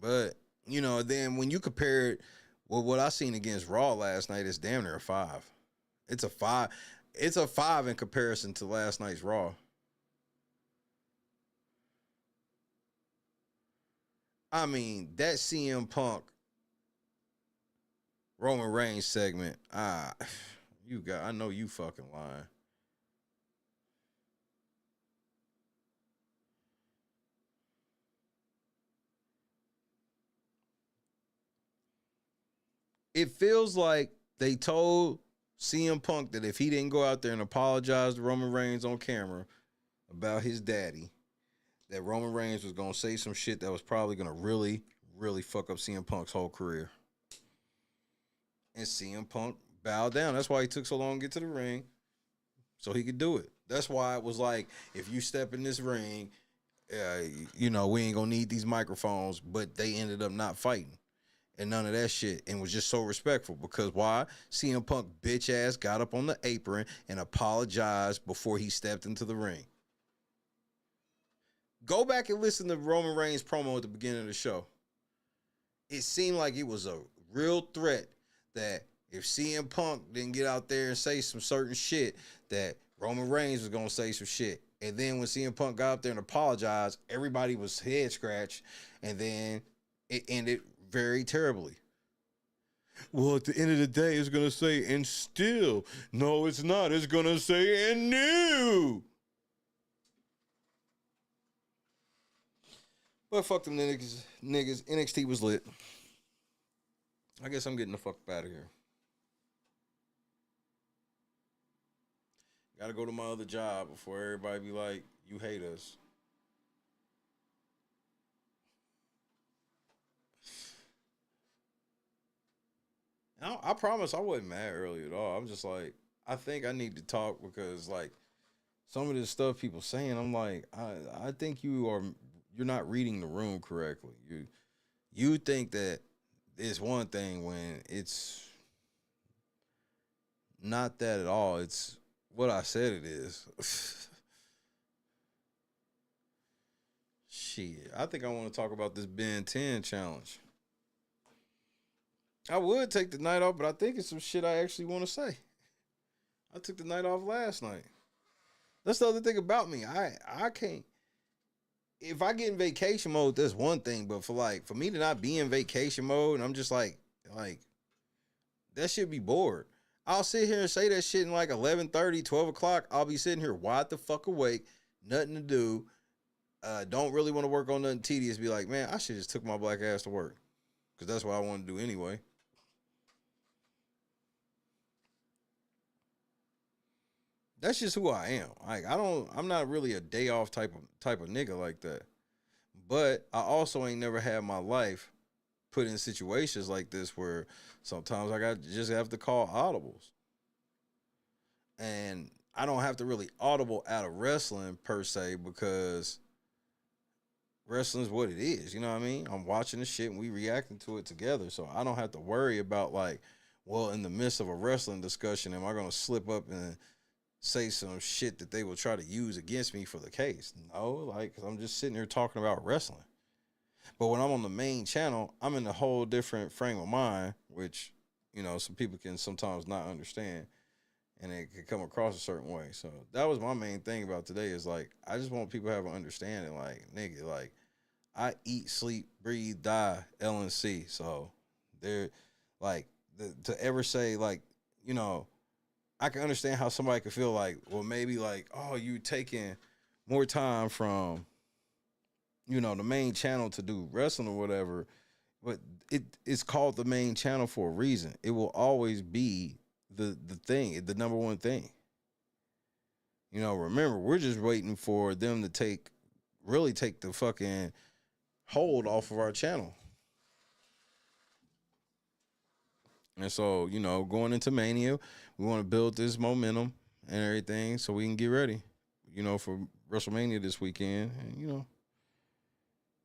But, you know, then when you compare it, well, what I seen against Raw last night is damn near a 5. It's a 5. It's a 5 in comparison to last night's Raw. I mean, that CM Punk Roman Reigns segment, I know you fucking lying. It feels like they told CM Punk that if he didn't go out there and apologize to Roman Reigns on camera about his daddy, that Roman Reigns was going to say some shit that was probably going to really, really fuck up CM Punk's whole career. And CM Punk bowed down. That's why he took so long to get to the ring, so he could do it. That's why it was like, if you step in this ring, you know, we ain't going to need these microphones, but they ended up not fighting. And none of that shit, and was just so respectful. Because why? CM Punk bitch ass got up on the apron and apologized before he stepped into the ring. Go back and listen to Roman Reigns' promo at the beginning of the show. It seemed like it was a real threat that if CM Punk didn't get out there and say some certain shit, that Roman Reigns was going to say some shit. And then when CM Punk got up there and apologized, everybody was head scratched, and then it ended very terribly. Well, at the end of the day, it's going to say, and still. No, it's not. It's going to say, and new. But fuck them niggas. NXT was lit. I guess I'm getting the fuck out of here. Gotta go to my other job before everybody be like, you hate us. I promise I wasn't mad earlier at all. I'm just like, I think I need to talk because like some of this stuff people saying, I'm like, I think you're not reading the room correctly. You think that it's one thing when it's not that at all. It's what I said it is. Shit. I think I want to talk about this Ben 10 challenge. I would take the night off, but I think it's some shit I actually want to say. I took the night off last night. That's the other thing about me. I can't. If I get in vacation mode, that's one thing. But for me to not be in vacation mode, and I'm just like that should be bored. I'll sit here and say that shit in like 11:30, 12 o'clock. I'll be sitting here wide the fuck awake, nothing to do. Don't really want to work on nothing tedious. Be like, man, I should just took my black ass to work. Because that's what I want to do anyway. That's just who I am. Like I'm not really a day off type of nigga like that. But I also ain't never had my life put in situations like this where sometimes I just have to call audibles. And I don't have to really audible out of wrestling per se because wrestling's what it is. You know what I mean? I'm watching the shit and we reacting to it together. So I don't have to worry about like, well, in the midst of a wrestling discussion, am I going to slip up and say some shit that they will try to use against me for the case? No, like, cause I'm just sitting here talking about wrestling. But when I'm on the main channel, I'm in a whole different frame of mind, which, you know, some people can sometimes not understand and it can come across a certain way. So that was my main thing about today is like, I just want people to have an understanding, like, nigga, like, I eat, sleep, breathe, die, LNC. So they're like, to ever say like, you know, I can understand how somebody could feel like, well, maybe like, oh, you taking more time from, you know, the main channel to do wrestling or whatever. But it's called the main channel for a reason. It will always be the thing, the number one thing. You know, remember, we're just waiting for them to really take the fucking hold off of our channel. And so, you know, going into Mania, we want to build this momentum and everything so we can get ready, you know, for WrestleMania this weekend. And, you know,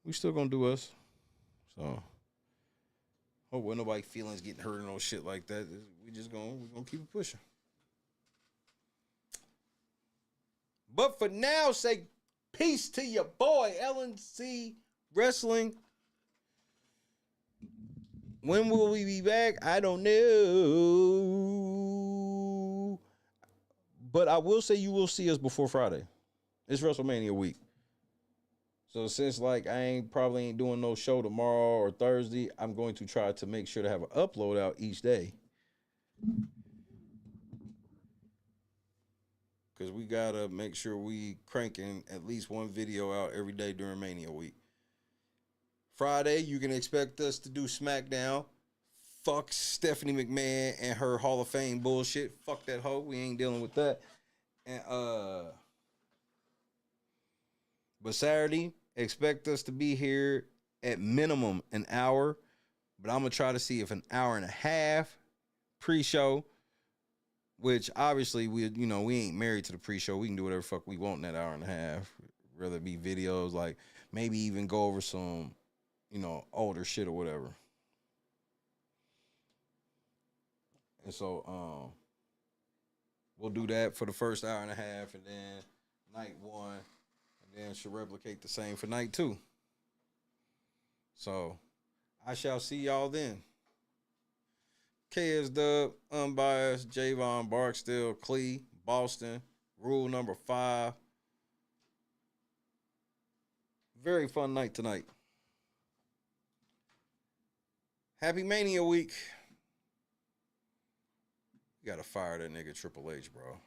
we still going to do us. So, hope when nobody feelings getting hurt and no shit like that. We're going to keep it pushing. But for now, say peace to your boy, LNC Wrestling. When will we be back? I don't know. But I will say you will see us before Friday. It's WrestleMania week. So since like I probably ain't doing no show tomorrow or Thursday, I'm going to try to make sure to have an upload out each day. Because we got to make sure we cranking at least one video out every day during Mania week. Friday, you can expect us to do SmackDown. Fuck Stephanie McMahon and her Hall of Fame bullshit. Fuck that hoe. We ain't dealing with that. And but Saturday, expect us to be here at minimum an hour. But I'm gonna try to see if an hour and a half pre-show, which obviously we ain't married to the pre-show. We can do whatever the fuck we want in that hour and a half. Whether it be videos, like maybe even go over some, you know, older shit or whatever. And so we'll do that for the first hour and a half, and then night one, and then should replicate the same for night two. So I shall see y'all then. KS Dub, Unbiased, Javon, Barksdale, Clee, Boston, rule number 5. Very fun night tonight. Happy Mania week. You gotta fire that nigga Triple H, bro.